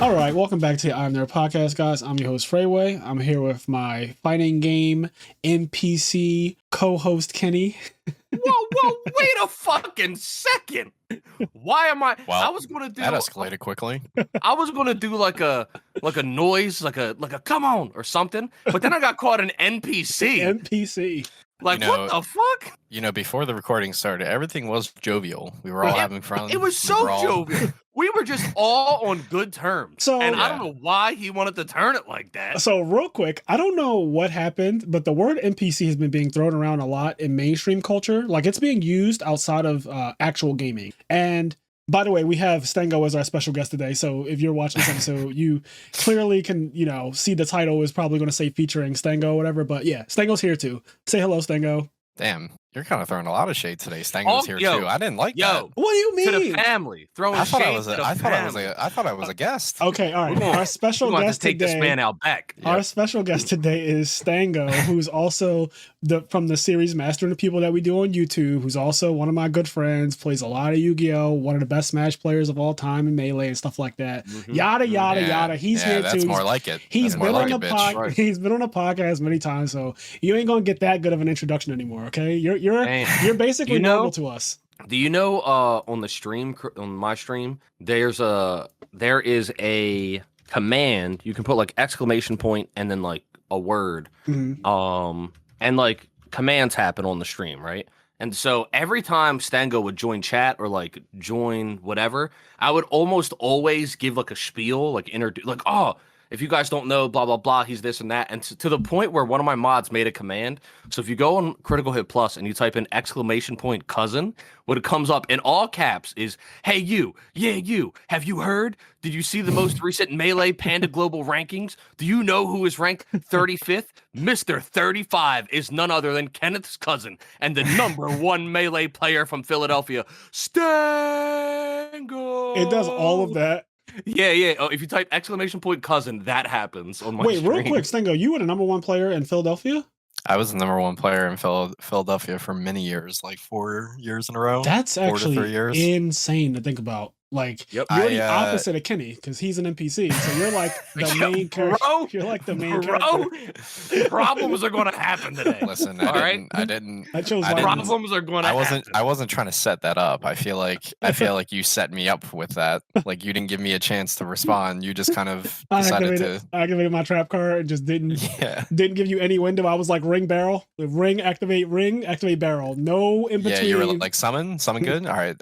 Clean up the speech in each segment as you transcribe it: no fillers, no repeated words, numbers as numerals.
All right, welcome back to the IMNerd podcast, guys. I'm your host, Freeway. I'm here with my fighting game NPC co-host, Kenny. Whoa, wait a fucking second. Why am I? Well, I was gonna do that escalated quickly. I was gonna do like a noise, like a come on or something, but then I got caught an NPC. NPC. Like, what the fuck? You know, before the recording started, everything was jovial. We were all having fun. It was so jovial. We were just all on good terms. So, and I don't know why he wanted to turn it like that. So real quick, I don't know what happened, but the word NPC has been being thrown around a lot in mainstream culture. Like, it's being used outside of actual gaming. And by the way, we have Stang0 as our special guest today. So if you're watching this episode, you clearly can, see the title is probably going to say featuring Stang0 or whatever. But yeah, Stang0's here too. Say hello, Stang0. Damn, you're kind of throwing a lot of shade today. Stang0's here too. I didn't like that. What do you mean? To the family, throwing shade to the family. I thought I was a guest. Okay, all right. Our special guest to take today. This man out back. Our special guest today is Stang0, who's also from the series Mastering the People that we do on YouTube. Who's also one of my good friends. Plays a lot of Yu-Gi-Oh. One of the best Smash players of all time in Melee and stuff like that. Mm-hmm. Yada yada. He's here that's too. More like it. He's been on the podcast. He's been on a podcast many times, so you ain't gonna get that good of an introduction anymore. Okay, you're basically normal to us. Do you know on the stream, on my stream, there is a command you can put like exclamation point and then like a word, and like commands happen on the stream, right? And so every time Stang0 would join chat or like join whatever, I would almost always give like a spiel, like like, oh, if you guys don't know, blah, blah, blah, he's this and that. And to the point where one of my mods made a command. So if you go on Critical Hit Plus and you type in exclamation point cousin, what it comes up in all caps is, hey, you, have you heard? Did you see the most recent Melee Panda Global rankings? Do you know who is ranked 35th? Mr. 35 is none other than Kenneth's cousin and the #1 Melee player from Philadelphia, Stang0. It does all of that. Yeah. Oh, if you type exclamation point cousin, that happens on my stream. Real quick, Stang0, you were the #1 player in Philadelphia? I was the #1 player in Philadelphia for many years, like 4 years in a row. That's actually insane to think about. Like, you're the opposite of Kenny, because he's an NPC, so you're like the main character. You're like the main character. Problems are going to happen today. Listen, Problems are going to happen. I wasn't trying to set that up. I feel like you set me up with that. Like, you didn't give me a chance to respond. You just kind of decided I activated my trap card and just didn't give you any window. I was like ring, activate barrel. No in between. Yeah, you were like summon good. All right.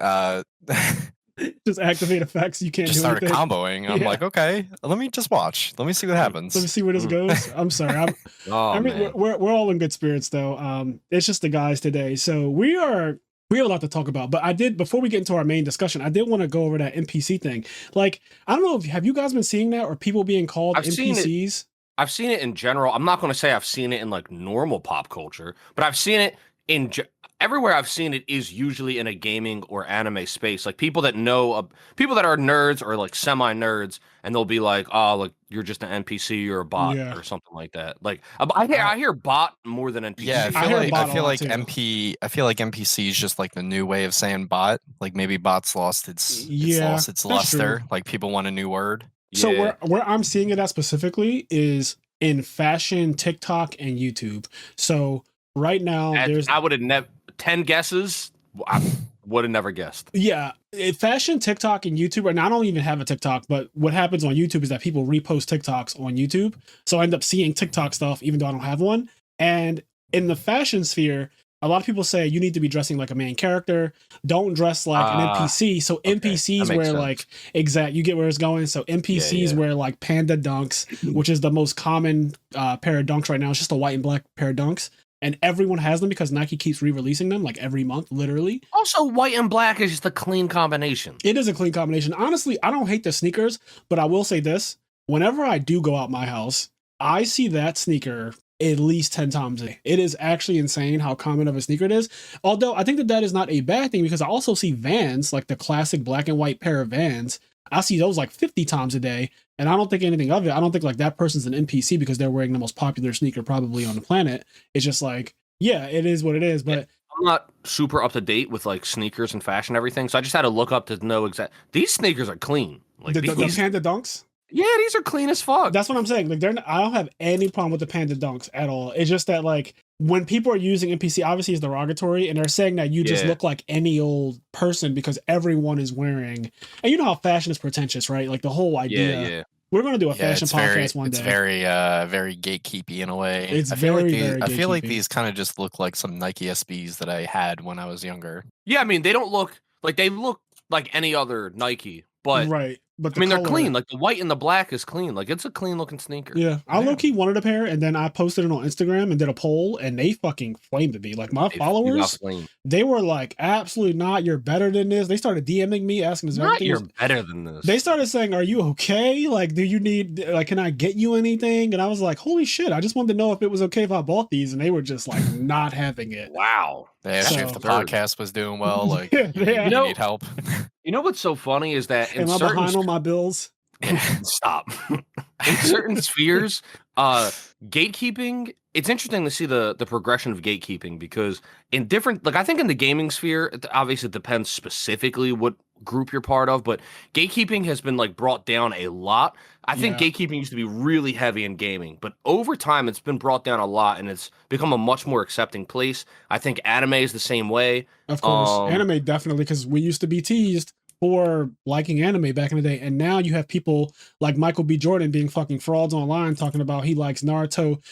Just activate effects. You can't just do anything. Started comboing. I'm like, okay, let me just watch. Let me see what happens. Let me see where this goes. I'm sorry. We're all in good spirits though. It's just the guys today. So we have a lot to talk about. But before we get into our main discussion, I did want to go over that NPC thing. Like, I don't know have you guys been seeing that or people being called NPCs? I've seen it in general. I'm not going to say I've seen it in like normal pop culture, but I've seen it in everywhere I've seen it is usually in a gaming or anime space. Like people that know, people that are nerds or like semi-nerds, and they'll be like, "Oh, like you're just an NPC or a bot or something like that." Like I hear bot more than NPC. Yeah, I feel like NPC is just like the new way of saying bot. Like maybe bot's lost its luster. True. Like people want a new word. So where I'm seeing it at specifically is in fashion, TikTok, and YouTube. So right now, I would have never 10 guesses. I would have never guessed. Yeah, fashion, TikTok, and YouTube. And I don't even have a TikTok, but what happens on YouTube is that people repost TikToks on YouTube. So I end up seeing TikTok stuff, even though I don't have one. And in the fashion sphere, a lot of people say you need to be dressing like a main character. Don't dress like an NPC. So NPCs wear like you get where it's going. So NPCs wear like panda dunks, which is the most common pair of dunks right now. It's just a white and black pair of dunks. And everyone has them because Nike keeps re-releasing them like every month, literally. Also, white and black is just a clean combination. It is a clean combination. Honestly, I don't hate the sneakers, but I will say this. Whenever I do go out my house, I see that sneaker at least 10 times a day. It is actually insane how common of a sneaker it is. Although I think that is not a bad thing because I also see Vans, like the classic black and white pair of Vans. I see those like 50 times a day. And I don't think anything of it. I don't think like that person's an NPC because they're wearing the most popular sneaker probably on the planet. It's just like, yeah, it is what it is. But I'm not super up to date with like sneakers and fashion and everything. So I just had to look up to know these sneakers are clean. Like the Panda Dunks? Yeah, these are clean as fuck. That's what I'm saying. Like I don't have any problem with the panda dunks at all. It's just that like when people are using NPC, obviously it's derogatory, and they're saying that you just look like any old person because everyone is wearing. And you know how fashion is pretentious, right? Like the whole idea. Yeah. We're gonna do a fashion podcast one day. It's very gatekeepy in a way. It's I feel very I feel like gatekeepy. these kind of just look like some Nike SBs that I had when I was younger. Yeah, I mean they don't look like they look like any other Nike, but right. But I mean, they're clean. Like the white and the black is clean. Like it's a clean looking sneaker. Yeah, I low key wanted a pair, and then I posted it on Instagram and did a poll, and they fucking flamed me. Like my followers, they were like, "Absolutely not! You're better than this." They started DMing me, asking, "Is not you're better than this?" They started saying, "Are you okay? Like, do you need? Like, can I get you anything?" And I was like, "Holy shit! I just wanted to know if it was okay if I bought these," and they were just like not having it. Wow. They asked you if the podcast was doing well. Like, you need help. You know what's so funny is that am I behind on my bills? Stop. In certain spheres, gatekeeping, it's interesting to see the progression of gatekeeping because in different, like I think in the gaming sphere, obviously it depends specifically what group you're part of, but gatekeeping has been like brought down a lot. I think gatekeeping used to be really heavy in gaming, but over time it's been brought down a lot and it's become a much more accepting place. I think anime is the same way. Of course, anime definitely, because we used to be teased for liking anime back in the day, and now you have people like Michael B. Jordan being fucking frauds online talking about he likes Naruto.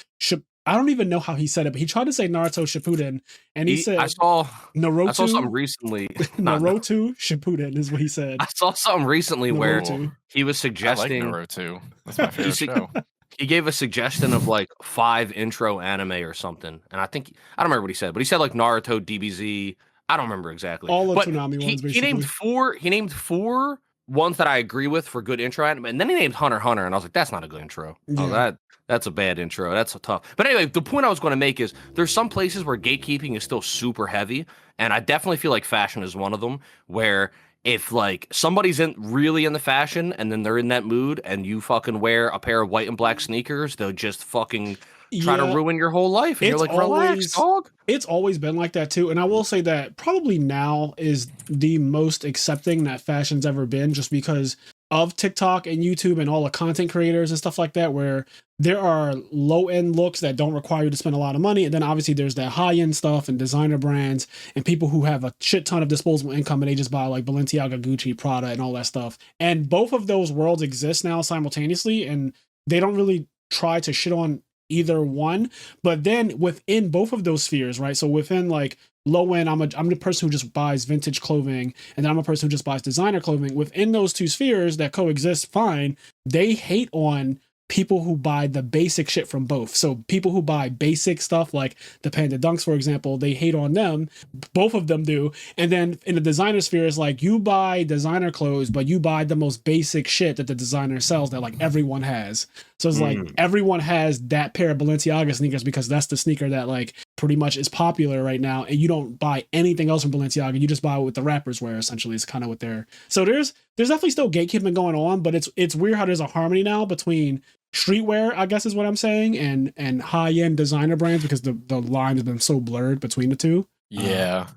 I don't even know how he said it, but he tried to say Naruto Shippuden, and he said I saw Naruto. I saw something recently. Naruto Shippuden is what he said. I saw something recently where he was suggesting Naruto. That's my favorite show. He gave a suggestion of like 5 intro anime or something, and I don't remember what he said, but he said like Naruto, DBZ. I don't remember exactly. All of Toonami ones, basically. He named 4 ones that I agree with for good intro anime, and then he named Hunter x Hunter, and I was like, that's not a good intro. Yeah. That's a bad intro. That's a tough. But anyway, the point I was going to make is there's some places where gatekeeping is still super heavy, and I definitely feel like fashion is one of them, where if like somebody's really in the fashion and then they're in that mood and you fucking wear a pair of white and black sneakers, they'll just fucking try to ruin your whole life. And you're like, relax, dog. It's always been like that too. And I will say that probably now is the most accepting that fashion's ever been, just because of TikTok and YouTube and all the content creators and stuff like that, where there are low-end looks that don't require you to spend a lot of money. And then obviously there's that high-end stuff and designer brands and people who have a shit ton of disposable income and they just buy like Balenciaga, Gucci, Prada, and all that stuff. And both of those worlds exist now simultaneously, and they don't really try to shit on either one. But then within both of those spheres, right? So within like low end, I'm the person who just buys vintage clothing, and then I'm a person who just buys designer clothing. Within those two spheres that coexist fine, they hate on people who buy the basic shit from both. So people who buy basic stuff like the Panda Dunks, for example, they hate on them. Both of them do. And then in the designer sphere, it's like you buy designer clothes, but you buy the most basic shit that the designer sells that like everyone has. So it's like everyone has that pair of Balenciaga sneakers because that's the sneaker that like pretty much is popular right now. And you don't buy anything else from Balenciaga. You just buy what the rappers wear, essentially. It's kind of what they're. So there's definitely still gatekeeping going on, but it's weird how there's a harmony now between streetwear, I guess is what I'm saying, and high-end designer brands, because the line has been so blurred between the two. Yeah.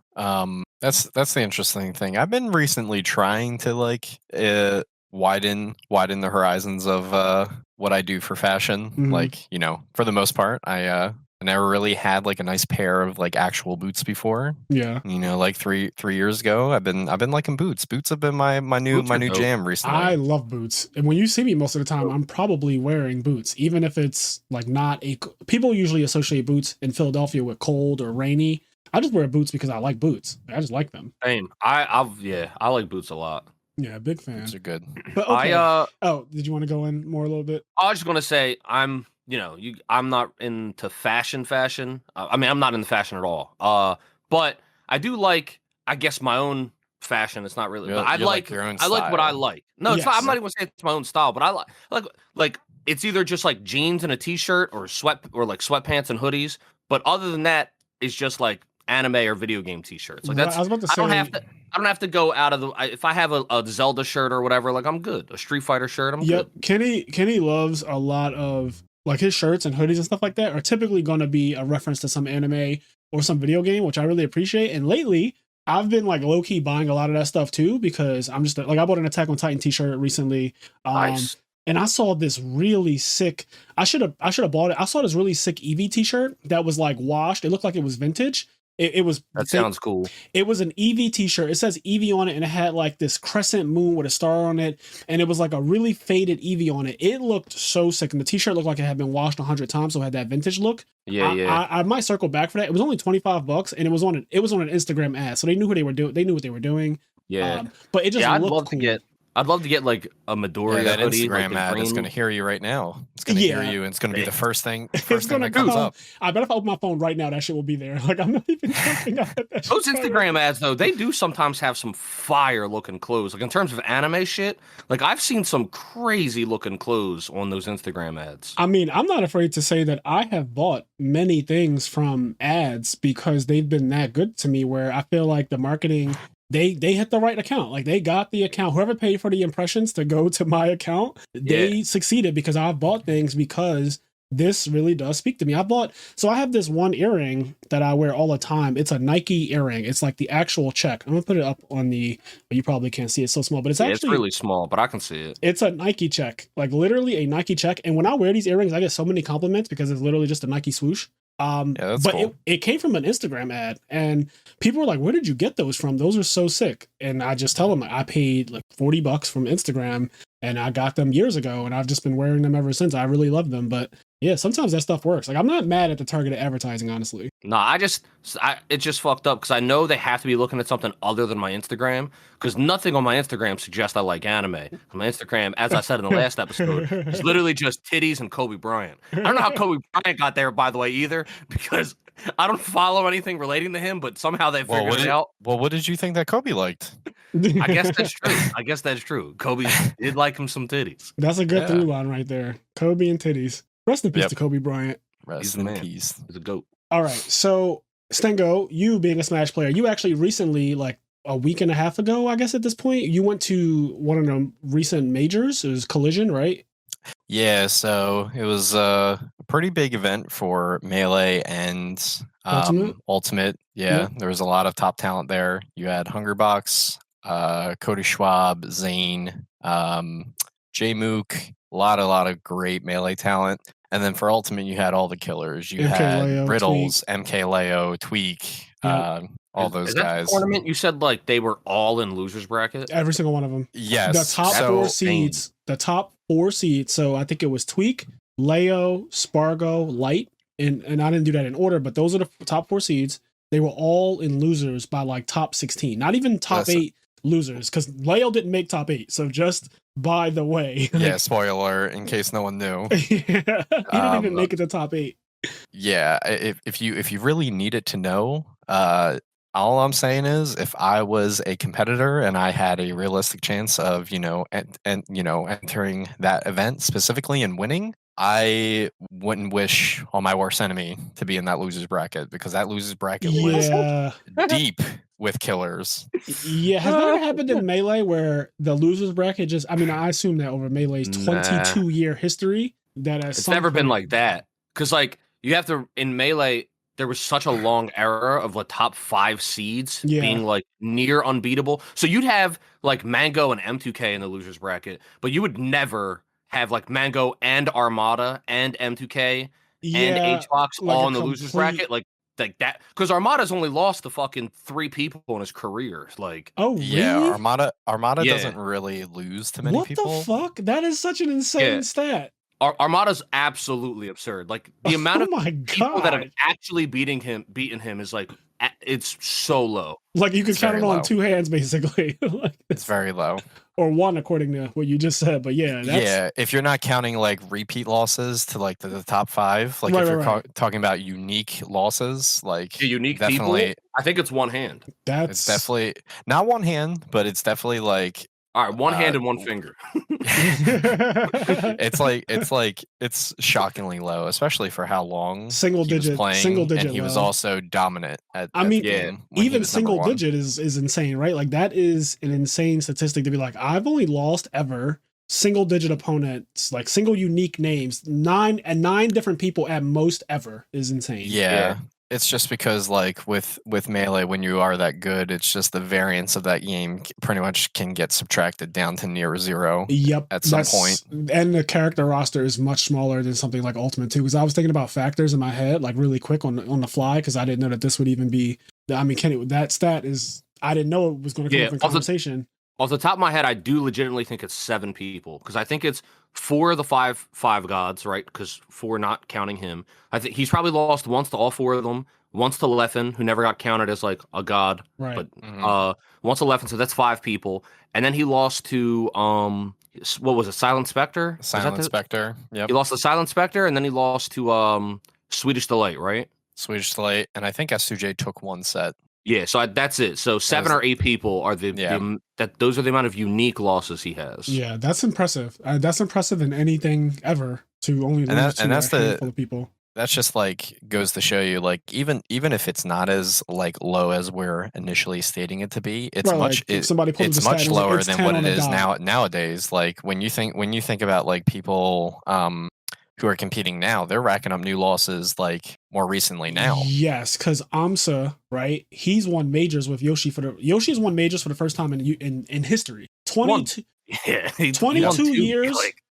That's the interesting thing. I've been recently trying to like widen the horizons of what I do for fashion. Like, you know, for the most part, I never really had like a nice pair of like actual boots before. Yeah. You know, like three years ago, I've been liking boots. Boots have been my new jam recently. I love boots. And when you see me most of the time, I'm probably wearing boots, even if it's like not people usually associate boots in Philadelphia with cold or rainy. I just wear boots because I like boots. I just like them. Same. I like boots a lot. Yeah, big fan. Boots are good. But okay. Did you want to go in more a little bit? I was just gonna say I'm not into fashion. I mean, I'm not into fashion at all. But I do like, I guess, my own fashion. It's not really. But I like your own style. I like what I like. No, it's not. I'm not even saying it's my own style, but I like it's either just like jeans and a t-shirt or like sweatpants and hoodies. But other than that, it's just like anime or video game t-shirts. Like that's. I was about to say. I don't have to go out of the. If I have a Zelda shirt or whatever, like I'm good. A Street Fighter shirt, I'm good. Kenny loves a lot of. Like his shirts and hoodies and stuff like that are typically going to be a reference to some anime or some video game, which I really appreciate. And lately, I've been like low key buying a lot of that stuff too, because I'm just like, I bought an Attack on Titan t-shirt recently. Nice. and I saw this really sick. I should have bought it. I saw this really sick Eevee t-shirt that was like washed. It looked like it was vintage. It was That sounds cool. It was an Eevee t-shirt. It says Eevee on it, and it had like this crescent moon with a star on it, and it was like a really faded Eevee on it. It looked so sick, and the t-shirt looked like it had been washed 100 times, so it had that vintage look. Yeah, I might circle back for that. It was only $25, and it was on an Instagram ad, so they knew who they were doing. They knew what they were doing. Yeah. But it just looked cool. I'd love to get like a Midoriya that hoodie. Instagram like ad is going to hear you right now. It's going to hear you, and it's going to be the first thing. First thing that comes up. I bet if I open my phone right now, that shit will be there. Like I'm not even jumping out at that. Those Instagram ads though, they do sometimes have some fire looking clothes. Like in terms of anime shit, like I've seen some crazy looking clothes on those Instagram ads. I mean, I'm not afraid to say that I have bought many things from ads because they've been that good to me. Where I feel like the marketing. They hit the right account. Like they got the account. Whoever paid for the impressions to go to my account, they succeeded because I've bought things because this really does speak to me. I have this one earring that I wear all the time. It's a Nike earring. It's like the actual check. I'm gonna put it up on you probably can't see it, it's so small, but it's actually it's really small, but I can see it. It's a Nike check, like literally a Nike check. And when I wear these earrings, I get so many compliments because it's literally just a Nike swoosh. That's but cool. it came from an Instagram ad, and people were like, "Where did you get those from? Those are so sick." And I just tell them I paid like $40 from Instagram, and I got them years ago, and I've just been wearing them ever since. I really love them, but yeah, sometimes that stuff works. Like I'm not mad at the targeted advertising, honestly. No, it's just fucked up because I know they have to be looking at something other than my Instagram because nothing on my Instagram suggests I like anime. My Instagram, as I said in the last episode, is literally just titties and Kobe Bryant. I don't know how Kobe Bryant got there, by the way, either, because I don't follow anything relating to him, but somehow they figured it out. Well, what did you think that Kobe liked? I guess that's true. Kobe did like him some titties. That's a good through line right there. Kobe and titties. Rest in peace to Kobe Bryant. Rest in peace. He's a goat. All right. So, Stang0, you being a Smash player, you actually recently, like a week and a half ago, I guess at this point, you went to one of the recent majors. It was Collision, right? Yeah, so it was a pretty big event for Melee and Ultimate. Yeah, there was a lot of top talent there. You had Hungerbox, Cody Schwab, Zane, J-Mook, a lot of great Melee talent. And then for Ultimate, you had all the killers. You had Riddles, Tweak. MKLeo, Tweak, all those guys. Tournament, you said like they were all in losers bracket? Every single one of them. Yes. The top four seeds. The top 4 seeds. So I think it was Tweak, Leo, Spargo, Light, and I didn't do that in order, but those are the top 4 seeds. They were all in losers by like top 16, not even top 8 losers, because Leo didn't make top 8. So just by the way. Yeah, spoiler in case no one knew. He didn't even make it to top 8. Yeah, if you really needed to know, all I'm saying is if I was a competitor and I had a realistic chance of, entering that event specifically and winning, I wouldn't wish on my worst enemy to be in that losers bracket, because that losers bracket was deep with killers. Yeah, has that ever happened in Melee where the losers bracket just, I mean, I assume that over Melee's 22-year history, that it's never been like that. Because like you have to, in Melee, there was such a long era of the top 5 seeds being like near unbeatable. So you'd have like Mango and M2K in the losers bracket, but you would never have like Mango and Armada and M2K and HBox like all in the losers bracket. Like that, because Armada's only lost to fucking 3 people in his career. Like, oh really? Yeah, Armada doesn't really lose to many people. What the fuck? That is such an insane stat. Armada's absolutely absurd. Like the amount of people that have actually beaten him is like, it's so low. Like you could count it on 2 hands, basically. Like, it's very low. Or 1, according to what you just said. But yeah, if you're not counting like repeat losses to like the top 5, like if you're talking about unique losses, like unique definitely, people, I think it's 1 hand. It's definitely not 1 hand, but it's definitely like. All right, 1 hand and 1 finger. It's shockingly low, especially for how long single digit and he was also dominant at even single digit is insane, right? Like that is an insane statistic to be like, I've only lost ever single digit opponents, like single unique names, 9 different people at most ever is insane. Yeah. It's just because like with Melee, when you are that good, it's just the variance of that game pretty much can get subtracted down to near zero. Yep, at some point. And the character roster is much smaller than something like Ultimate too. Because I was thinking about factors in my head, like really quick on the fly, because I didn't know that this would even be. I mean, Kenny, that stat is. I didn't know it was going to come up in conversation. Off the top of my head, I do legitimately think it's 7 people because I think it's 4 of the five gods, right? Because 4 not counting him. I think he's probably lost once to all 4 of them. Once to Leffen, who never got counted as like a god, right? But once to Leffen, so that's 5 people. And then he lost to what was it? Silent Spectre. Silent Spectre. Yep. He lost to Silent Spectre, and then he lost to Swedish Delight, right? Swedish Delight, and I think Suj took 1 set. Yeah, so that's it. So 7 or 8 people are those are the amount of unique losses he has. Yeah, that's impressive. That's impressive in anything ever to only lose to a handful of people. That's just like goes to show you, like even if it's not as like low as we're initially stating it to be, it's much it's much lower than what it is nowadays. Like when you think about like people who are competing now, they're racking up new losses like more recently now. Yes, because Amsa, right? He's won majors with Yoshi Yoshi's won majors for the first time in history. 22 years.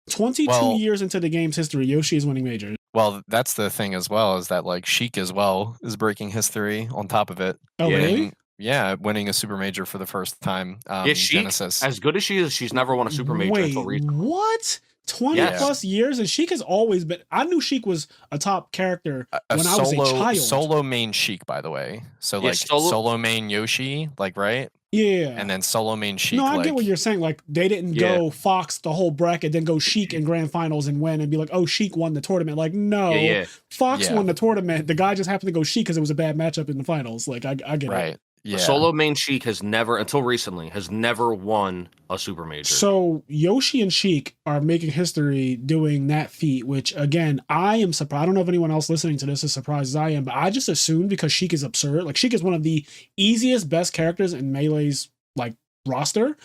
22 years into the game's history, Yoshi is winning majors. Well, that's the thing as well, is that like Sheik as well is breaking history on top of it. Oh, really? Yeah, winning a super major for the first time. Sheik, Genesis. As good as she is, she's never won a super major until recently. What? 20 plus years, and Sheik has always been. I knew Sheik was a top character when I was a child. Solo main Sheik, by the way. So like solo main Yoshi, like right? Yeah. And then solo main Sheik. No, I get what you're saying. Like they didn't go Fox the whole bracket, then go Sheik in grand finals and win and be like, oh, Sheik won the tournament. Like, no, Fox won the tournament. The guy just happened to go Sheik because it was a bad matchup in the finals. Like I get it. Yeah. Solo main Sheik has never, until recently, won a super major. So Yoshi and Sheik are making history doing that feat, which again, I am surprised. I don't know if anyone else listening to this is surprised as I am, but I just assumed because Sheik is absurd. Like Sheik is one of the easiest, best characters in Melee's like roster.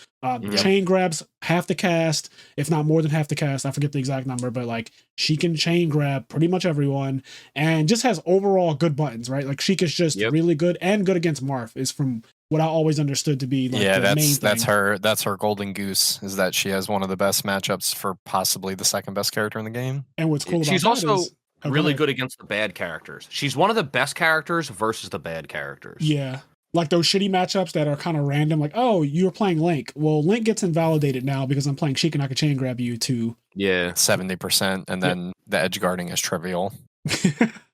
Chain grabs half the cast, if not more than half the cast. I forget the exact number, but like she can chain grab pretty much everyone and just has overall good buttons, right? Like Sheik is just really good and good against Marth is from what I always understood to be like the main thing. That's her golden goose, is that she has one of the best matchups for possibly the second best character in the game. And what's cool about she's that also is, really good against the bad characters. She's one of the best characters versus the bad characters. Yeah. Like those shitty matchups that are kind of random, like, oh, you're playing Link. Well, Link gets invalidated now because I'm playing Sheik and I can chain grab you too. Yeah. 70%. And then the edge guarding is trivial.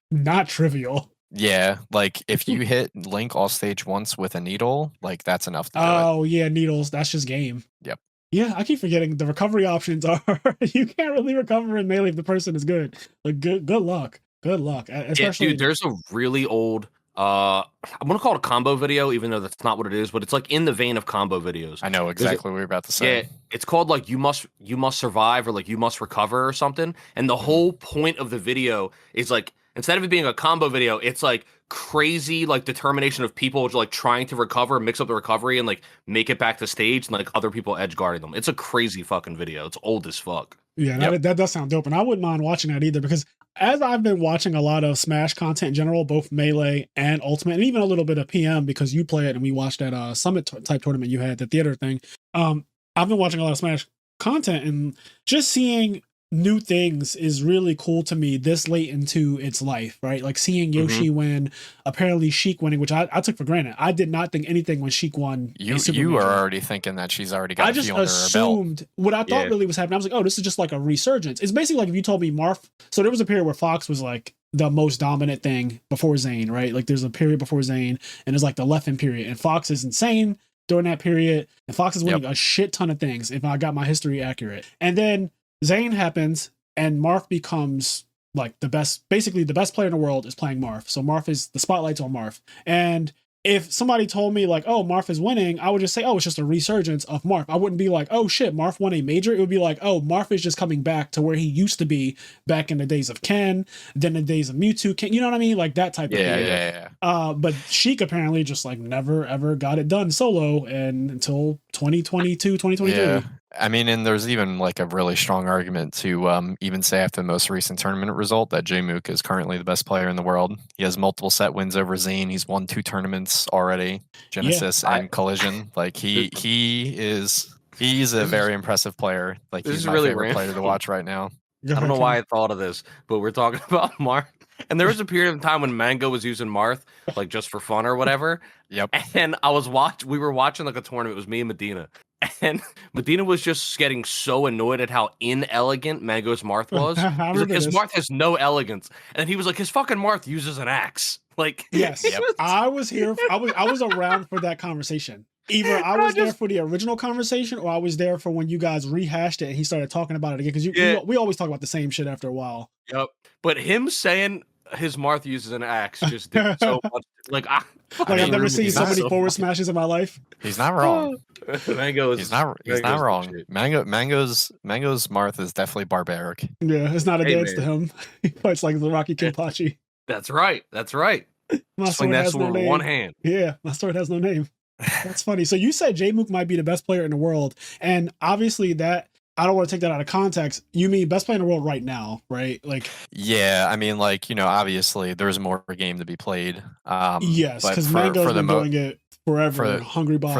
Not trivial. Yeah. Like if you hit Link off stage once with a needle, like that's enough to do it. Oh, yeah. Needles. That's just game. Yep. Yeah. I keep forgetting the recovery options are you can't really recover in Melee if the person is good. Like, good luck. Good luck. Especially, dude, there's a really old. I'm gonna call it a combo video, even though that's not what it is, but it's like in the vein of combo videos. I know exactly what you're about to say. Yeah, it's called like you must survive or like you must recover or something. And the whole point of the video is like instead of it being a combo video, it's like crazy like determination of people like trying to recover, mix up the recovery, and like make it back to stage, and like other people edge guarding them. It's a crazy fucking video. It's old as fuck. Yeah, that does sound dope, and I wouldn't mind watching that either because as I've been watching a lot of Smash content in general, both Melee and Ultimate, and even a little bit of PM because you play it and we watched that Summit type tournament you had, the theater thing. I've been watching a lot of Smash content and just seeing new things is really cool to me this late into its life, right? Like seeing Yoshi win, apparently Sheik winning, which I took for granted. I did not think anything when Sheik won. You are already thinking that she's already got a few under her belt. I just assumed what I thought really was happening. I was like, oh, this is just like a resurgence. It's basically like if you told me Marth. So there was a period where Fox was like the most dominant thing before Zane, right? Like there's a period before Zane and there's like the Leffen period, and Fox is insane during that period, and Fox is winning a shit ton of things if I got my history accurate. And then Zane happens and Marth becomes like the best, basically the best player in the world is playing Marth. So Marth is, the spotlight's on Marth. And if somebody told me like, oh, Marth is winning, I would just say, oh, it's just a resurgence of Marth. I wouldn't be like, oh shit, Marth won a major. It would be like, oh, Marth is just coming back to where he used to be back in the days of Ken, then the days of Mewtwo, Ken, you know what I mean? Like that type of thing. Yeah. But Sheik apparently just like never ever got it done solo and until 2022, 2023. I mean, and there's even like a really strong argument to even say after the most recent tournament result that Jmook is currently the best player in the world. He has multiple set wins over Zane. He's won 2 tournaments already, Genesis and Collision. Like he's a very impressive player. Like he's my really favorite player to watch right now. I don't know why I thought of this, but we're talking about Marth. And there was a period of time when Mango was using Marth, like just for fun or whatever. Yep. And we were watching like a tournament. It was me and Medina. And Medina was just getting so annoyed at how inelegant Mango's Marth was. He's like, his Marth has no elegance. And then he was like, his fucking Marth uses an axe. Like, yes, I was here. I was around for that conversation. Either I was there for the original conversation, or I was there for when you guys rehashed it and he started talking about it again. Because we always talk about the same shit after a while. Yep. But him saying his Marth uses an axe just did so much. Like, I've never seen so many forward smashes in my life. He's not wrong. He's not wrong. Mango's Marth is definitely barbaric. Yeah, it's not a dance to him. He fights like the Rocky Kenpachi. That's right. My sword has no name. One hand. Yeah, my sword has no name. That's funny. So you said Jmook might be the best player in the world, and obviously that I don't want to take that out of context. You mean best player in the world right now, right? Like, yeah, I mean, like, obviously there's more game to be played. Yes, because Mango's been doing it forever. Hungry Box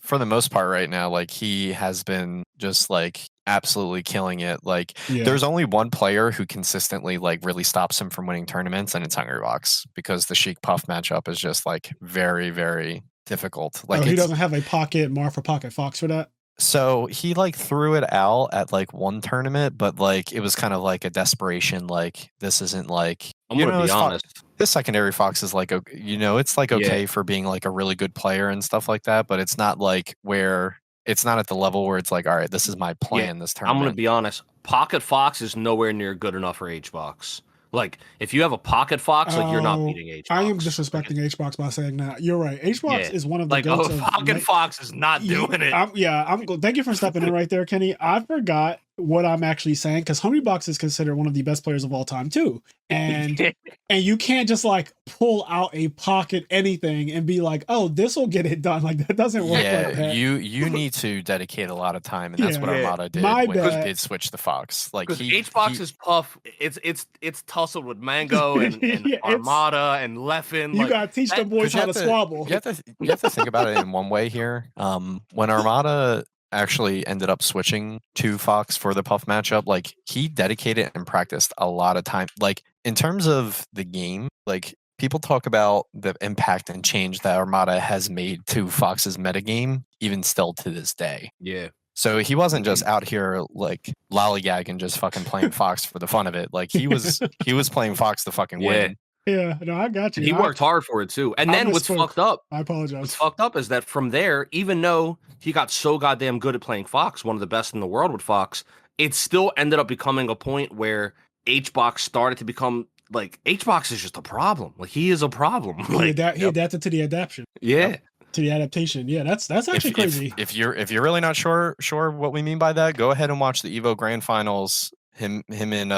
for the most part right now, like he has been just like absolutely killing it. Like there's only one player who consistently like really stops him from winning tournaments, and it's Hungry Box, because the Sheik Puff matchup is just like very, very difficult. Like he doesn't have a pocket Marth or pocket Fox for that. So he like threw it out at like one tournament, but like it was kind of like a desperation. Like this isn't like, I'm gonna be honest. This secondary Fox is like, it's like okay for being like a really good player and stuff like that, but it's not like where it's not at the level where it's like, all right, this is my plan this tournament. I'm gonna be honest. Pocket Fox is nowhere near good enough for HBox. Like, if you have a pocket Fox, like you're not beating HBox. I am disrespecting HBox by saying that. You're right. HBox is one of the goats. Pocket Fox is not doing it. Thank you for stepping in right there, Kenny. I forgot what I'm actually saying, because Hungry Box is considered one of the best players of all time too. And and you can't just like pull out a pocket anything and be like, oh, this will get it done. Like that doesn't work like that. You need to dedicate a lot and that's what Armada did when he did switch the Fox. Like HBox's Puff, it's tussled with Mango and Armada and Leffen. You gotta teach the boys how to squabble. You have to think about it in one way here. When Armada actually ended up switching to Fox for the Puff matchup, like he dedicated and practiced a lot of time. Like in terms of the game, like people talk about the impact and change that Armada has made to Fox's metagame, even still to this day. Yeah. So he wasn't just out here like lollygagging, just fucking playing Fox for the fun of it. Like he was playing Fox to fucking win. Yeah, no, I got you. And he worked hard for it too. And then what's fucked up? I apologize. What's fucked up is that from there, even though he got so goddamn good at playing Fox, one of the best in the world with Fox, it still ended up becoming a point where HBox started to become like HBox is just a problem. Like he is a problem. He adapted to the adaptation. Yeah. To the adaptation. Yeah, that's actually crazy. If you're really not sure what we mean by that, go ahead and watch the Evo Grand Finals. Him in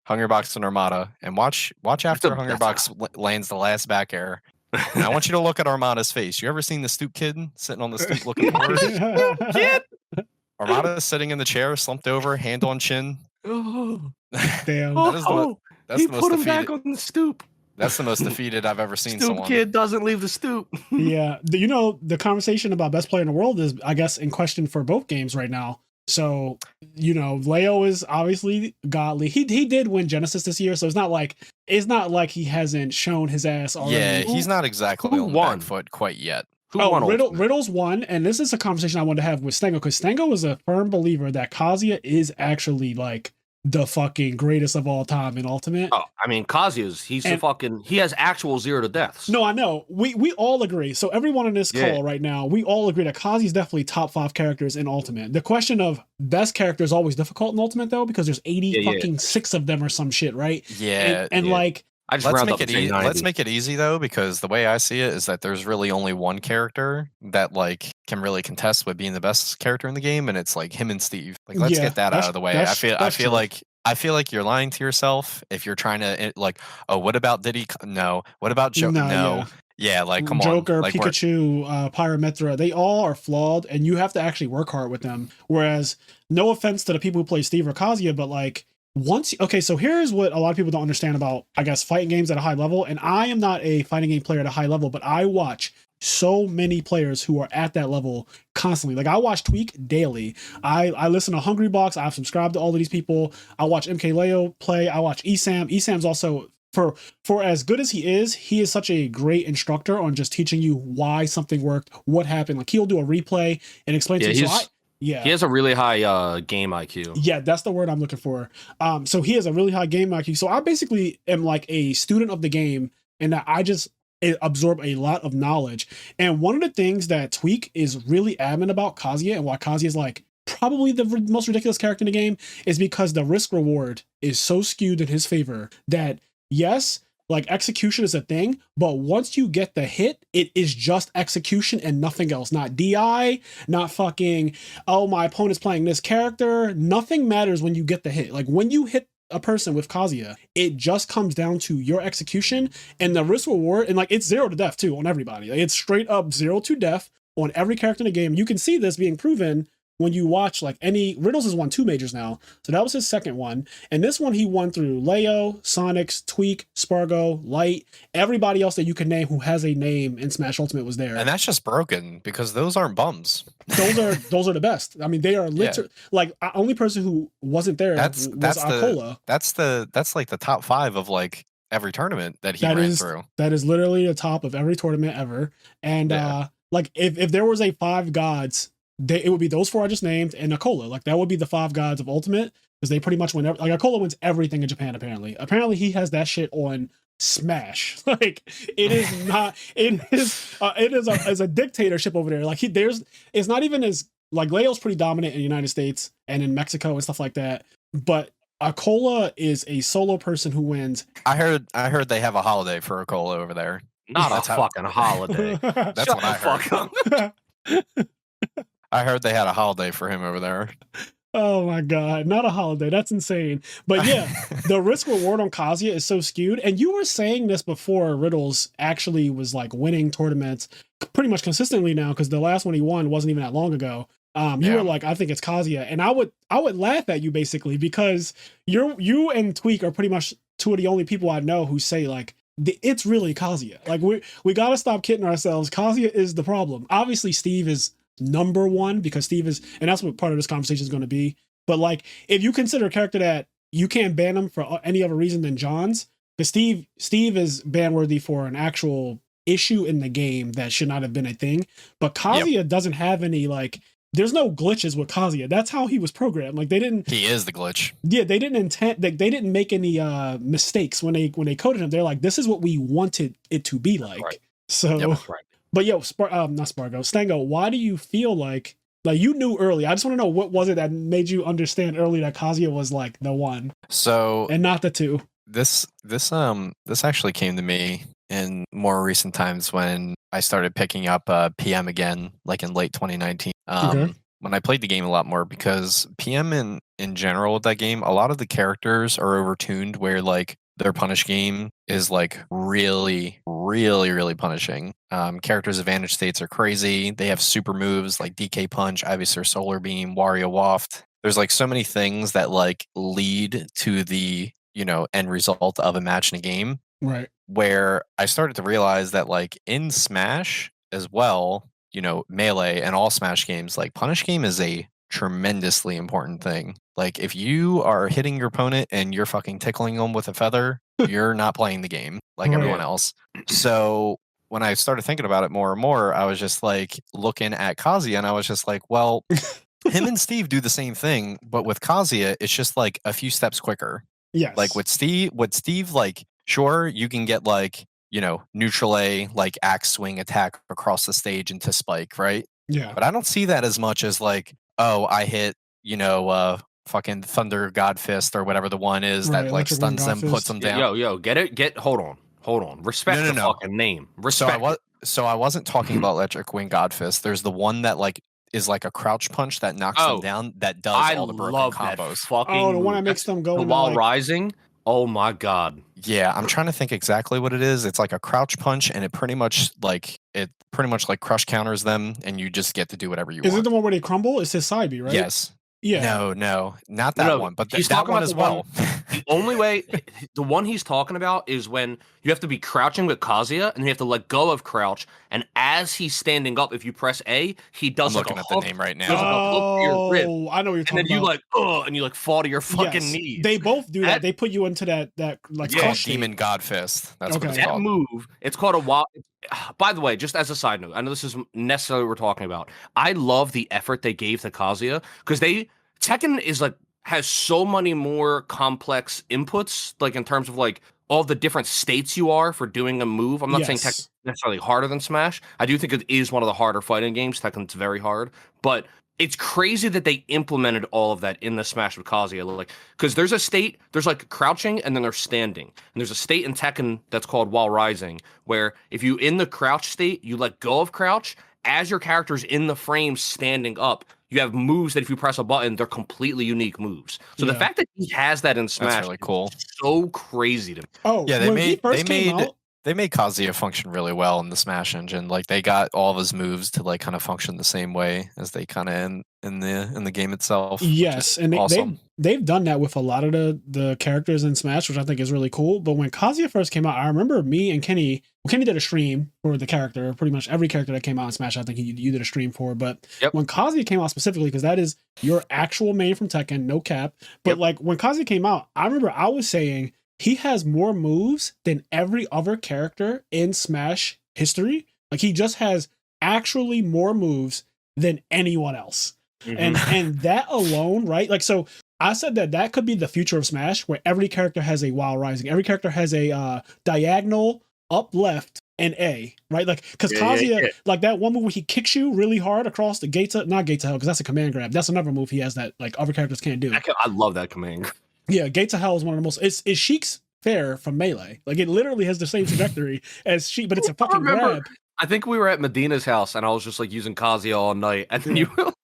Hungry Box and Armada, and watch after Hungry Box lands the last back air. And I want you to look at Armada's face. You ever seen the stoop kid sitting on the stoop looking forward? Kid. Armada sitting in the chair, slumped over, hand on chin. Oh, damn! That's the most defeated. Back on the stoop. That's the most defeated I've ever seen. Stoop kid doesn't leave the stoop. Yeah, the conversation about best player in the world is, I guess, in question for both games right now. So, Leo is obviously godly. He did win Genesis this year, so it's not like he hasn't shown his ass already. Yeah, he's not exactly on the back foot quite yet. Riddle's won, and this is a conversation I wanted to have with Stang0, because Stang0 is a firm believer that Kazuya is actually like the fucking greatest of all time in Ultimate. Oh, I mean, Kazuya's he has actual 0 to deaths. No, I know. We all agree. So everyone in this call right now, we all agree that Kazuya's definitely top 5 characters in Ultimate. The question of best character is always difficult in Ultimate though, because there's 6 of them or some shit, right? Yeah. And like, I just let's make it easy though, because the way I see it is that there's really only one character that like can really contest with being the best character in the game, and it's like him and Steve. Like let's get that out of the way. I feel like you're lying to yourself if you're trying to like, oh, what about Diddy? No. What about Joe? No. Yeah, like come Joker, on, like Pikachu, Pyramithra, they all are flawed, and you have to actually work hard with them. Whereas, no offense to the people who play Steve or Kazuya, but like okay, so here's what a lot of people don't understand about, I guess, fighting games at a high level. And I am not a fighting game player at a high level, but I watch so many players who are at that level constantly. Like I watch Tweak daily. I listen to Hungry Box. I've subscribed to all of these people. I watch MKLeo play. I watch Esam. Esam's also for as good as he is such a great instructor on just teaching you why something worked, what happened. Like he'll do a replay and explain to you. He has a really high game IQ. Yeah, that's the word I'm looking for. So he has a really high game IQ. So I basically am like a student of the game, and that I just absorb a lot of knowledge. And one of the things that Tweak is really adamant about Kazuya, and why Kazuya is like probably the most ridiculous character in the game, is because the risk reward is so skewed in his favor that yes, like execution is a thing, but once you get the hit, it is just execution and nothing else. Not DI, not fucking, oh, my opponent's playing this character. Nothing matters when you get the hit. Like when you hit a person with Kazuya, it just comes down to your execution and the risk reward. And like it's 0 to death too on everybody. Like, it's straight up 0 to death on every character in the game. You can see this being proven when you watch like any Riddles has won 2 majors now. So that was his second one. And this one he won through Leo, Sonics, Tweak, Spargo, Light, everybody else that you can name who has a name in Smash Ultimate was there. And that's just broken because those aren't bums. Those are the best. I mean, they are literally like only person who wasn't there was Akola. That's like the top 5 of like every tournament that he ran through. That is literally the top of every tournament ever. And like if there was a 5 gods, it would be those 4 I just named and Akola. Like that would be the 5 gods of Ultimate because they pretty much win. Like Akola wins everything in Japan. Apparently he has that shit on Smash. Like it is not. It is a dictatorship over there. Like it's not even as like Leo's pretty dominant in the United States and in Mexico and stuff like that. But Akola is a solo person who wins. I heard they have a holiday for Akola over there. Not a fucking holiday. That's what I heard. I heard they had a holiday for him over there. Oh my god, not a holiday. That's insane. But yeah, the risk reward on Kazuya is so skewed. And you were saying this before Riddles actually was like winning tournaments pretty much consistently now, because the last one he won wasn't even that long ago. You were like, I think it's Kazuya. And I would laugh at you basically because you and Tweak are pretty much 2 of the only people I know who say like it's really Kazuya. Like we gotta stop kidding ourselves. Kazuya is the problem. Obviously Steve is number 1 because Steve is, and that's what part of this conversation is going to be. But like, if you consider a character that you can't ban him for any other reason than John's, because Steve is ban worthy for an actual issue in the game that should not have been a thing. But Kazuya doesn't have any like. There's no glitches with Kazuya. That's how he was programmed. Like they didn't. He is the glitch. Yeah, they didn't intend. They didn't make any mistakes when they coded him. They're like, this is what we wanted it to be like. Right. So. Yep, right. But yo, not Spargo, Stang0, why do you feel like you knew early? I just want to know what was it that made you understand early that Kazuya was like the one, so and not the 2. This actually came to me in more recent times when I started picking up PM again, like in late 2019. When I played the game a lot more, because PM in general with that game, a lot of the characters are overtuned where like their punish game is like really, really, really punishing. Characters' advantage states are crazy. They have super moves like DK Punch, Ivysaur Solar Beam, Wario Waft. There's like so many things that like lead to the, end result of a match in a game. Right. Where I started to realize that like in Smash as well, Melee and all Smash games, like punish game is a tremendously important thing. Like if you are hitting your opponent and you're fucking tickling them with a feather, you're not playing the game like everyone else. So when I started thinking about it more and more, I was just like looking at Kazuya and I was just like, well, him and Steve do the same thing, but with Kazuya, it's just like a few steps quicker. Yes. Like with Steve, like sure, you can get like, neutral A, like axe swing attack across the stage into spike, right? Yeah. But I don't see that as much as like, oh, I hit, fucking Thunder God Fist or whatever the one is that like stuns them, puts them down. Yo, hold on. Respect the fucking name. Respect. So I wasn't talking about Electric Wing God Fist. There's the one that like is like a crouch punch that knocks them down. That does all the broken combos. The one that makes them go while rising. Oh my god. Yeah, I'm trying to think exactly what it is. It's like a crouch punch, and it pretty much like crush counters them, and you just get to do whatever you Is it want. the one where they crumble? It's his side B, right? Yes. Yeah. No, not No, that no, one, but he's that talking one about as the one- well. The only way, the one he's talking about is when you have to be crouching with Kazuya, and you have to let go of crouch, and as he's standing up, if you press A, he does I'm like looking a at the hook. name right Does now. like a hook to your rib, Oh, I know what you're and talking then you about. like, and you like fall to your fucking Yes, knees. they both do that. They put you into that like It's Yeah. called crush state. Demon God Fist. That's what it's That called. move, it's called a wild. By the way, just as a side note, I know this isn't necessarily what we're talking about. I love the effort they gave to Kazuya because Tekken is like has so many more complex inputs, like in terms of like all the different states you are for doing a move. I'm not saying Tekken is necessarily harder than Smash. I do think it is one of the harder fighting games. Tekken's very hard, but it's crazy that they implemented all of that in the Smash with Kazuya. Like, because there's a state, there's like crouching, and then there's standing. And there's a state in Tekken that's called while rising, where if you in the crouch state, you let go of crouch. As your character's in the frame standing up, you have moves that if you press a button, they're completely unique moves. So the fact that he has that in Smash That's really cool. is so crazy to me. Oh, Yeah, when he first came out, they made Kazuya function really well in the Smash engine. Like they got all of his moves to like kind of function the same way as they kind of in the game itself. yes, and awesome. they've done that with a lot of the characters in Smash, which I think is really cool. But when Kazuya first came out, I remember me and Kenny. Well, Kenny did a stream for the character. Pretty much every character that came out in Smash, I think you did a stream for. But when Kazuya came out specifically, because that is your actual main from Tekken, no cap. But like when Kazuya came out, I remember I was saying he has more moves than every other character in Smash history. Like he just has actually more moves than anyone else. And that alone, right? Like, so I said that could be the future of Smash, where every character has a while rising. Every character has a diagonal up left and A, right? Like, because Kazuya, like that one move where he kicks you really hard across the gates, not gates of hell, because that's a command grab. That's another move he has that like other characters can't do. I love that command. Yeah, gates of hell is one of the most. It's Sheik's fair from Melee. Like it literally has the same trajectory as Sheik, but it's a fucking grab. I think we were at Medina's house, and I was just like using Kazuya all night, and then you were like,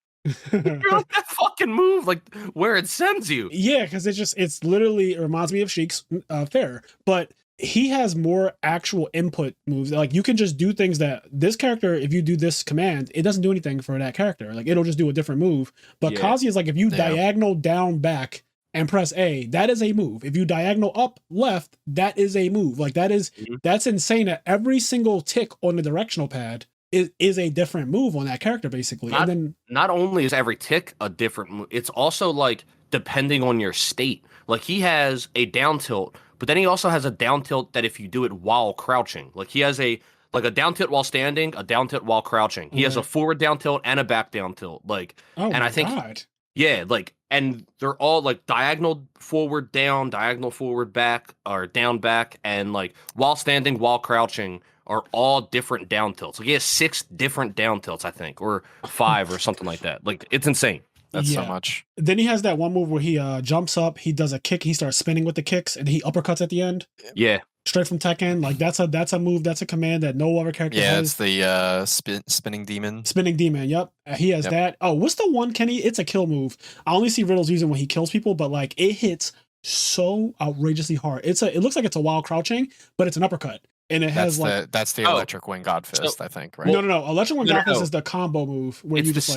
that fucking move, like where it sends you. Yeah, because it's literally, it reminds me of Sheik's fair, but he has more actual input moves. Like you can just do things that this character, if you do this command, it doesn't do anything for that character. Like it'll just do a different move. But Kazuya is like, if you diagonal down back and press A, that is a move. If you diagonal up left, that is a move. Like that's insane that every single tick on the directional pad is a different move on that character, basically. And then not only is every tick a different move, it's also like depending on your state. Like he has a down tilt, but then he also has a down tilt that if you do it while crouching, like he has a down tilt while standing, a down tilt while crouching. He has a forward down tilt and a back down tilt. Like, and I think, like, and they're all like diagonal forward down, diagonal forward back, or down back, and like while standing, while crouching are all different down tilts. Like he has 6 different down tilts, I think, or 5 or something like that. Like it's insane. That's so much. Then he has that one move where he jumps up, he does a kick, he starts spinning with the kicks, and he uppercuts at the end. Yeah. Straight from Tekken. Like that's a move, that's a command that no other character has. Yeah, it's the spinning demon. Spinning demon, yep. He has that. Oh, what's the one, Kenny? It's a kill move. I only see Riddles using when he kills people, but like it hits so outrageously hard. It looks like it's a wild crouching, but it's an uppercut. And it has that's the electric wing god fist, I think, right? No. Electric wing god fist is the combo move where you just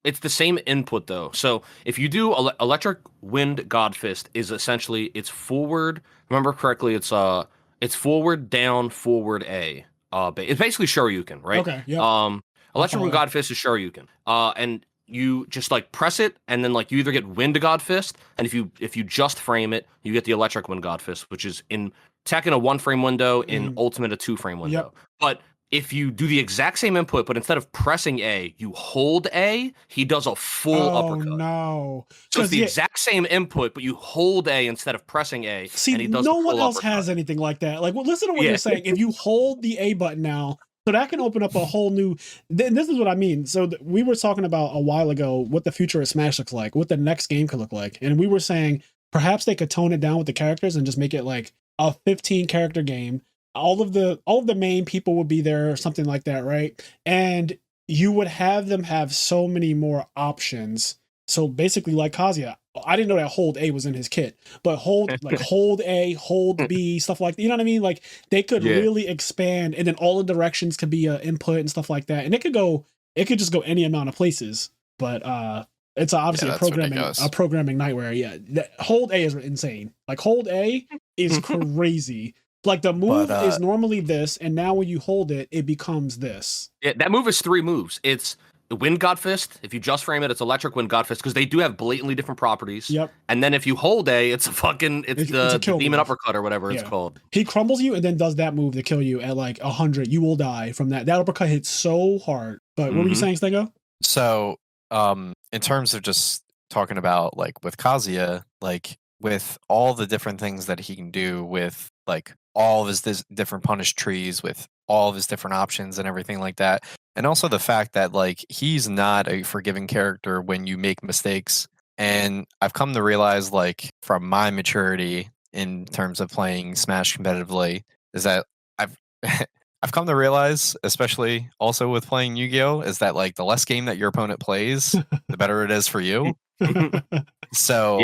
it's the same input though. So if you do electric wind god fist is essentially it's forward. Remember correctly, it's forward down forward A. It's basically Shoryuken, right? Okay. Yeah. Electric wind god fist is Shoryuken. And you just like press it, and then like you either get wind god fist, and if you just frame it, you get the electric wind god fist, which is in Tekken a 1-frame window, in Ultimate a 2-frame window. But if you do the exact same input, but instead of pressing A, you hold A, he does a full uppercut. No. So it's the exact same input, but you hold A instead of pressing A. See, and he does no one else uppercut. has anything like that. Like, well, listen to what you're saying. If you hold the A button now, so that can open up a whole new. This is what I mean. So we were talking about a while ago what the future of Smash looks like, what the next game could look like, and we were saying perhaps they could tone it down with the characters and just make it like a 15 character game. All of the main people would be there or something like that, right? And you would have them have so many more options So basically, like Kazuya, I didn't know that hold A was in his kit, but hold A, hold B, stuff like that. You know what I mean? Like they could really expand, and then all the directions could be input and stuff like that, and it could just go any amount of places. But it's obviously a programming nightmare. Yeah, hold A is insane. Like hold A is crazy. Like the move is normally this, and now when you hold it, it becomes this. Yeah, that move is 3 moves. It's the Wind God Fist. If you just frame it, it's Electric Wind God Fist because they do have blatantly different properties. Yep. And then if you hold A, it's the Demon Uppercut or whatever it's called. He crumbles you and then does that move to kill you at like 100. You will die from that. That uppercut hits so hard. But what were you saying, Stang0? So, in terms of just talking about like with Kazuya, like with all the different things that he can do with like all of his different punish trees, with all of his different options and everything like that. And also the fact that like he's not a forgiving character when you make mistakes. And I've come to realize, like from my maturity in terms of playing Smash competitively, is that I've I've come to realize, especially also with playing Yu-Gi-Oh, is that like the less game that your opponent plays, the better it is for you. So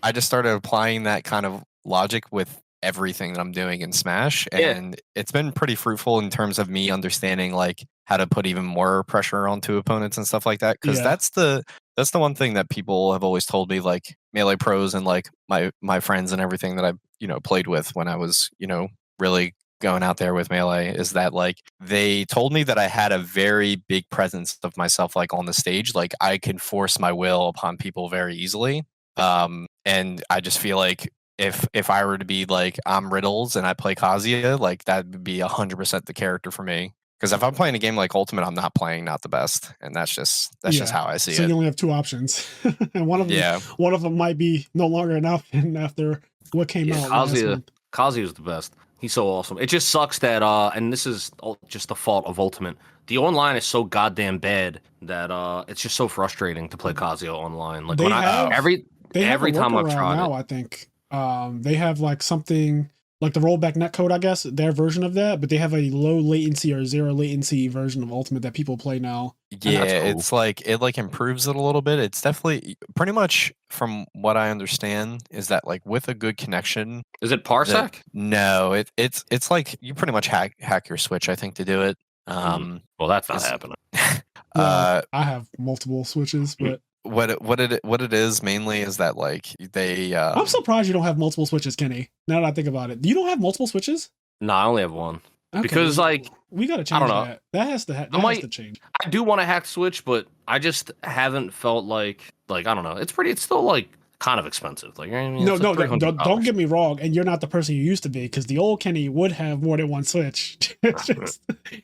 I just started applying that kind of logic with everything that I'm doing in Smash, and it's been pretty fruitful in terms of me understanding like how to put even more pressure onto opponents and stuff like that, because that's the one thing that people have always told me, like Melee pros and like my friends and everything that I played with when I was really going out there with Melee, is that like they told me that I had a very big presence of myself like on the stage, like I can force my will upon people very easily, and I just feel like if I were to be like I'm Riddles and I play Kazuya, like that would be 100% the character for me. Because if I'm playing a game like Ultimate, I'm not playing not the best, and that's just how I see it. So you only have 2 options, and one of them might be no longer enough. And after what came out, Kazuya is the best. He's so awesome. It just sucks that and this is just the fault of Ultimate. The online is so goddamn bad that it's just so frustrating to play Kazuya online. Like every time I've tried now, I think. They have like something like the rollback netcode, I guess, their version of that, but they have a low latency or 0 latency version of Ultimate that people play now. Yeah, cool. It's like it like improves it a little bit. It's definitely pretty much, from what I understand, is that like with a good connection. Is it Parsec? No, it's like you pretty much hack your Switch, I think, to do it. Well, that's not happening. I have multiple Switches, but what it is mainly is that like they I'm surprised you don't have multiple Switches, Kenny. Now that I think about it, you don't have multiple Switches? No, I only have one. Okay, because like we gotta change that. That has to change. I do want to hack Switch, but I just haven't felt like I don't know. It's still like kind of expensive. Like, I mean, don't get me wrong, and you're not the person you used to be, because the old Kenny would have more than one Switch.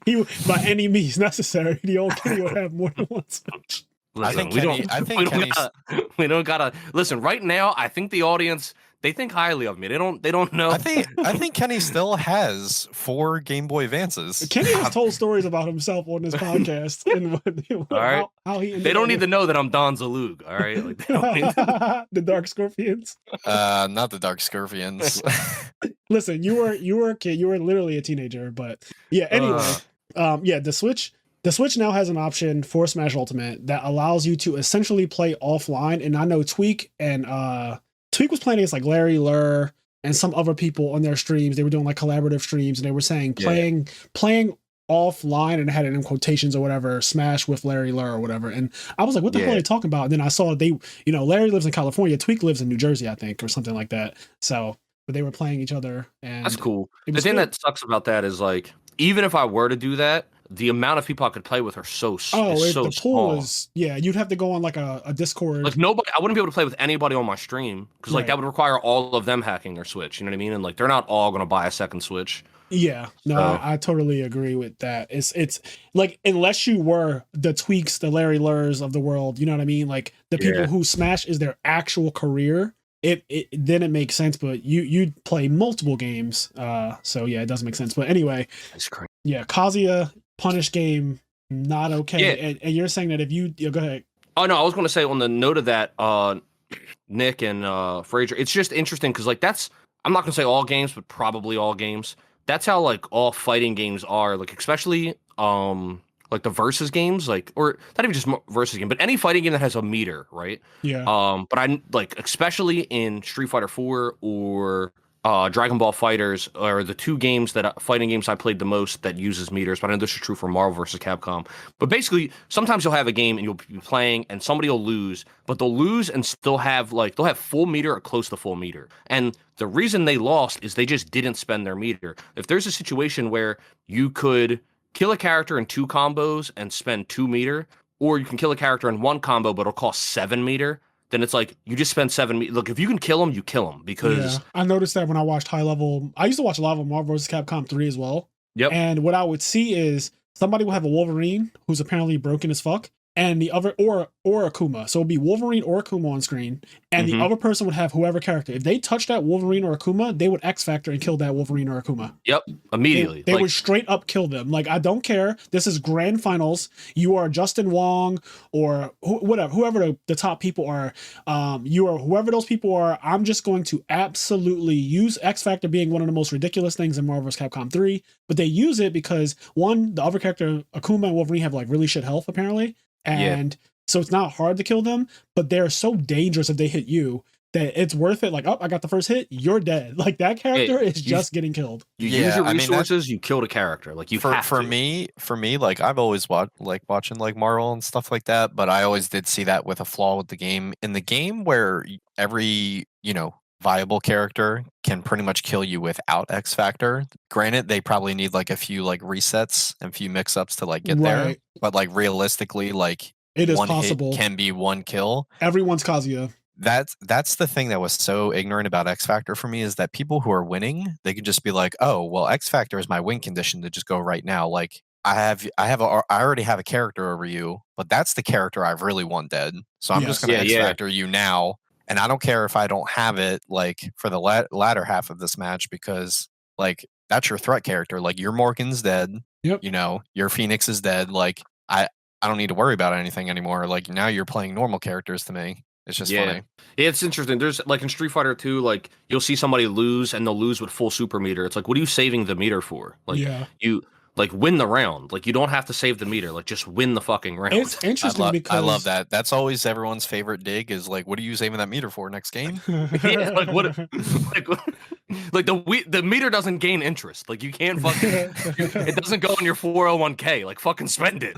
He by any means necessary, the old Kenny would have more than one Switch. Listen, we don't gotta listen right now. I think the audience, they think highly of me. They don't know. I think Kenny still has 4 Game Boy Advances. Kenny has told stories about himself on this podcast, and all right. How he they don't need to know that I'm Don Zalug. All right, like, they don't need to... The Dark Scorpions. Not the Dark Scorpions. Listen, you were a kid. You were literally a teenager, but yeah. Anyway, the Switch. The Switch now has an option for Smash Ultimate that allows you to essentially play offline. And I know Tweak was playing against like Larry Lurr and some other people on their streams. They were doing like collaborative streams, and they were saying playing offline, and it had it in quotations or whatever, Smash with Larry Lurr or whatever. And I was like, what the hell are they talking about? And then I saw Larry lives in California, Tweak lives in New Jersey, I think, or something like that. So, but they were playing each other, and that's cool. The thing that sucks about that is like, even if I were to do that, the amount of people I could play with are so small. The pool is, you'd have to go on like a Discord. Like nobody, I wouldn't be able to play with anybody on my stream, because like that would require all of them hacking their Switch. You know what I mean? And like they're not all going to buy a second Switch. Yeah, no, I totally agree with that. It's like, unless you were the Tweaks, the Larry Lurrs of the world, you know what I mean? Like the people who Smash is their actual career. Then it makes sense, but you'd play multiple games. So yeah, it doesn't make sense. But anyway, that's great. Yeah, Kazuya punish game, not okay. Yeah. And you're saying that if you go ahead. Oh no, I was going to say on the note of that, Nick and Fraser, it's just interesting because like I'm not going to say all games, but probably all games. That's how like all fighting games are. Like especially like the versus games, like, or not even just versus game, but any fighting game that has a meter, right? Yeah. But I like, especially in Street Fighter 4 or Dragon Ball Fighters are the two games that fighting games I played the most that uses meters. But I know this is true for Marvel versus Capcom. But basically, sometimes you'll have a game and you'll be playing and somebody will lose, but they'll lose and still have like they'll have full meter or close to full meter. And the reason they lost is they just didn't spend their meter. If there's a situation where you could kill a character in 2 combos and spend 2 meter, or you can kill a character in 1 combo but it'll cost 7 meter, then it's like you just spend 7 meter. Look, if you can kill him, you kill him, because I noticed that when I watched high level. I used to watch a lot of Marvel vs. Capcom 3 as well. Yep. And what I would see is somebody will have a Wolverine who's apparently broken as fuck, and the other or Akuma. So it'd be Wolverine or Akuma on screen, and the other person would have whoever character. If they touch that Wolverine or Akuma, they would X Factor and kill that Wolverine or Akuma. Yep, immediately. They would straight up kill them. Like, I don't care. This is grand finals. You are Justin Wong or whoever the top people are. You are whoever those people are. I'm just going to absolutely use X Factor being one of the most ridiculous things in Marvel vs. Capcom 3. But they use it because, one, the other character, Akuma and Wolverine, have like really shit health apparently. And so it's not hard to kill them, but they're so dangerous if they hit you that it's worth it. Like, oh, I got the first hit, you're dead. Like, that character is just getting killed. You use your resources, you killed a character. Like, you have for me, like, I've always watching like Marvel and stuff like that, but I always did see that with a flaw with the game. In the game where every, viable character can pretty much kill you without X Factor. Granted, they probably need like a few like resets and a few mix-ups to like get there. But like realistically, like it is one possible. Hit can be one kill. Everyone's Kazuya. That's the thing that was so ignorant about X Factor for me, is that people who are winning, they could just be like, oh, well, X Factor is my win condition to just go right now. Like I already have a character over you, but that's the character I really want dead. So I'm just going to X Factor you now. And I don't care if I don't have it like for the latter half of this match, because like that's your threat character. Like your Morgan's dead. Yep. Your Phoenix is dead. Like I don't need to worry about anything anymore. Like now you're playing normal characters to me. It's just funny. Yeah, it's interesting. There's like in Street Fighter 2, like you'll see somebody lose and they'll lose with full super meter. It's like, what are you saving the meter for? Like you like win the round. Like you don't have to save the meter. Like just win the fucking round. It's interesting because I love that. That's always everyone's favorite dig is like, what are you saving that meter for next game? Yeah, like what? Like the meter doesn't gain interest. Like you can't fucking. It doesn't go in your 401k. Like fucking spend it.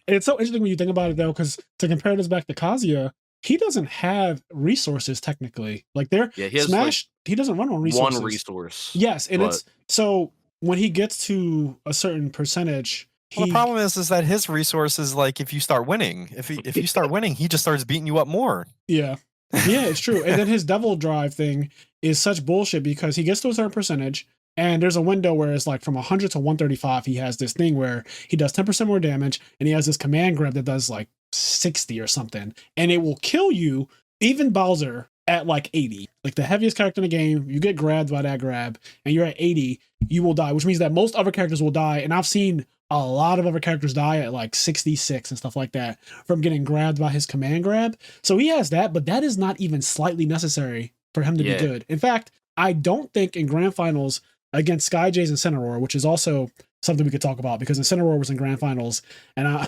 It's so interesting when you think about it though, because to compare this back to Kazuya, he doesn't have resources technically. Like he Smash, like he doesn't run on resources. One resource. Yes, and it's so. When he gets to a certain percentage, the problem is that his resources, like if you start winning, if you start winning, he just starts beating you up more. Yeah, it's true. And then his devil drive thing is such bullshit because he gets to a certain percentage, and there's a window where it's like from 100 to 135. He has this thing where he does 10% more damage, and he has this command grab that does like 60 or something, and it will kill you, even Bowser, at like 80. Like the heaviest character in the game, you get grabbed by that grab and you're at 80, you will die, which means that most other characters will die. And I've seen a lot of other characters die at like 66 and stuff like that from getting grabbed by his command grab. So he has that, but that is not even slightly necessary for him to be good. In fact, I don't think in grand finals against Sky Jays and Cineroar, which is also something we could talk about because Cineroar was in grand finals and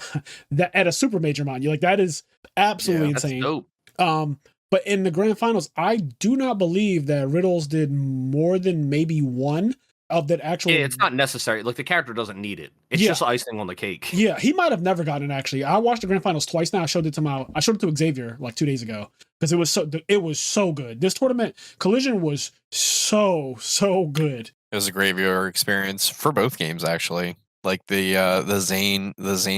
that at a super major, mind you, like that is absolutely insane. Dope. But in the grand finals, I do not believe that Riddles did more than maybe one of that actual. Yeah, it's not necessary. Like the character doesn't need it. It's just icing on the cake. Yeah, he might have never gotten it actually. I watched the grand finals twice now. I showed it to Xavier like 2 days ago because it was so good. This tournament Collision was so good. It was a great viewer experience for both games actually. Like the Zane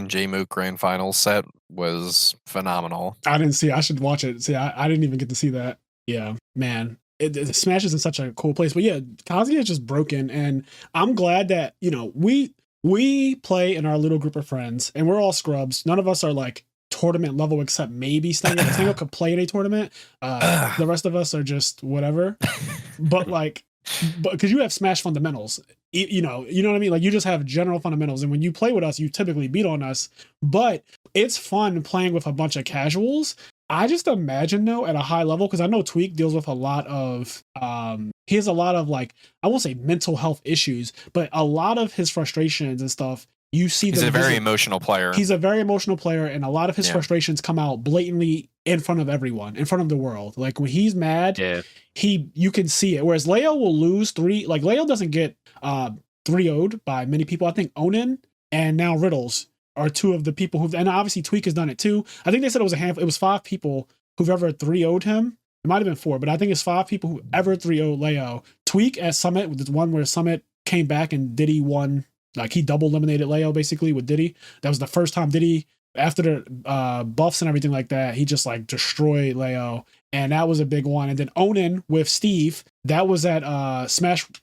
J-Mook Grand Final set was phenomenal. I didn't see. I should watch it. See, I didn't even get to see that. Yeah, man. It Smash is in such a cool place. But yeah, Kazuya is just broken, and I'm glad that we play in our little group of friends, and we're all scrubs. None of us are like tournament level except maybe Stang0. Stang0 could play in a tournament. The rest of us are just whatever. But because you have Smash fundamentals. You know what I mean? Like you just have general fundamentals. And when you play with us, you typically beat on us, but it's fun playing with a bunch of casuals. I just imagine though at a high level, because I know Tweak deals with a lot of, he has a lot of like, I won't say mental health issues, but a lot of his frustrations and stuff you see he's a very emotional player. He's a very emotional player, and a lot of his frustrations come out blatantly in front of everyone, in front of the world. Like when he's mad, you can see it. Whereas Leo will lose Leo doesn't get 3-0'd by many people. I think Onin and now Riddles are two of the people and obviously Tweak has done it too. I think they said it was a handful. It was 5 people who've ever 3-0'd him. It might have been 4, but I think it's 5 people who ever 3-0'd Leo. Tweak at Summit, with the one where Summit came back and Diddy won. Like he double eliminated Leo basically with Diddy. That was the first time Diddy, after the buffs and everything like that, he just like destroyed Leo. And that was a big one. And then Onin with Steve, that was at SmashCon.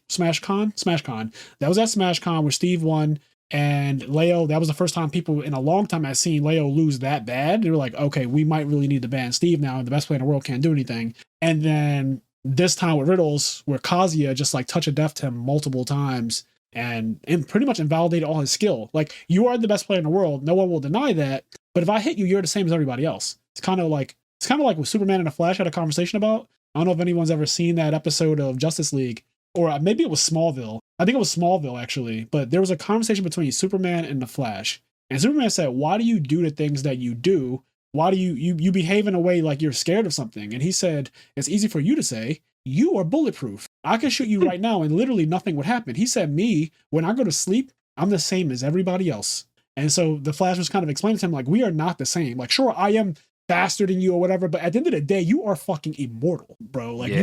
That was at SmashCon where Steve won. And Leo, that was the first time people in a long time had seen Leo lose that bad. They were like, okay, we might really need to ban Steve now. The best player in the world can't do anything. And then this time with Riddles, where Kazuya just like touch of death him multiple times and pretty much invalidated all his skill. Like, you are the best player in the world. No one will deny that. But if I hit you, you're the same as everybody else. It's kind of like what Superman and the Flash had a conversation about. I don't know if anyone's ever seen that episode of Justice League, or maybe it was Smallville. I think it was Smallville, actually. But there was a conversation between Superman and the Flash. And Superman said, why do you do the things that you do? Why do you behave in a way like you're scared of something? And he said, it's easy for you to say, you are bulletproof. I can shoot you right now and literally nothing would happen. He said, me, when I go to sleep, I'm the same as everybody else. And so the Flash was kind of explaining to him, like, we are not the same. Like, sure, I am faster than you or whatever, but at the end of the day, you are fucking immortal, bro. Like,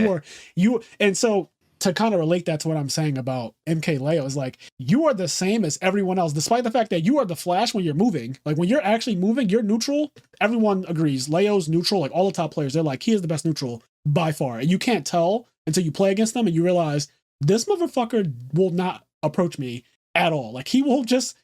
you. And so to kind of relate that to what I'm saying about MK Leo is like, you are the same as everyone else, despite the fact that you are the Flash when you're moving. Like, when you're actually moving, you're neutral. Everyone agrees. Leo's neutral. Like, all the top players, they're like, he is the best neutral by far. And you can't tell until you play against them and you realize this motherfucker will not approach me at all. Like, he will just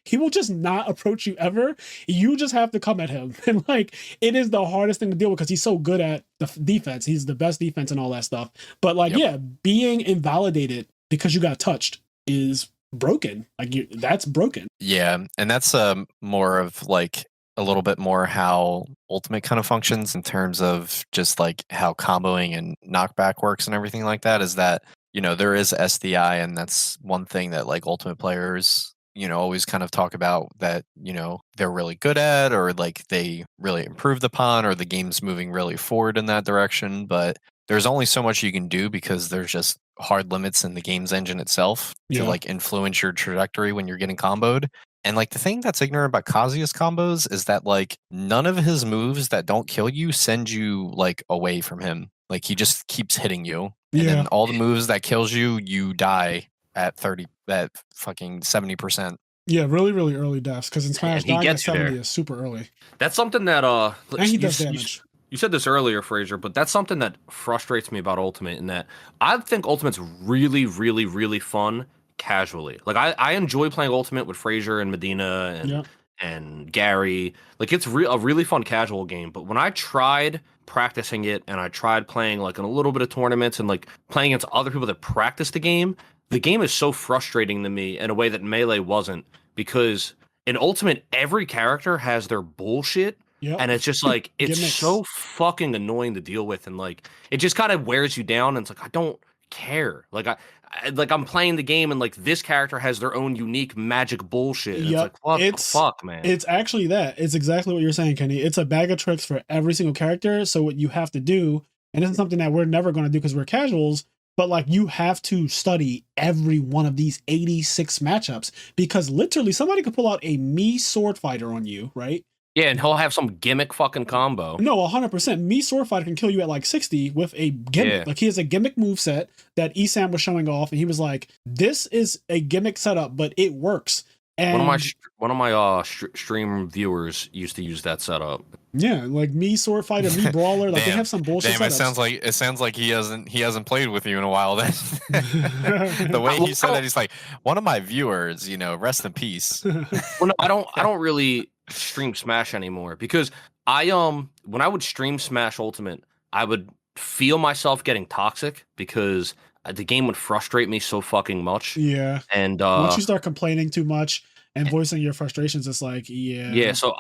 not approach you ever. You just have to come at him. And like, it is the hardest thing to deal with because he's so good at the defense. He's the best defense and all that stuff. But like, being invalidated because you got touched is broken. Like, that's broken. Yeah. And that's more of like a little bit more how Ultimate kind of functions in terms of just like how comboing and knockback works and everything like that, is that, you know, there is SDI, and that's one thing that like Ultimate players, you know, always kind of talk about that, you know, they're really good at, or like they really improved upon, or the game's moving really forward in that direction. But there's only so much you can do because there's just hard limits in the game's engine itself to like influence your trajectory when you're getting comboed. And like the thing that's ignorant about Kazuya's combos is that like none of his moves that don't kill you send you like away from him. Like, he just keeps hitting you. And then all the moves that kills you, you die at fucking 70%. Yeah, really, really early deaths. Because in Smash, dying at 70 is super early. That's something that and he does damage. You said this earlier, Fraser, but that's something that frustrates me about Ultimate, in that I think Ultimate's really, really, really fun casually. Like, I enjoy playing Ultimate with Fraser and Medina and Gary. Like, it's a really fun casual game. But when I tried practicing it and I tried playing like in a little bit of tournaments and like playing against other people that practice the game is so frustrating to me in a way that Melee wasn't, because in Ultimate, every character has their bullshit. And it's just like, it's so fucking annoying to deal with. And like, it just kind of wears you down. And it's like, I don't care. Like, I'm playing the game and like this character has their own unique magic bullshit. It's like, what the fuck, man? It's actually that. It's exactly what you're saying, Kenny. It's a bag of tricks for every single character. So what you have to do, and this is something that we're never going to do because we're casuals, but like, you have to study every one of these 86 matchups, because literally somebody could pull out a Mii sword fighter on you, right? Yeah, and he'll have some gimmick fucking combo. No, 100%. Mii sword fighter can kill you at like 60 with a gimmick. Yeah. Like, he has a gimmick move set that Esam was showing off, and he was like, "This is a gimmick setup, but it works." And one of my stream viewers used to use that setup. Yeah, like Mii sword fighter, Mii brawler, like they have some bullshit. Damn, it sounds like he hasn't played with you in a while. Then the way he said that, he's like, one of my viewers, you know, rest in peace. Well, no, I don't really stream Smash anymore, because when I would stream Smash Ultimate, I would feel myself getting toxic because the game would frustrate me so fucking much. Yeah. And once you start complaining too much and voicing your frustrations, it's like, yeah. So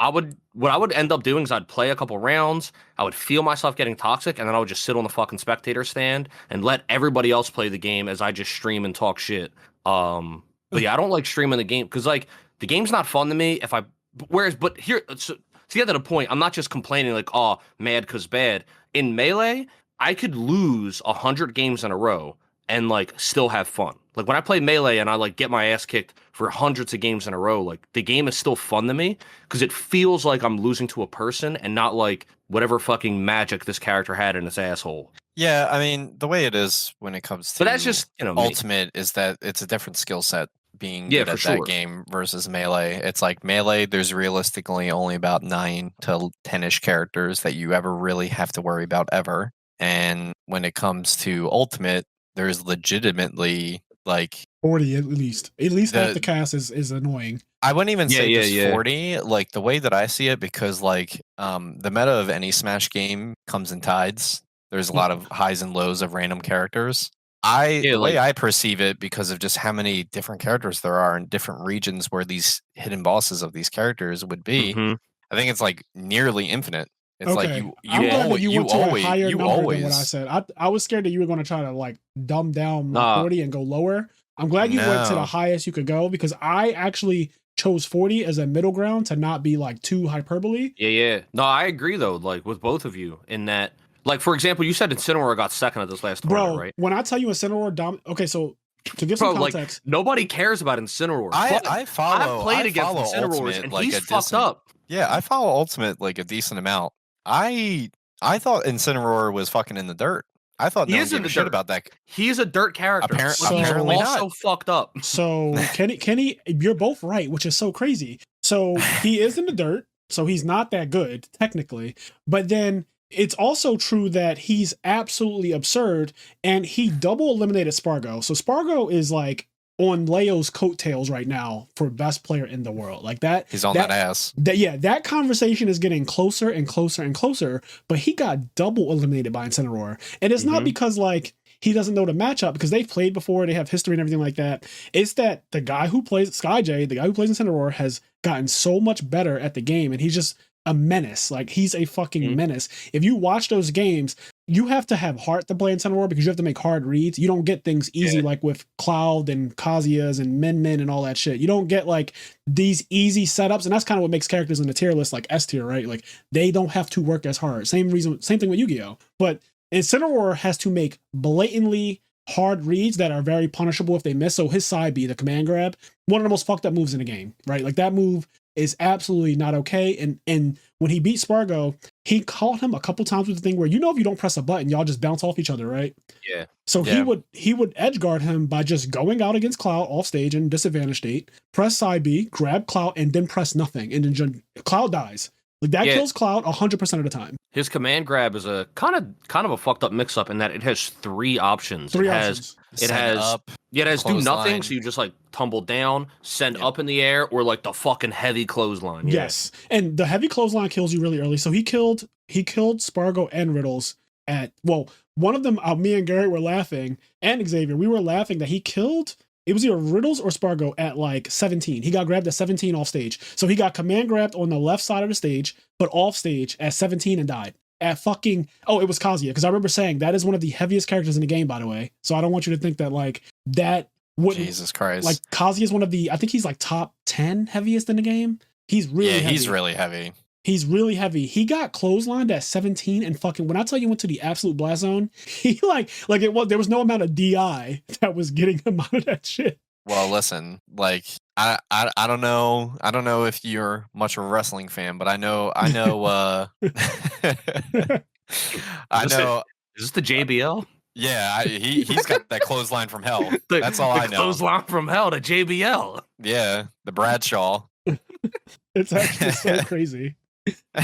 what I would end up doing is I'd play a couple rounds, I would feel myself getting toxic, and then I would just sit on the fucking spectator stand and let everybody else play the game as I just stream and talk shit. But yeah, I don't like streaming the game because like the game's not fun to me if I. But here, so, to get to the point, I'm not just complaining like, oh, mad because bad. In Melee, I could lose 100 games in a row and like still have fun. Like when I play Melee and I like get my ass kicked for hundreds of games in a row, like the game is still fun to me because it feels like I'm losing to a person and not like whatever fucking magic this character had in his asshole. Yeah, I mean, the way it is when it comes to But that's just, me. Ultimate is that it's a different skill set being Yeah, good at for sure. that game versus Melee. It's like Melee, there's realistically only about 9 to 10-ish characters that you ever really have to worry about ever. And when it comes to Ultimate, there's legitimately like 40 at least. At least half the cast is annoying. I wouldn't even say just 40. Like the way that I see it, because like the meta of any Smash game comes in tides. There's a lot of highs and lows of random characters. The way I perceive it, because of just how many different characters there are in different regions where these hidden bosses of these characters would be, I think it's like nearly infinite. It's like you always went to a higher number than what I said. I was scared that you were going to try to like dumb down 40 and go lower. I'm glad you went to the highest you could go, because I actually chose 40 as a middle ground to not be like too hyperbole. Yeah. No, I agree though, like with both of you in that. Like, for example, you said Incineroar got second at this last tournament, right? When I tell you Incineroar okay, so to give some context. Like, nobody cares about Incineroar. I've played against Incineroars, and like he's fucked up. Yeah, I follow Ultimate like a decent amount. I thought Incineroar was fucking in the dirt. I thought no one gave a shit about that. He's a dirt character. Apparently he's not. Also fucked up. So Kenny, you're both right, which is so crazy. So he is in the dirt, so he's not that good technically. But then it's also true that he's absolutely absurd, and he double eliminated Spargo. So Spargo is like on Leo's coattails right now for best player in the world. Like that. He's on that ass. That conversation is getting closer and closer and closer, but he got double eliminated by Incineroar. And it's not because like he doesn't know the matchup, because they've played before, they have history and everything like that. It's that the guy who plays SkyJ, the guy who plays Incineroar, has gotten so much better at the game, and he's just a menace. Like he's a fucking menace. If you watch those games, you have to have heart to play Incineroar, because you have to make hard reads. You don't get things easy like with Cloud and Kazuya's and Min and all that shit. You don't get like these easy setups, and that's kind of what makes characters in the tier list like S tier, right? Like they don't have to work as hard. Same thing with Yu-Gi-Oh! But Incineroar has to make blatantly hard reads that are very punishable if they miss. So his side B, the command grab, one of the most fucked up moves in the game, right? Like that move is absolutely not okay. And when he beat Spargo, he caught him a couple times with the thing where, if you don't press a button, y'all just bounce off each other, right? Yeah. So he would edge guard him by just going out against Cloud off stage in disadvantage state, press side B, grab Cloud, and then press nothing, and then Cloud dies. Like that kills Cloud 100% of the time. His command grab is a kind of a fucked up mix up in that it has 3 options. It has do nothing, so you just like tumble down, send up in the air, or like the fucking heavy clothesline. Yes. And the heavy clothesline kills you really early. So he killed Spargo and Riddles at, one of them, me and Gary were laughing, and Xavier, we were laughing that he killed, it was either Riddles or Spargo at like 17. He got grabbed at 17 off stage. So he got command grabbed on the left side of the stage, but off stage at 17 and died. It was Kazuya, because I remember saying that is one of the heaviest characters in the game, by the way. So I don't want you to think that like that wouldn't. Jesus Christ. Like Kazuya is one of the, I think he's like top 10 heaviest in the game. He's really heavy. He's really heavy. He's really heavy. He got clotheslined at 17, and fucking, when I tell you went to the absolute blast zone, he there was no amount of DI that was getting him out of that shit. Well, listen, like I don't know if you're much of a wrestling fan, but I know I know Is this the JBL? Yeah, he's got that clothesline from hell. That's all I know. Clothesline from hell to JBL. Yeah, the Bradshaw. It's actually so crazy.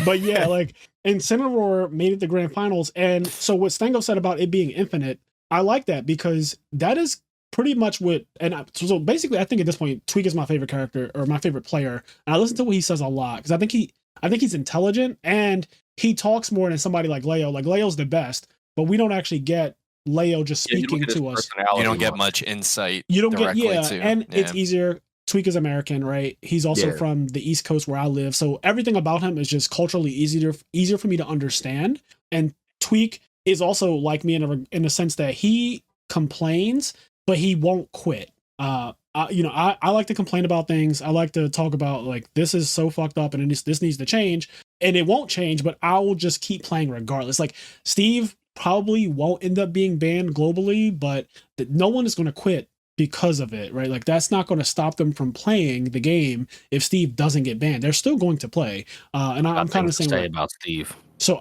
But yeah, like Incineroar made it to grand finals, and so what Stang0 said about it being infinite, I like that, because that is pretty much what, so basically I think at this point Tweak is my favorite character, or my favorite player, and I listen to what he says a lot, because I think he's intelligent, and he talks more than somebody like Leo. Like Leo's the best, but we don't actually get Leo just speaking to us. You don't get much insight. You don't get it's easier. Tweak is American, right? He's also from the East Coast where I live, so everything about him is just culturally easier for me to understand. And Tweak is also like me in the sense that he complains, but he won't quit. I like to complain about things. I like to talk about like this is so fucked up and this needs to change, and it won't change. But I will just keep playing regardless. Like Steve probably won't end up being banned globally, but no one is going to quit because of it, right? Like that's not going to stop them from playing the game. If Steve doesn't get banned, they're still going to play. And I'm kind of saying say about Steve. So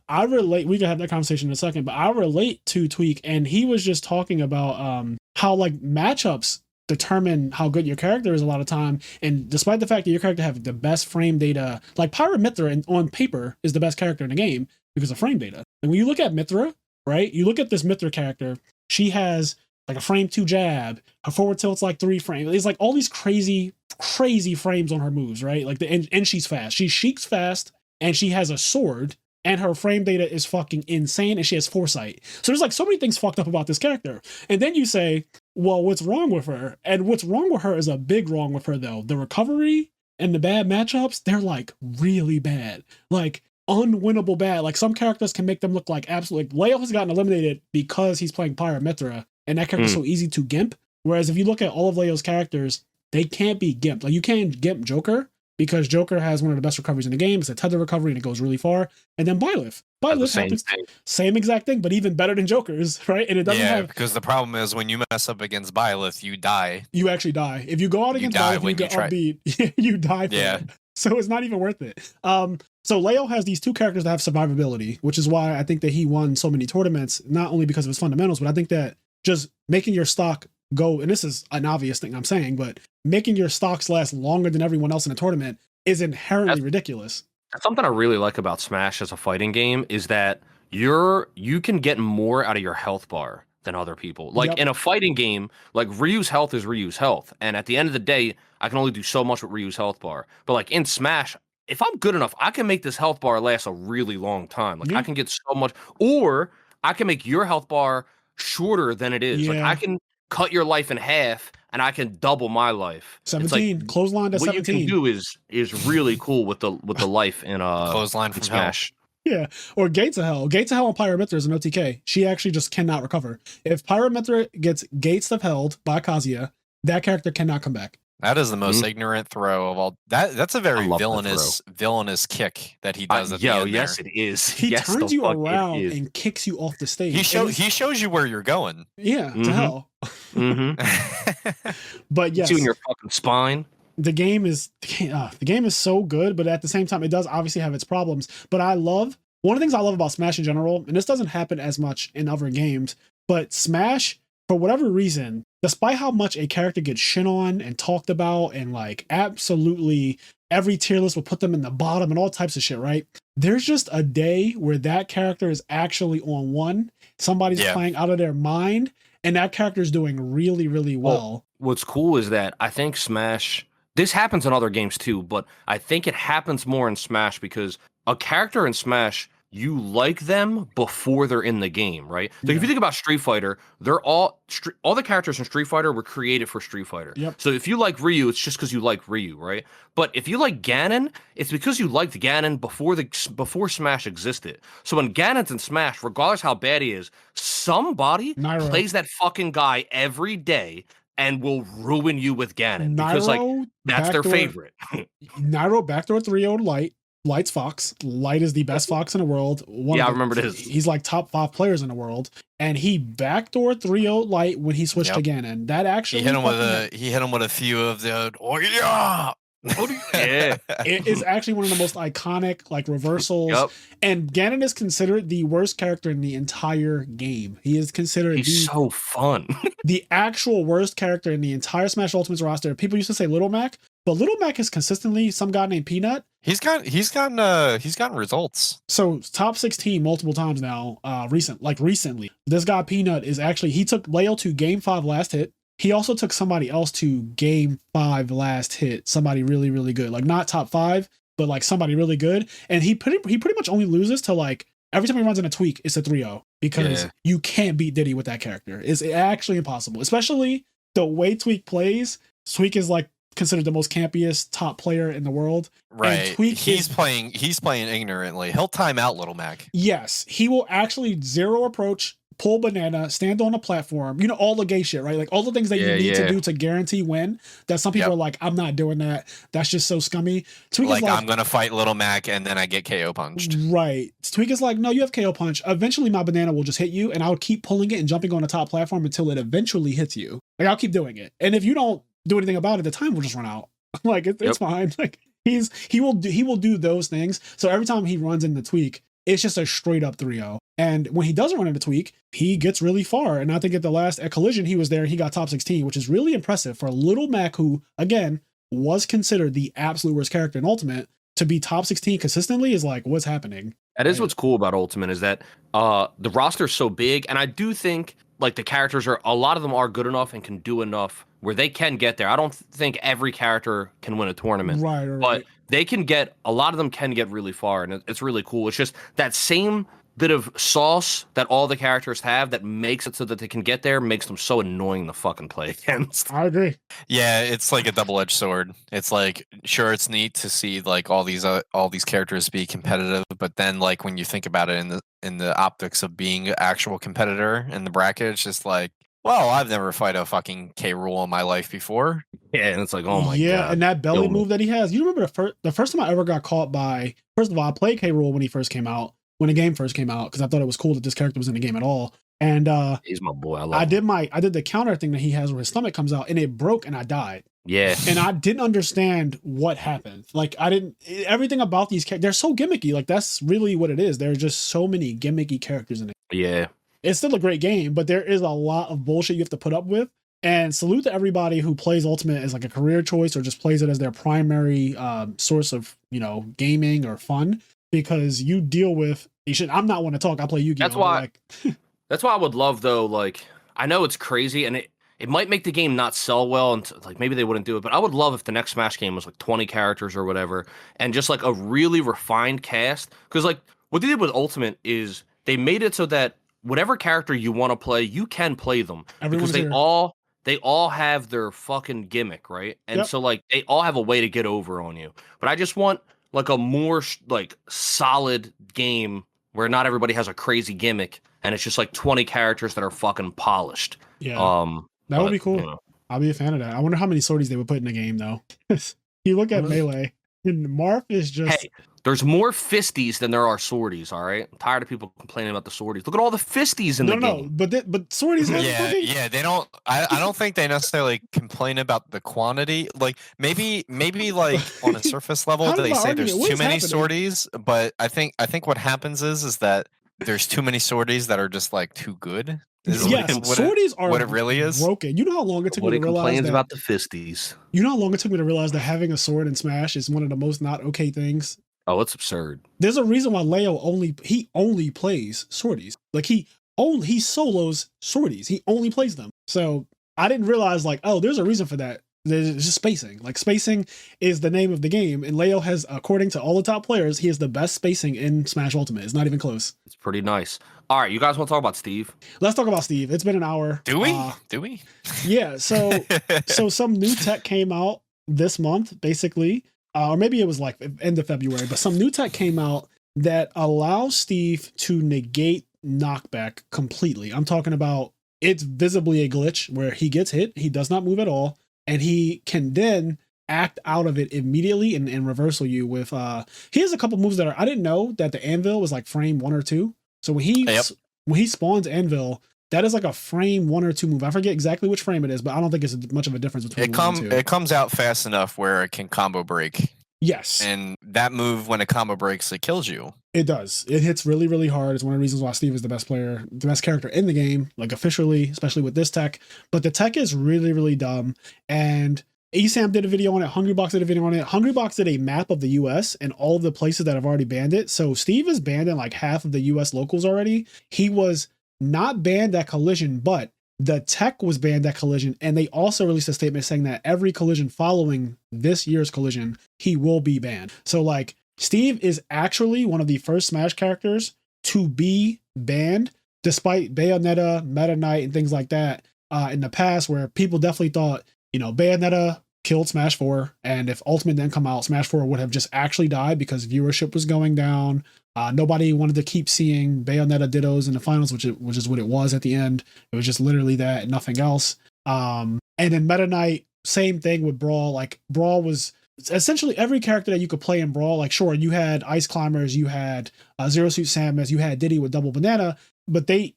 I relate. We can have that conversation in a second, but I relate to Tweak, and he was just talking about how like matchups determine how good your character is a lot of time. And despite the fact that your character have the best frame data, like Pyra Mithra on paper is the best character in the game because of frame data. And when you look at Mithra, right? You look at this Mithra character, she has like a frame 2 jab, her forward tilt's like 3 frames. It's like all these crazy frames on her moves, right? Like and she's fast. She sheiks fast, and she has a sword, and her frame data is fucking insane, and she has foresight. So there's like so many things fucked up about this character. And then you say, well, what's wrong with her? And what's wrong with her is a big wrong with her, though. The recovery and the bad matchups, they're like really bad. Like unwinnable bad. Like some characters can make them look like absolute. Like Leo has gotten eliminated because he's playing Pyra Mithra, and that character's so easy to gimp. Whereas if you look at all of Leo's characters, they can't be gimped. Like you can't gimp Joker, because Joker has one of the best recoveries in the game. It's a tether recovery and it goes really far. And then Byleth happens same exact thing, but even better than Joker's, right? And it doesn't have, because the problem is when you mess up against Byleth, you die. You actually die. If you go out against Byleth, you get upbeat, you die for it. So it's not even worth it. So Leo has these two characters that have survivability, which is why I think that he won so many tournaments, not only because of his fundamentals, but I think that just making your stock go, and this is an obvious thing I'm saying, but making your stocks last longer than everyone else in a tournament is inherently ridiculous. Something I really like about Smash as a fighting game is that you can get more out of your health bar than other people. Like in a fighting game, like Ryu's health is Ryu's health, and at the end of the day, I can only do so much with Ryu's health bar. But like in Smash, if I'm good enough, I can make this health bar last a really long time. Like I can get so much, or I can make your health bar shorter than it is. Like I can cut your life in half, and I can double my life. 17, like, clothesline to what 17. You can do is really cool with the life in clothesline from Smash. Yeah, or Gates of Hell. Gates of Hell on Pyra Mithra is an OTK. She actually just cannot recover. If Pyra Mithra gets Gates of Hell by Kazuya, that character cannot come back. That is the most ignorant throw of all. That's a very villainous kick that he does. Yes, it is. He turns you around and kicks you off the stage. He shows you where you're going. Yeah, to hell. But yes, you in your fucking spine. The game is so good, but at the same time, it does obviously have its problems. But one of the things I love about Smash in general, and this doesn't happen as much in other games, but Smash, for whatever reason, despite how much a character gets shit on and talked about, and like absolutely every tier list will put them in the bottom and all types of shit, right? There's just a day where that character is actually on one. Somebody's playing out of their mind, and that character is doing really, really well. What's cool is that I think Smash, this happens in other games too, but I think it happens more in Smash because a character in Smash, you like them before they're in the game, right? So if you think about Street Fighter, they're all the characters in Street Fighter were created for Street Fighter. Yep. So if you like Ryu, it's just because you like Ryu, right? But if you like Ganon, it's because you liked Ganon before Smash existed. So when Ganon's in Smash, regardless how bad he is, somebody plays that fucking guy every day and will ruin you with Ganon because like that's their favorite. Nairo backdoor 3-0 Light's Fox. Light is the best Fox in the world. I remember this. He's like top 5 players in the world, and he backdoor 3-0 Light when he switched to Ganon. That actually he hit him with a few of the It is actually one of the most iconic like reversals. And Ganon is considered the worst character in the entire game. He is considered so fun. The actual worst character in the entire Smash Ultimates roster. People used to say Little Mac, but Little Mac is consistently some guy named Peanut. He's gotten results. So top 16 multiple times now. Recently, this guy Peanut is actually, he took Leo to Game 5 last hit. He also took somebody else to Game 5 last hit. Somebody really, really good. Like not top 5, but like somebody really good. And he pretty much only loses to like every time he runs in a Tweak, it's a 3-0 because you can't beat Diddy with that character. It's actually impossible, especially the way Tweak plays. Tweak is like considered the most campiest top player in the world. Right. He's playing ignorantly. He'll time out Little Mac. Yes. He will actually zero approach, pull banana, stand on a platform, you know, all the gay shit, right? Like all the things that you need to do to guarantee win, that some people are like, I'm not doing that. That's just so scummy. Tweak like, is like, I'm going to fight Little Mac and then I get KO punched. Right. Tweak is like, no, you have KO punch. Eventually my banana will just hit you and I'll keep pulling it and jumping on the top platform until it eventually hits you. Like I'll keep doing it. And if you don't do anything about it, the time will just run out. Like it's fine. Like he will do those things. So every time he runs into Tweak, it's just a straight up 3-0. And when he doesn't run into Tweak, he gets really far. And I think at Collision, he was there and he got top 16, which is really impressive for Little Mac, who, again, was considered the absolute worst character in Ultimate. To be top 16 consistently is like, what's happening? That is what's cool about Ultimate, is that the roster's so big. And I do think like the characters a lot of them are good enough and can do enough where they can get there. I don't think every character can win a tournament, right. But they can a lot of them can get really far, and it's really cool. It's just that same bit of sauce that all the characters have that makes it so that they can get there, makes them so annoying to fucking play against. I agree. Yeah, it's like a double-edged sword. It's like, sure, it's neat to see like all these characters be competitive, but then like when you think about it in the optics of being an actual competitor in the bracket, it's just like, well, I've never fought a fucking K. Rool in my life before. Yeah, and it's like, oh my god. Yeah, and that belly move that he has. You remember the first time I ever got caught by, first of all, I played K. Rool when he first came out, when the game first came out, because I thought it was cool that this character was in the game at all. And he's my boy. I did the counter thing that he has where his stomach comes out and it broke and I died. Yeah. And I didn't understand what happened. Like everything about these characters, they're so gimmicky. Like that's really what it is. There are just so many gimmicky characters in it. Yeah. It's still a great game, but there is a lot of bullshit you have to put up with. And salute to everybody who plays Ultimate as like a career choice or just plays it as their primary source of, gaming or fun, because you deal with, I'm not one to talk. I play Yu-Gi-Oh! That's why I would love though. Like, I know it's crazy and it might make the game not sell well and like maybe they wouldn't do it, but I would love if the next Smash game was like 20 characters or whatever and just like a really refined cast. Because like what they did with Ultimate is they made it so that whatever character you want to play, you can play them. Everyone's because they all have their fucking gimmick, right? And so like they all have a way to get over on you. But I just want like a more like solid game where not everybody has a crazy gimmick and it's just like 20 characters that are fucking polished. Yeah. That would be cool. I'll be a fan of that. I wonder how many sorties they would put in the game though. You look at Melee and Marth is just... Hey, there's more fisties than there are sorties, all right? I'm tired of people complaining about the sorties. Look at all the fisties in the game. No, but sorties have Yeah, they don't... I don't think they necessarily complain about the quantity. Like, maybe like on a surface level, they say there's too many sorties, but I think what happens is that there's too many sorties that are just like too good. Sorties are what it really is. Broken. You know how long it took me to realize complains about the fisties. You know how long it took me to realize that having a sword in Smash is one of the most not okay things. Oh, it's absurd. There's a reason why Leo only plays sorties. Like he solos sorties. He only plays them. So I didn't realize like, oh, there's a reason for that. There's just spacing. Like spacing is the name of the game, and Leo has, according to all the top players, he has the best spacing in Smash Ultimate. It's not even close. It's pretty nice. All right, you guys want to talk about Steve? Let's talk about Steve. It's been an hour. Do we? Yeah. So some new tech came out this month, basically, or maybe it was like end of February. But some new tech came out that allows Steve to negate knockback completely. I'm talking about it's visibly a glitch where he gets hit, he does not move at all. And he can then act out of it immediately and reversal you with he has a couple moves that I didn't know that the anvil was like frame 1 or 2. So when he spawns anvil, that is like a frame 1 or 2 move. I forget exactly which frame it is, but I don't think it's much of a difference between it comes out fast enough where it can combo break. Yes. And that move, when a combo breaks, it kills you. It does. It hits really, really hard. It's one of the reasons why Steve is the best character in the game, like officially, especially with this tech. But the tech is really, really dumb. And ESAM did a video on it. Hungrybox did a video on it. Hungrybox did a map of the US and all of the places that have already banned it. So Steve is banned in like half of the US locals already. He was not banned at Collision, but the tech was banned at Collision, and they also released a statement saying that every Collision following this year's Collision, he will be banned. So like Steve is actually one of the first Smash characters to be banned, despite Bayonetta, Meta Knight, and things like that in the past, where people definitely thought, Bayonetta killed Smash 4, and if Ultimate didn't come out, Smash 4 would have just actually died because viewership was going down. Nobody wanted to keep seeing Bayonetta dittos in the finals, which is what it was at the end. It was just literally that and nothing else. And then Meta Knight, same thing with Brawl. Like Brawl was essentially every character that you could play in Brawl. Like sure, you had Ice Climbers, you had Zero Suit Samus, you had Diddy with Double Banana, but they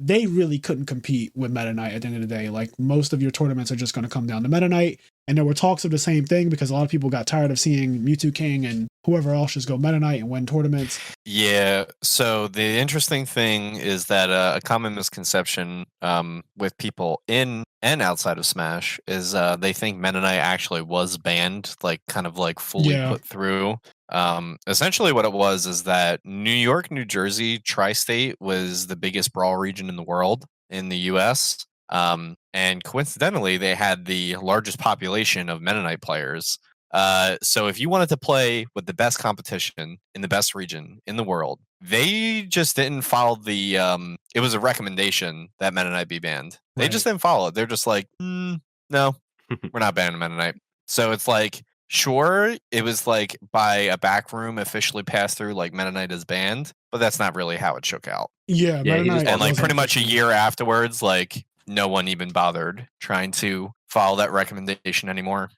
really couldn't compete with Meta Knight at the end of the day. Like most of your tournaments are just going to come down to Meta Knight. And there were talks of the same thing because a lot of people got tired of seeing Mewtwo King and whoever else just go Meta Knight and win tournaments. Yeah. So the interesting thing is that a common misconception with people in and outside of Smash is they think Meta Knight actually was banned, like kind of like fully put through. Essentially what it was is that New York, New Jersey, tri-state was the biggest Brawl region in the world in the US. And coincidentally, they had the largest population of Meta Knight players. So if you wanted to play with the best competition in the best region in the world, they just didn't follow the it was a recommendation that Meta Knight be banned. They just didn't follow it. They're just like, no, we're not banning Meta Knight. So it's like, sure, it was like by a back room officially passed through, like Meta Knight is banned, but that's not really how it shook out. Yeah, Meta Knight, and like pretty much a year afterwards, like no one even bothered trying to follow that recommendation anymore.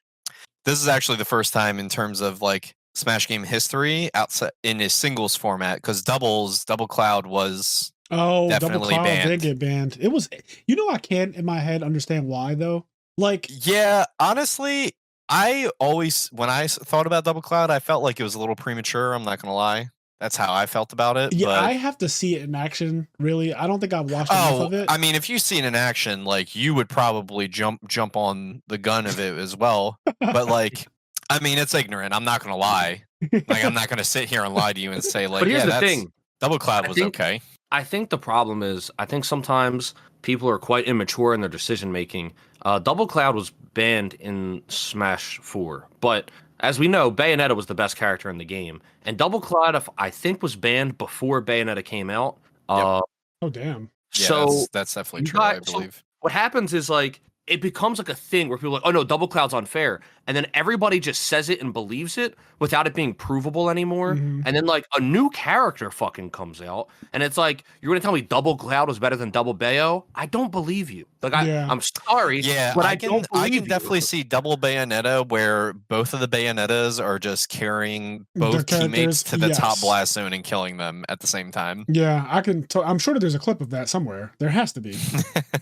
This is actually the first time in terms of like Smash game history outside in a singles format, because Double Cloud was definitely Double Cloud banned. did get banned. It was, I can't in my head understand why though. Like, yeah, honestly, I always, when I thought about Double Cloud, I felt like it was a little premature. I'm not gonna lie. That's how I felt about it. Yeah, but I have to see it in action. Really, I don't think I've watched enough of it. I mean, if you've seen it in action, like you would probably jump on the gun of it as well. But like, I mean, it's ignorant. I'm not gonna lie. Like, I'm not gonna sit here and lie to you and say like, but here's yeah, the that's thing. Double Cloud was okay. I think the problem is, I think sometimes people are quite immature in their decision making. Double Cloud was banned in Smash 4, but as we know, Bayonetta was the best character in the game, and Double Cloud, I think, was banned before Bayonetta came out. Oh damn! Yeah, so that's definitely true. I believe. So what happens is like it becomes like a thing where people are like, oh no, Double Cloud's unfair, and then everybody just says it and believes it without it being provable anymore. And then like a new character fucking comes out, and it's like, you're gonna tell me Double Cloud was better than Double Bayo? I don't believe you. Like I'm sorry, but I can definitely see Double Bayonetta where both of the Bayonettas are just carrying both teammates to the top blast zone and killing them at the same time. Yeah, I'm sure that there's a clip of that somewhere. There has to be.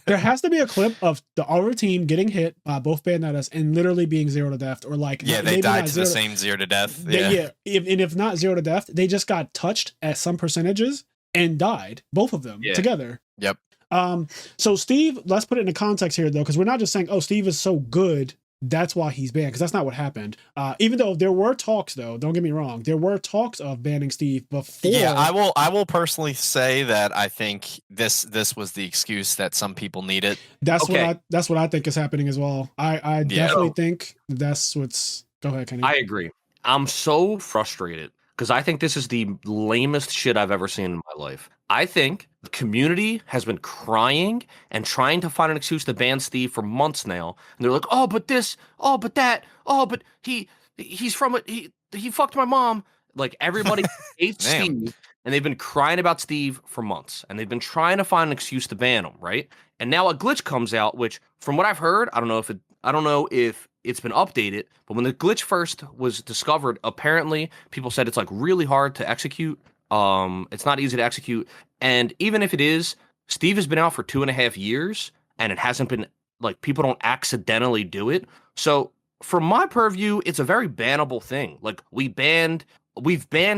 There has to be a clip of our team getting hit by both Bayonettas and literally being 0 to death, or like they died to the same 0 to death. If not 0 to death, they just got touched at some percentages and died, both of them together. Yep. So Steve, let's put it into context here though, because we're not just saying, oh, Steve is so good, that's why he's banned, because that's not what happened. Even though there were talks, though, don't get me wrong, there were talks of banning Steve before. Yeah, I will personally say that I think this was the excuse that some people needed. That's what I think is happening as well. I definitely think that's what's. Go ahead, Kenny. I agree. I'm so frustrated because I think this is the lamest shit I've ever seen in my life. I think the community has been crying and trying to find an excuse to ban Steve for months now. And they're like, oh, but this, oh, but that, oh, but he's from it. He fucked my mom. Like, everybody hates Steve, and they've been crying about Steve for months, and they've been trying to find an excuse to ban him, right? And now a glitch comes out, which, from what I've heard, I don't know if it's been updated, but when the glitch first was discovered, apparently people said it's like really hard to execute. It's not easy to execute, and even if it is, Steve has been out for 2.5 years, and it hasn't been like, people don't accidentally do it. So from my purview, it's a very bannable thing. Like, we've banned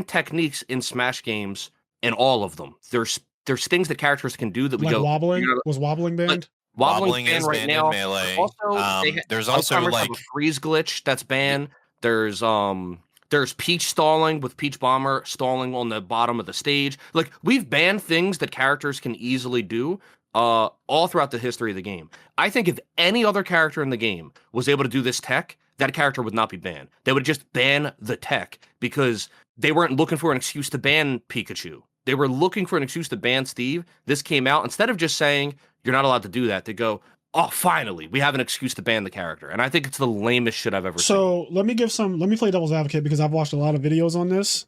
techniques in Smash games, in all of them. There's things that characters can do that we like go. Wobbling was wobbling banned. Like, wobbling is right now. Melee. Also, there's also like a freeze glitch that's banned. There's Peach stalling with Peach Bomber stalling on the bottom of the stage. Like, we've banned things that characters can easily do all throughout the history of the game. I think if any other character in the game was able to do this tech, that character would not be banned. They would just ban the tech because they weren't looking for an excuse to ban Pikachu. They were looking for an excuse to ban Steve. This came out. Instead of just saying, you're not allowed to do that, they go, oh, finally, we have an excuse to ban the character. And I think it's the lamest shit I've ever seen. So let me play devil's advocate, because I've watched a lot of videos on this.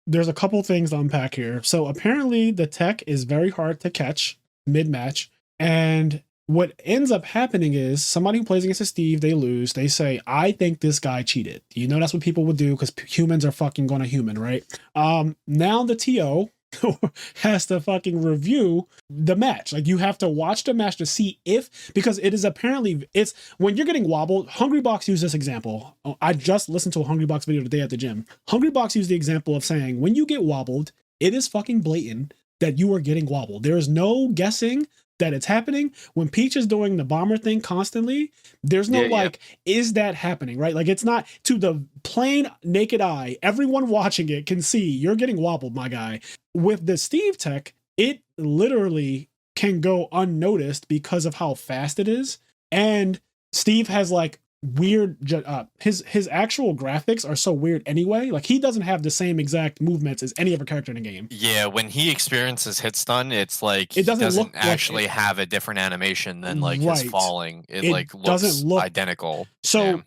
there's a couple things to unpack here. So apparently the tech is very hard to catch mid-match, and what ends up happening is somebody who plays against a Steve, they lose. They say, I think this guy cheated. You know, that's what people would do because humans are fucking going to human, right? Now the TO has to fucking review the match. Like, you have to watch the match to see if, because it is apparently, it's when you're getting wobbled. Hungrybox used this example. I just listened to a Hungrybox video today at the gym. Hungrybox used the example of saying, when you get wobbled, it is fucking blatant that you are getting wobbled. There is no guessing that it's happening. When Peach is doing the bomber thing constantly, there's no is that happening, right? Like, it's not to the plain naked eye. Everyone watching it can see you're getting wobbled, my guy. With the Steve tech, it literally can go unnoticed because of how fast it is. And Steve has like weird, his actual graphics are so weird anyway. Like, he doesn't have the same exact movements as any other character in the game. Yeah, when he experiences hit stun, it's like it doesn't actually have a different animation than like his falling. It like looks identical. So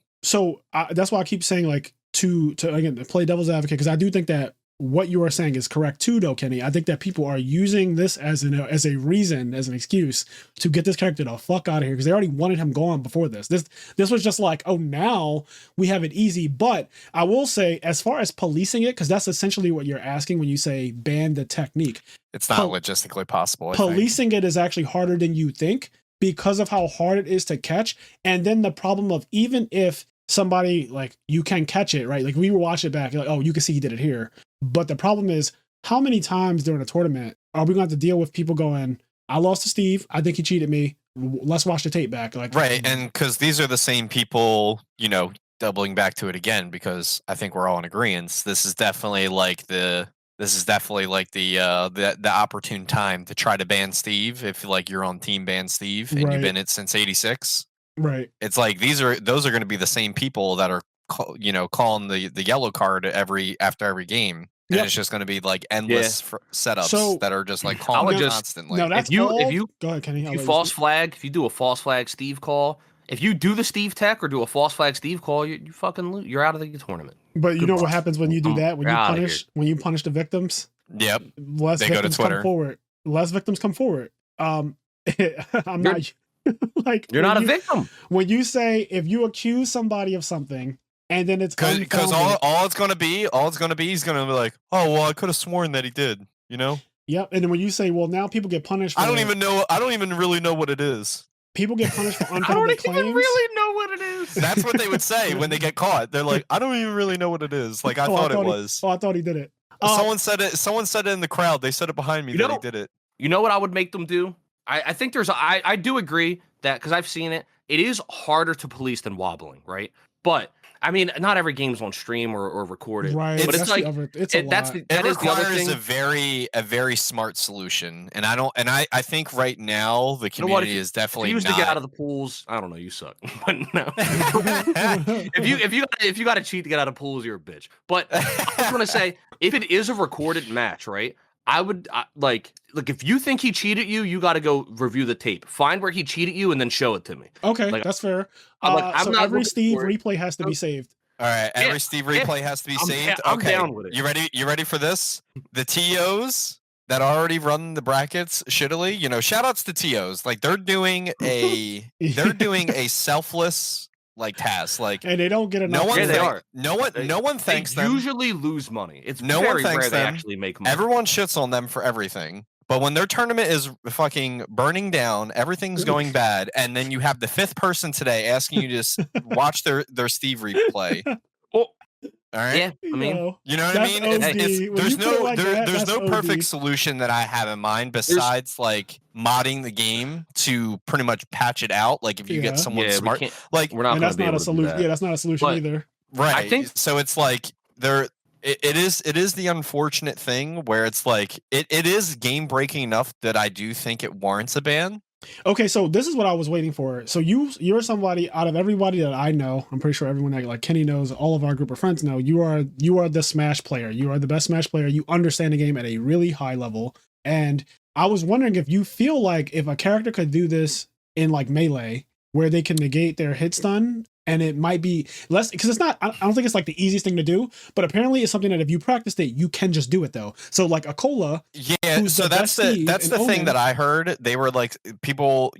that's why I keep saying, like, to again play devil's advocate, because I do think that what you are saying is correct too, though, Kenny. I think that people are using this as a reason, as an excuse to get this character the fuck out of here, because they already wanted him gone before this. This was just like, oh, now we have it easy. But I will say, as far as policing it, because that's essentially what you're asking when you say ban the technique. It's not logistically possible. Policing it is actually harder than you think because of how hard it is to catch. And then the problem of, even if somebody, like, you can catch it, right? Like, we will watch it back, like, oh, you can see he did it here. But the problem is, how many times during a tournament are we going to have to deal with people going, I lost to Steve, I think he cheated me, let's watch the tape back. Like, right, and because these are the same people, you know, doubling back to it again, because I think we're all in agreement. This is definitely like the opportune time to try to ban Steve if, like, you're on team ban Steve and you've been it since '86. Right. It's like those are going to be the same people that are, you know, calling the yellow card after every game. And it's just going to be like endless setups that are just like calling constantly. No, if you go ahead, Kenny. If you do a false flag Steve call, if you do the Steve tech or do a false flag Steve call, you fucking lose. You're out of the tournament. But you know what happens when you do that? When you punish the victims? Yep. Less victims come forward. Less victims come forward. I'm not like, you're not a victim. When you say, if you accuse somebody of something and then it's because all it's gonna be, he's gonna be like, oh well, I could have sworn that he did, you know? Yep. And then when you say, well, now people get punished for I don't even really know what it is. People get punished for unfounded claims. I don't even really know what it is. That's what they would say when they get caught. They're like, I don't even really know what it is. Like, I thought it was. I thought he did it. Someone said it in the crowd. They said it behind me that he did it. You know what I would make them do? I think I do agree that, because I've seen it, it is harder to police than wobbling, right? But I mean, not every game's on stream or recorded, right? But it's like it requires a very smart solution, and I think right now the community is definitely to get out of the pools. I don't know, you suck, but no. if you got to cheat to get out of pools, you're a bitch. But I was gonna say, if it is a recorded match, right? I would like if you think he cheated you got to go review the tape, find where he cheated you, and then show it to me. Okay, that's fair. So every Steve replay has to be saved. All right, every Steve replay has to be saved. I'm down with it. You ready for this? The TOs that already run the brackets shittily, you know, shout outs to TOs. Like, they're doing a selfless like task, like, and they don't get enough. No one thanks them. Usually lose money. It's no very one thanks rare them. They actually make money. Everyone shits on them for everything. But when their tournament is fucking burning down, everything's going bad, and then you have the fifth person today asking you to just watch their Steve replay. All right. Yeah, I mean, you know what I mean? There's no perfect solution that I have in mind besides like modding the game to pretty much patch it out. Like, if you get someone smart, like, we're not. That's not a solution. Yeah, that's not a solution either. Right. I think so. It's like it is the unfortunate thing where it's like it is game breaking enough that I do think it warrants a ban. Okay, so this is what I was waiting for. So you're somebody, out of everybody that I know, I'm pretty sure everyone that, like, Kenny knows, all of our group of friends know, you are the Smash player. You are the best Smash player. You understand the game at a really high level. And I was wondering if you feel like if a character could do this in like Melee, where they can negate their hit stun, and it might be less because it's not. I don't think it's like the easiest thing to do, but apparently it's something that if you practiced it, you can just do it though. So like Akola, Yeah, so that's the thing that I heard. They were like people,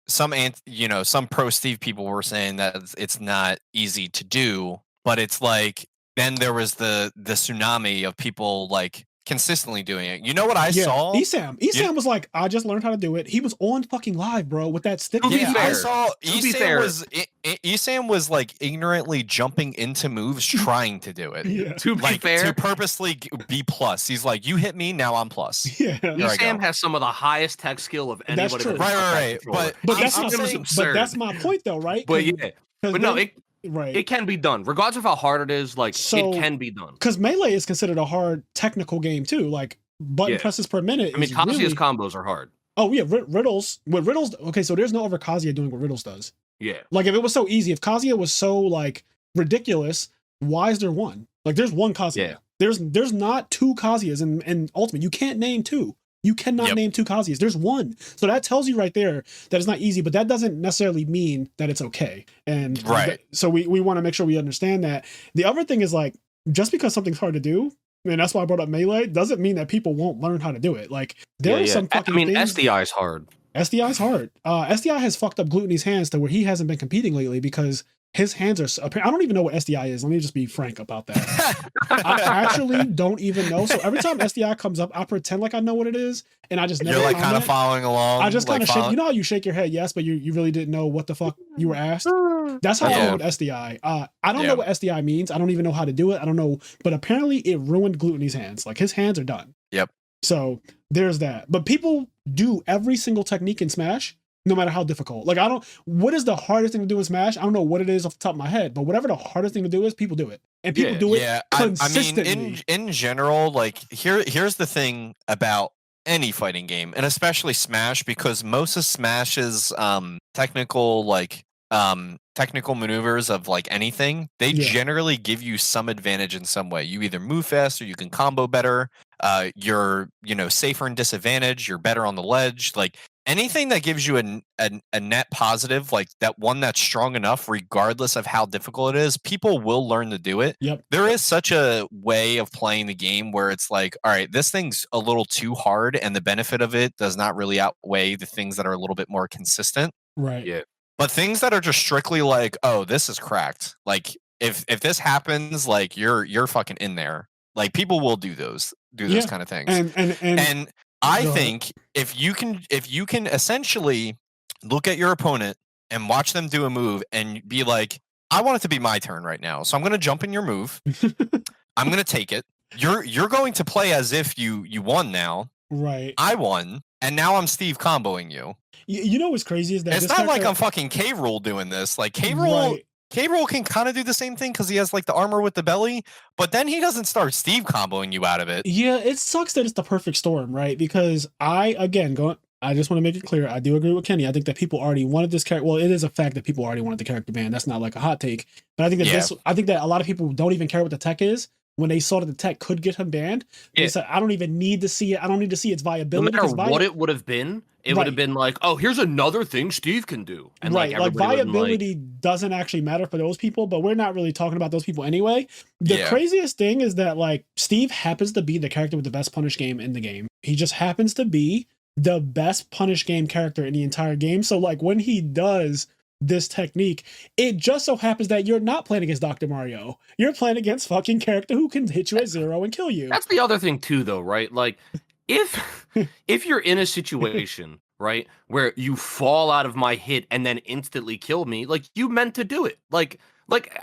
some pro Steve people were saying that it's not easy to do, but it's like then there was the tsunami of people like consistently doing it. You know what I saw? Esam was like, I just learned how to do it. He was on fucking live, bro, with that stick. Yeah, I saw Esam was like ignorantly jumping into moves trying to do it. Yeah. To be fair, to purposely be plus. He's like, you hit me, now I'm plus. Yeah. Esam has some of the highest tech skill of anybody. That's true. Right. But that's my point though, right? But yeah. But no, it can be done regardless of how hard it is. Like it can be done because Melee is considered a hard technical game too. Like button presses per minute. I mean, Kazuya's combos are hard. Oh yeah, Riddles. Okay, so there's no other Kazuya doing what Riddles does. Yeah. Like if it was so easy, if Kazuya was so like ridiculous, why is there one? Like there's one Kazuya. Yeah. There's not two Kazuyas in Ultimate. You can't name two. You cannot name two Kazuyas. There's one. So that tells you right there that it's not easy, but that doesn't necessarily mean that it's okay. And so we want to make sure we understand that. The other thing is like, just because something's hard to do, and that's why I brought up Melee, doesn't mean that people won't learn how to do it. Like there are some fucking things. SDI is hard. SDI is hard. SDI has fucked up Gluttony's hands to where he hasn't been competing lately because his hands are. I don't even know what SDI is. Let me just be frank about that. I actually don't even know. So every time SDI comes up, I pretend like I know what it is, and I just never. You're like kind of following along. I just kind of shake. You know how you shake your head, yes, but you really didn't know what the fuck you were asked. That's how I know with SDI. I don't know what SDI means. I don't even know how to do it. I don't know, but apparently it ruined Gluttony's hands. Like his hands are done. Yep. So there's that. But people do every single technique in Smash, no matter how difficult. Like what is the hardest thing to do in Smash? I don't know what it is off the top of my head, but whatever the hardest thing to do is, people do it. And people do it consistently. I mean, in general, like here's the thing about any fighting game, and especially Smash, because most of Smash's technical maneuvers of like anything, they generally give you some advantage in some way. You either move faster, you can combo better, you're safer in disadvantage, you're better on the ledge. Like anything that gives you a net positive, like that one that's strong enough, regardless of how difficult it is, people will learn to do it. Yep. There is such a way of playing the game where it's like, all right, this thing's a little too hard, and the benefit of it does not really outweigh the things that are a little bit more consistent. Right. Yeah. But things that are just strictly like, oh, this is cracked. Like if this happens, like you're fucking in there. Like people will do those kind of things. And I think if you can essentially look at your opponent and watch them do a move and be like, I want it to be my turn right now, so I'm going to jump in your move. I'm going to take it. You're going to play as if you won now. Right. I won, and now I'm Steve comboing you. You know what's crazy is that it's not like I'm fucking K-Rool doing this. Like K-Rool can kind of do the same thing because he has like the armor with the belly, but then he doesn't start Steve comboing you out of it. Yeah, it sucks that it's the perfect storm, right? Because I just want to make it clear, I do agree with Kenny. I think that people already wanted this character. Well, it is a fact that people already wanted the character banned. That's not like a hot take. But I think that I think that a lot of people don't even care what the tech is. When they saw that the tech could get him banned, they said, I don't even need to see it. I don't need to see its viability. No matter what it would have been, it would have been like, oh, here's another thing Steve can do. And like viability doesn't actually matter for those people, but we're not really talking about those people anyway. The craziest thing is that like Steve happens to be the character with the best punish game in the game. He just happens to be the best punish game character in the entire game. So like when he does this technique, it just so happens that you're not playing against Dr. Mario. You're playing against fucking character who can hit you at 0 and kill you. That's the other thing too, though, right? Like if you're in a situation, right, where you fall out of my hit and then instantly kill me, like you meant to do it. Like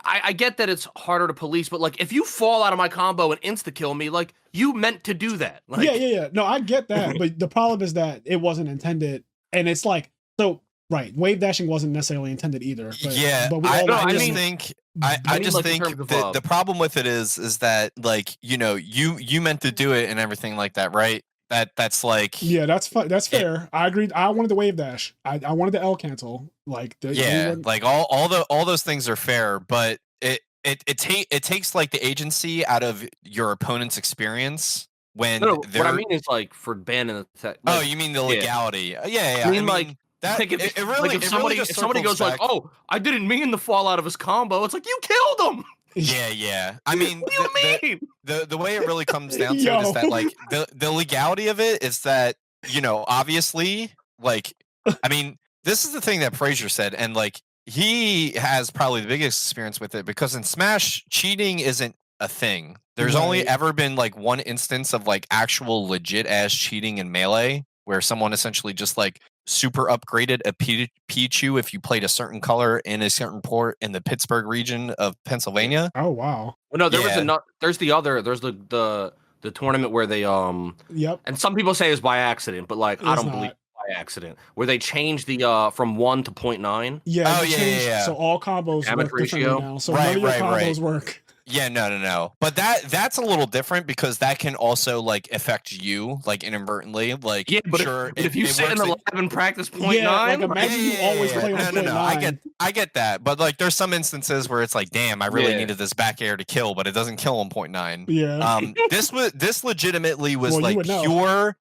I get that it's harder to police, but like if you fall out of my combo and insta kill me, like you meant to do that. Like, yeah. No, I get that, but the problem is that it wasn't intended, and it's like so. Right, wave dashing wasn't necessarily intended either. But, I just think the problem with it is that like you meant to do it and everything like that, right? That's like that's fair. I agreed. I wanted the wave dash. I wanted the L cancel. Like like all those things are fair, but it takes like the agency out of your opponent's experience. When what I mean is like for banning the tech. Like, you mean the legality? Yeah. I mean like. That Like if, it really, like if it somebody really just if somebody circles goes back. like, "Oh, I didn't mean to fall out of his combo," it's like you killed him. Yeah. I mean, What do you mean? the way it really comes down to it is that like the legality of it is that, you know, obviously, like, I mean, this is the thing that Frazier said, and like he has probably the biggest experience with it because in Smash, cheating isn't a thing. There's only Right. ever been like one instance of like actual legit ass cheating in Melee where someone essentially just like super upgraded a Pichu if you played a certain color in a certain port in the Pittsburgh region of Pennsylvania. Oh wow. Well, no, there was Yeah. there's the tournament where they Yep. and some people say it's by accident, but like I It's don't believe not. it's by accident, where they changed the from 1 to 0.9 Yeah, Oh, they yeah, changed, yeah. so all combos damage work differently ratio. now. So Right, none of your right, combos right. work. Yeah, no. But that's a little different because that can also like affect you like inadvertently. Like Yeah, but sure, if you sit in works the lab and practice 0.9, Yeah, like imagine you always play on no. 0.9. I get that, but like there's some instances where it's like, damn, I really Yeah. needed this back air to kill, but it doesn't kill on 0.9. Yeah. This legitimately was Well, you like would know. pure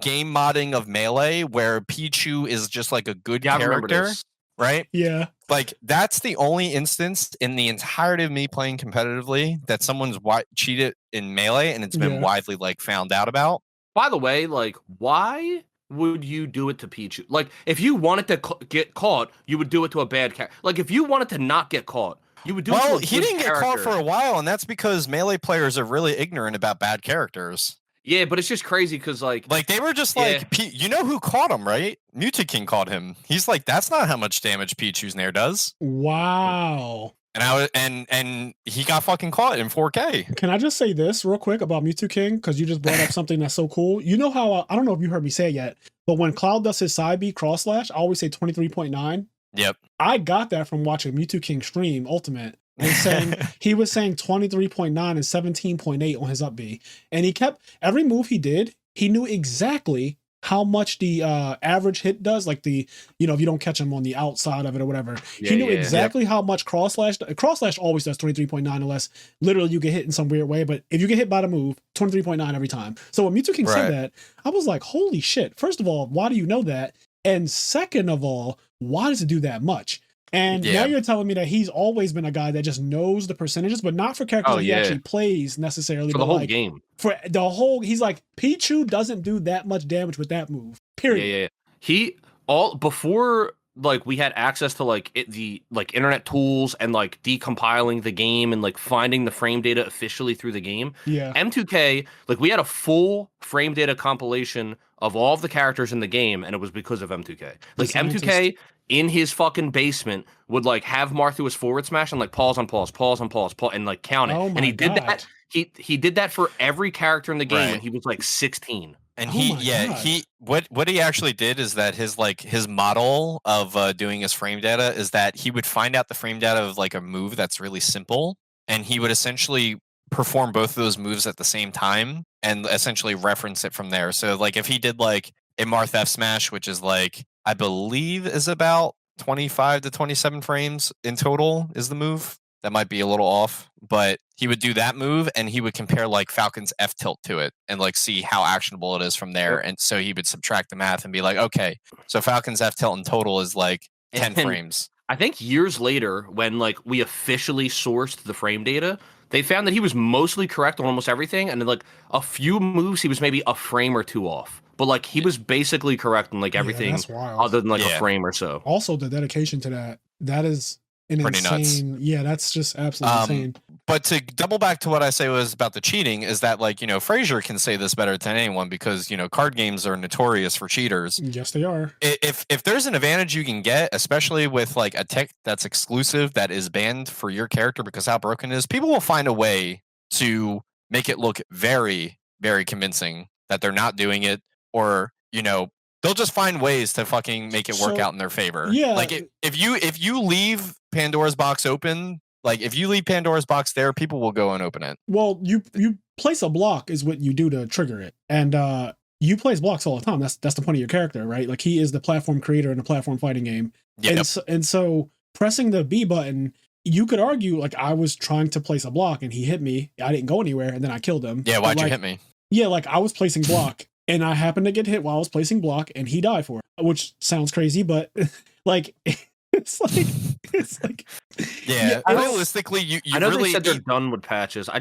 game modding of Melee, where Pichu is just like a good yeah, I remember character, this. right? Yeah. Like that's the only instance in the entirety of me playing competitively that someone's cheated in Melee, and it's been Yeah. widely like found out about. By the way, like, why would you do it to Pichu? Like, if you wanted to get caught, you would do it to a bad character. Like, if you wanted to not get caught, you would do it to a Well, good he didn't get caught character. for a while, and that's because Melee players are really ignorant about bad characters. Yeah, but it's just crazy because, like they were just Yeah. like, you know who caught him, right? Mewtwo caught him. He's like, that's not how much damage Pichu's Nair does. Wow. And he got fucking caught in 4K. Can I just say this real quick about Mewtwo King? Because you just brought up something that's so cool. You know how, I don't know if you heard me say it yet, but when Cloud does his side B cross slash, I always say 23.9. Yep. I got that from watching Mewtwo King stream Ultimate. And saying he was saying 23.9 and 17.8 on his up B. And he kept, every move he did, he knew exactly how much the average hit does, like the, you know, if you don't catch him on the outside of it or whatever. He knew exactly how much cross slash always does 23.9 unless literally you get hit in some weird way. But if you get hit by the move, 23.9 every time. So when Mewtwo King said that, I was like, holy shit. First of all, why do you know that? And second of all, why does it do that much? And now you're telling me that he's always been a guy that just knows the percentages, but not for characters that he actually plays necessarily. For the whole game. For the whole, he's like, Pichu doesn't do that much damage with that move. Period. Yeah. He before like we had access to like the like internet tools and like decompiling the game and like finding the frame data officially through the game. Yeah. M2K, like we had a full frame data compilation of all of the characters in the game, and it was because of M2K. Like M2K in his fucking basement would like have Marthua's forward smash and like pause, and like count it. Oh and he did that. He did that for every character in the game when he was like 16. And what he actually did is that his model of doing his frame data is that he would find out the frame data of like a move that's really simple, and he would essentially perform both of those moves at the same time and essentially reference it from there. So like if he did like a Marth F smash, which is like I believe is about 25 to 27 frames in total is the move. That might be a little off, but he would do that move and he would compare like Falcon's F tilt to it and like see how actionable it is from there. And so he would subtract the math and be like, okay, so Falcon's F tilt in total is like 10 frames. I think years later, when like we officially sourced the frame data, they found that he was mostly correct on almost everything, and then like a few moves he was maybe a frame or two off. But like he was basically correct on like everything other than like a frame or so. Also, the dedication to that is an pretty insane. nuts. Yeah, that's just absolutely insane. But to double back to what I say was about the cheating is that like, you know, Frazier can say this better than anyone because, you know, card games are notorious for cheaters. Yes, they are. If there's an advantage you can get, especially with like a tech that's exclusive that is banned for your character because how broken it is, people will find a way to make it look very, very convincing that they're not doing it, or, you know, they'll just find ways to fucking make it work out in their favor. Yeah. Like if you leave Pandora's box open, like if you leave Pandora's box there, people will go and open it. Well, you place a block is what you do to trigger it. And you place blocks all the time. That's the point of your character, right? Like he is the platform creator in a platform fighting game. Yep. And so pressing the B button, you could argue like I was trying to place a block and he hit me. I didn't go anywhere and then I killed him. Yeah, why'd you hit me? Yeah, like I was placing block and I happened to get hit while I was placing block, and he died for it, which sounds crazy, but like it's like Yeah, realistically, you I know really they said they're done with patches. I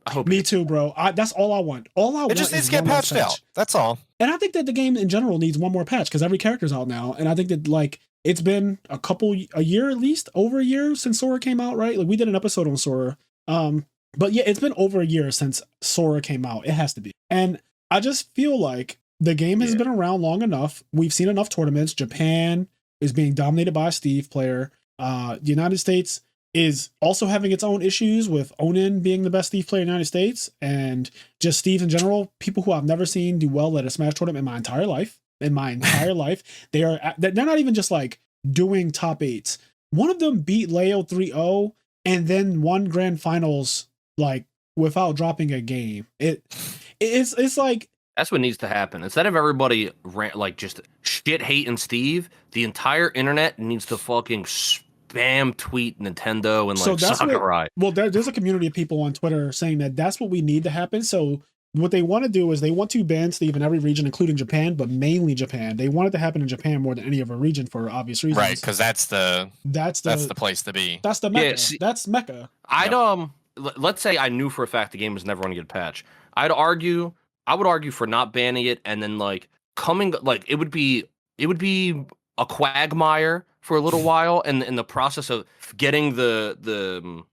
hope me too, bro. That's all I want. All I want just needs is to get one more patched patch. out. That's all. And I think that the game in general needs one more patch because every character's out now, and I think that like it's been a year at least, over a year since Sora came out, right? Like we did an episode on Sora. But yeah, it's been over a year since Sora came out. It has to be. And I just feel like the game has been around long enough. We've seen enough tournaments. Japan is being dominated by a Steve player. The United States is also having its own issues with Onin being the best Steve player in the United States, and just Steve in general, people who I've never seen do well at a Smash tournament in my entire life. They're not even just like doing top 8s. One of them beat Leo 3-0 and then won grand finals like without dropping a game. It's like that's what needs to happen. Instead of everybody like just shit hating Steve, the entire internet needs to fucking spam tweet Nintendo and like Sakurai. Well, there's a community of people on Twitter saying that that's what we need to happen. So what they want to do is they want to ban Steve in every region, including Japan, but mainly Japan. They want it to happen in Japan more than any other region for obvious reasons. Right, because that's the place to be. That's the Mecca. That's Mecca. Let's say I knew for a fact the game was never going to get a patch. I would argue for not banning it, and then like it would be a quagmire for a little while, and in the process of getting the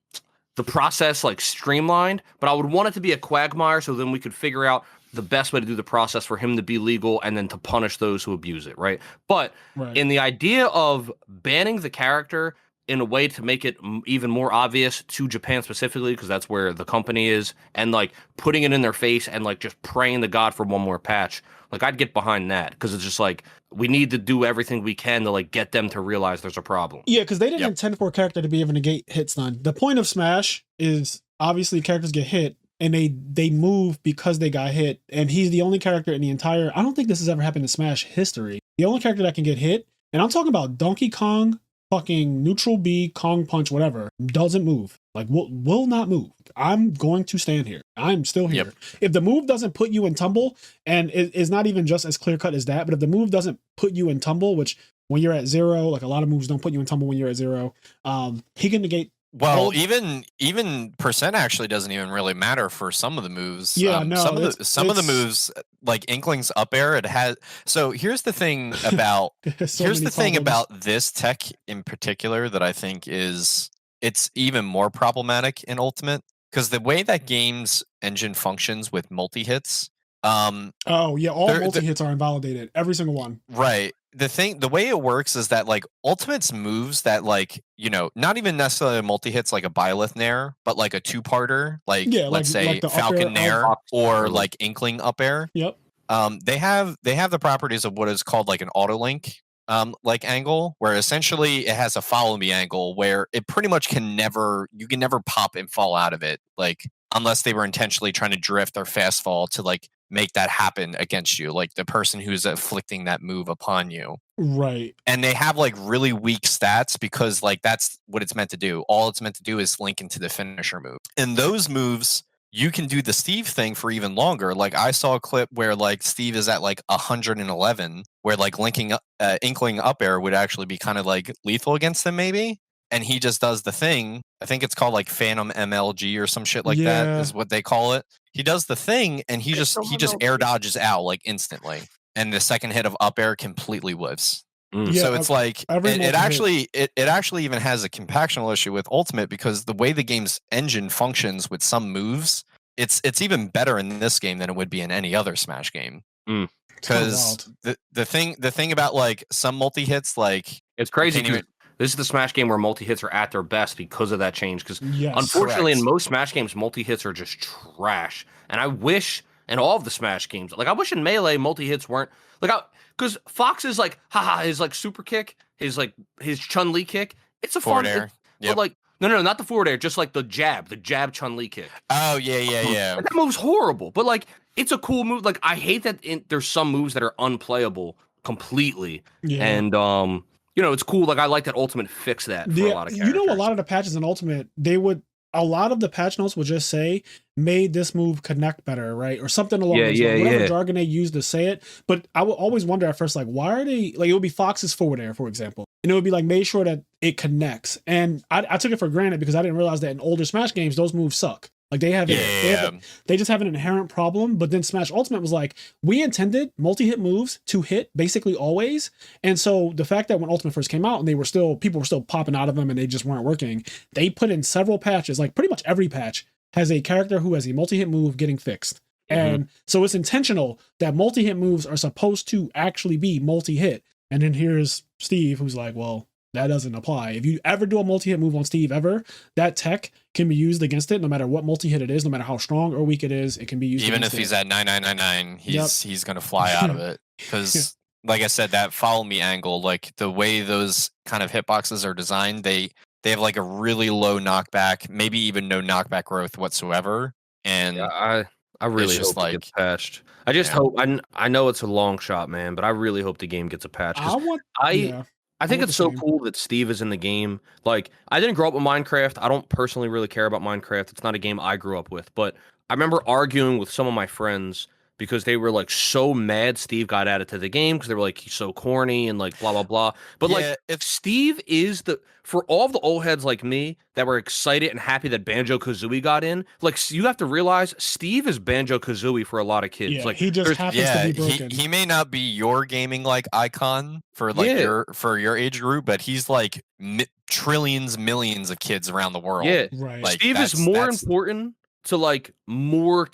process like streamlined. But I would want it to be a quagmire, so then we could figure out the best way to do the process for him to be legal, and then to punish those who abuse it. Right. But in the idea of banning the character in a way to make it even more obvious to Japan specifically, because that's where the company is, and like putting it in their face and like just praying to God for one more patch. Like I'd get behind that, because it's just like we need to do everything we can to like get them to realize there's a problem. Yeah, because they didn't intend for a character to be able to get hit stun. The point of Smash is obviously characters get hit and they move because they got hit. And he's the only character in the entire, I don't think this has ever happened in Smash history, the only character that can get hit, and I'm talking about Donkey Kong, fucking neutral B, Kong Punch, whatever, doesn't move. Like will not move. I'm going to stand here. I'm still here. If the move doesn't put you in tumble, and it is not even just as clear cut as that, but if the move doesn't put you in tumble, which when you're at 0, like a lot of moves don't put you in tumble when you're at 0, he can negate. Well, even percent actually doesn't even really matter for some of the moves. Yeah, no. Some of the moves, like Inkling's up air, it has. So here's the thing about about this tech in particular that I think it's even more problematic in Ultimate, because the way that game's engine functions with multi hits. All multi hits are invalidated. Every single one. Right. The way it works is that like Ultimate's moves that like, not even necessarily multi-hits like a Byleth Nair, but like a two-parter, like let's say like Falcon Nair or like Inkling up air. Yep. They have the properties of what is called like an auto link like angle, where essentially it has a follow me angle where it pretty much you can never pop and fall out of it, like unless they were intentionally trying to drift or fast fall to like make that happen against you, like the person who's afflicting that move upon you. Right. And they have like really weak stats because like that's what it's meant to do. All it's meant to do is link into the finisher move. And those moves, you can do the Steve thing for even longer. Like I saw a clip where like Steve is at like 111, where like linking Inkling up air would actually be kind of like lethal against them maybe. And he just does the thing. I think it's called like Phantom MLG or some shit like that is what they call it. He does the thing and he just air dodges out like instantly. And the second hit of up air completely whiffs. So it's like it actually even has a compactional issue with Ultimate, because the way the game's engine functions with some moves, it's even better in this game than it would be in any other Smash game. Because the thing about like some multi hits, like it's crazy. This is the Smash game where multi-hits are at their best because of that change. Because unfortunately, in most Smash games, multi-hits are just trash. And I wish in all of the Smash games, like I wish in Melee, multi-hits weren't like, because Fox is like, his like super kick, his Chun-Li kick. It's a forward fun air. But like, no, not the forward air, just like the jab Chun-Li kick. Oh yeah. And that move's horrible, but like it's a cool move. Like I hate that there's some moves that are unplayable completely, and it's cool. Like I like that Ultimate fixed that for a lot of characters. A lot of the patches in Ultimate, a lot of the patch notes will just say made this move connect better, right? Or something along those lines. Whatever jargon they use to say it. But I would always wonder at first, like, why are they like it would be Fox's forward air, for example. And it would be like made sure that it connects. And I took it for granted because I didn't realize that in older Smash games, those moves suck. Like they just have an inherent problem. But then Smash Ultimate was like, we intended multi-hit moves to hit basically always. And so the fact that when Ultimate first came out and people were still popping out of them and they just weren't working, they put in several patches, like pretty much every patch has a character who has a multi-hit move getting fixed. And so it's intentional that multi-hit moves are supposed to actually be multi-hit. And then here's Steve, who's like, well, that doesn't apply. If you ever do a multi-hit move on Steve ever, that tech can be used against it no matter what multi-hit it is, no matter how strong or weak it is, it can be used even if he's at 9999, he's going to fly out of it. Because like I said, that follow me angle, like the way those kind of hitboxes are designed, they have like a really low knockback, maybe even no knockback growth whatsoever. And I really hope it gets patched. I just hope. I know it's a long shot, man, but I really hope the game gets a patch. I think it's so cool that Steve is in the game. Like, I didn't grow up with Minecraft. I don't personally really care about Minecraft. It's not a game I grew up with. But I remember arguing with some of my friends because they were like so mad Steve got added to the game because they were like, he's so corny and like blah blah blah. But like, if Steve is for all of the old heads like me that were excited and happy that Banjo-Kazooie got in, like you have to realize Steve is Banjo-Kazooie for a lot of kids. Yeah, like he just happens to be broken. He may not be your gaming like icon for like your age group, but he's like trillions, millions of kids around the world. Yeah, right. Like, Steve is more important to like more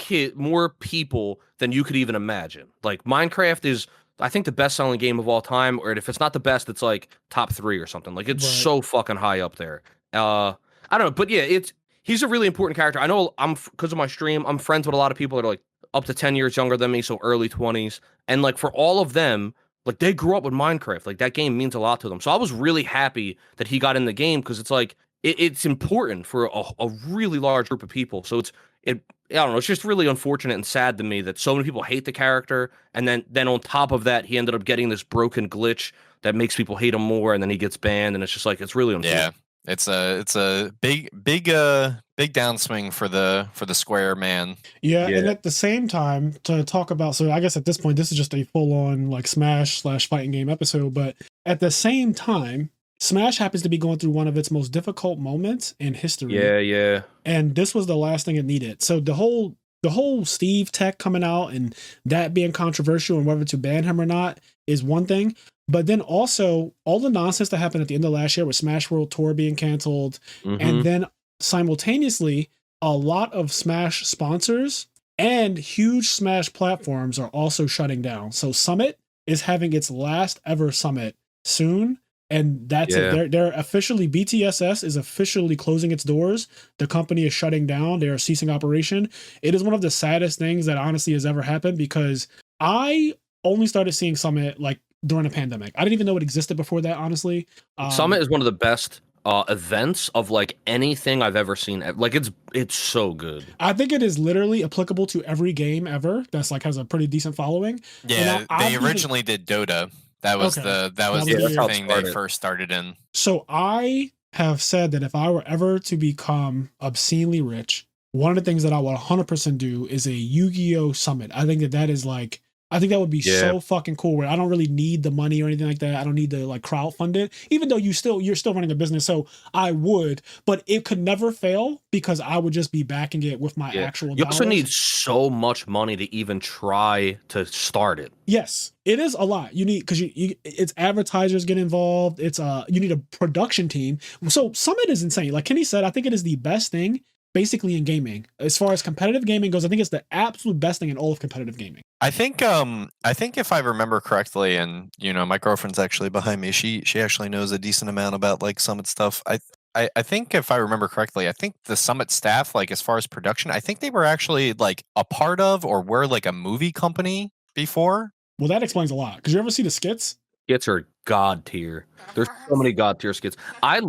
people than you could even imagine. Like Minecraft is, I think, the best-selling game of all time, or if it's not the best, it's like top 3 or something. Like it's so fucking high up there. I don't know, but yeah, he's a really important character. I know because of my stream, I'm friends with a lot of people that are like up to 10 years younger than me, so early 20s, and like for all of them, like they grew up with Minecraft. Like that game means a lot to them. So I was really happy that he got in the game because it's like it's important for a really large group of people. So I don't know. It's just really unfortunate and sad to me that so many people hate the character, and then on top of that, he ended up getting this broken glitch that makes people hate him more, and then he gets banned, and it's just like it's really unfortunate. Yeah, it's a big downswing for the Square man. Yeah, and at the same time to talk about, so I guess at this point this is just a full on like Smash/fighting game episode, but at the same time, Smash happens to be going through one of its most difficult moments in history. Yeah. And this was the last thing it needed. So the whole Steve tech coming out and that being controversial and whether to ban him or not is one thing. But then also all the nonsense that happened at the end of last year with Smash World Tour being canceled. And then simultaneously, a lot of Smash sponsors and huge Smash platforms are also shutting down. So Summit is having its last ever Summit soon. And that's it. They're officially, BTSS is officially closing its doors. The company is shutting down. They are ceasing operation. It is one of the saddest things that honestly has ever happened because I only started seeing Summit like during a pandemic. I didn't even know it existed before that, honestly. Summit is one of the best events of like anything I've ever seen. Like it's so good. I think it is literally applicable to every game ever that's like has a pretty decent following. Yeah, they originally did Dota. That was the thing they first started in. So I have said that if I were ever to become obscenely rich, one of the things that I would 100% do is a Yu-Gi-Oh! Summit. I think that is like, I think that would be so fucking cool where I don't really need the money or anything like that. I don't need to like crowdfund it, even though you're still running a business. So I would, but it could never fail because I would just be backing it with my actual You also need so much money to even try to start it. Yes, it is a lot. You need, because it's advertisers get involved. It's you need a production team. So Summit is insane. Like Kenny said, I think it is the best thing basically in gaming. As far as competitive gaming goes, I think it's the absolute best thing in all of competitive gaming. I think if I remember correctly, and my girlfriend's actually behind me, she actually knows a decent amount about like Summit stuff. I think if I remember correctly, I think the Summit staff, like as far as production, I think they were actually like a part of or were like a movie company before. Well, that explains a lot. Because you ever see the skits? Skits are god tier. There's so many god tier skits. I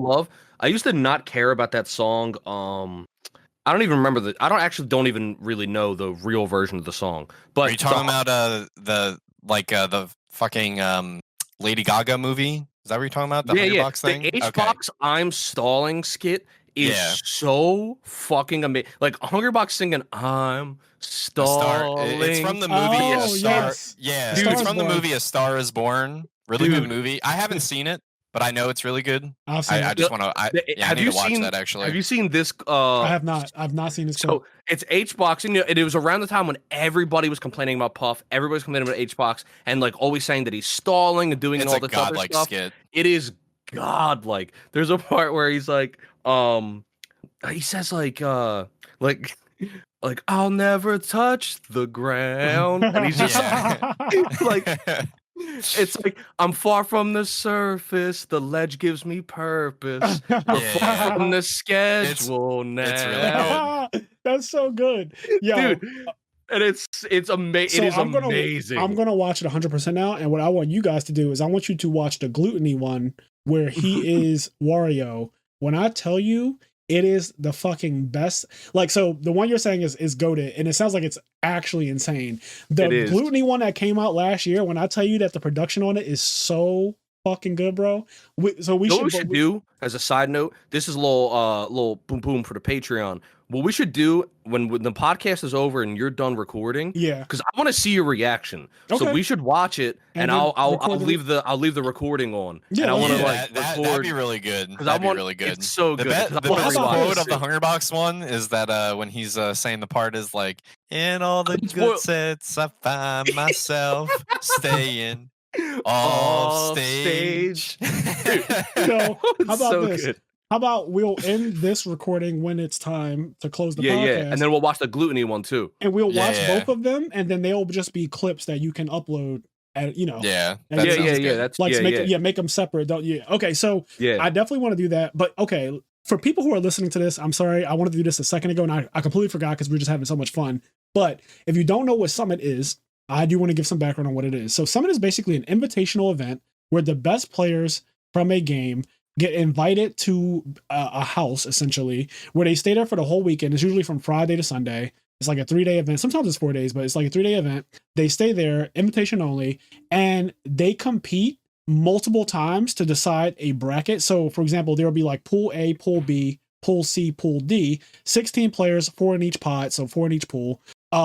used to not care about that song. I don't even remember don't even really know the real version of the song. But are you talking about the fucking Lady Gaga movie? Is that what you're talking about? The Honeybox thing? The H-Box I'm Stalling skit is so fucking amazing. Like Hungrybox singing "I'm Stalling." It's from the movie A Star. Yes. Yeah, Dude, it's from the movie A Star Is Born. Really good movie. I haven't seen it, but I know it's really good. I just want to. I need to watch that actually. Have you seen this? I have not. I've not seen this. So it's H-Box, and it was around the time when everybody was complaining about Puff. Everybody's complaining about H-Box, and like always saying that he's stalling and doing all this other stuff. Skit. It is godlike. There's a part where he's like, he says like I'll never touch the ground, and he's just like. It's like I'm far from the surface. The ledge gives me purpose. We're far from the schedule now. It's really good. That's so good, yeah, dude. And it's amazing. It is amazing. I'm gonna watch it 100% now. And what I want you guys to do is I want you to watch the Gluttony one where he is Wario. When I tell you, it is the fucking best. Like, so the one you're saying is goated, and it sounds like it's actually insane. The Gluttony one that came out last year, when I tell you that the production on it is so fucking good, bro. We should do as a side note. This is a little boom boom for the Patreon. What we should do when the podcast is over and you're done recording, because I want to see your reaction. Okay. So we should watch it, and I'll leave the recording on. Yeah, and I want to record. That'd be really good. That'd be really good. It's so good. The best quote of the Hungrybox one is that when he's saying the part is like, in all the good sets, I find myself staying off stage. So how about this? Good. How about we'll end this recording when it's time to close the podcast? Yeah, and then we'll watch the Gluttony one too. And we'll watch both of them, and then they'll just be clips that you can upload. At, That's like make them separate. Don't you? Okay, so I definitely want to do that. But okay, for people who are listening to this, I'm sorry, I wanted to do this a second ago, and I completely forgot because we were just having so much fun. But if you don't know what Summit is, I do want to give some background on what it is. So Summit is basically an invitational event where the best players from a game get invited to a house, essentially, where they stay there for the whole weekend. It's usually from Friday to Sunday. It's like a 3-day event. Sometimes it's 4 days, but it's like a 3-day event. They stay there, invitation only, and they compete multiple times to decide a bracket. So, for example, there will be like Pool A, Pool B, Pool C, Pool D, 16 players, 4 in each pod, so 4 in each pool.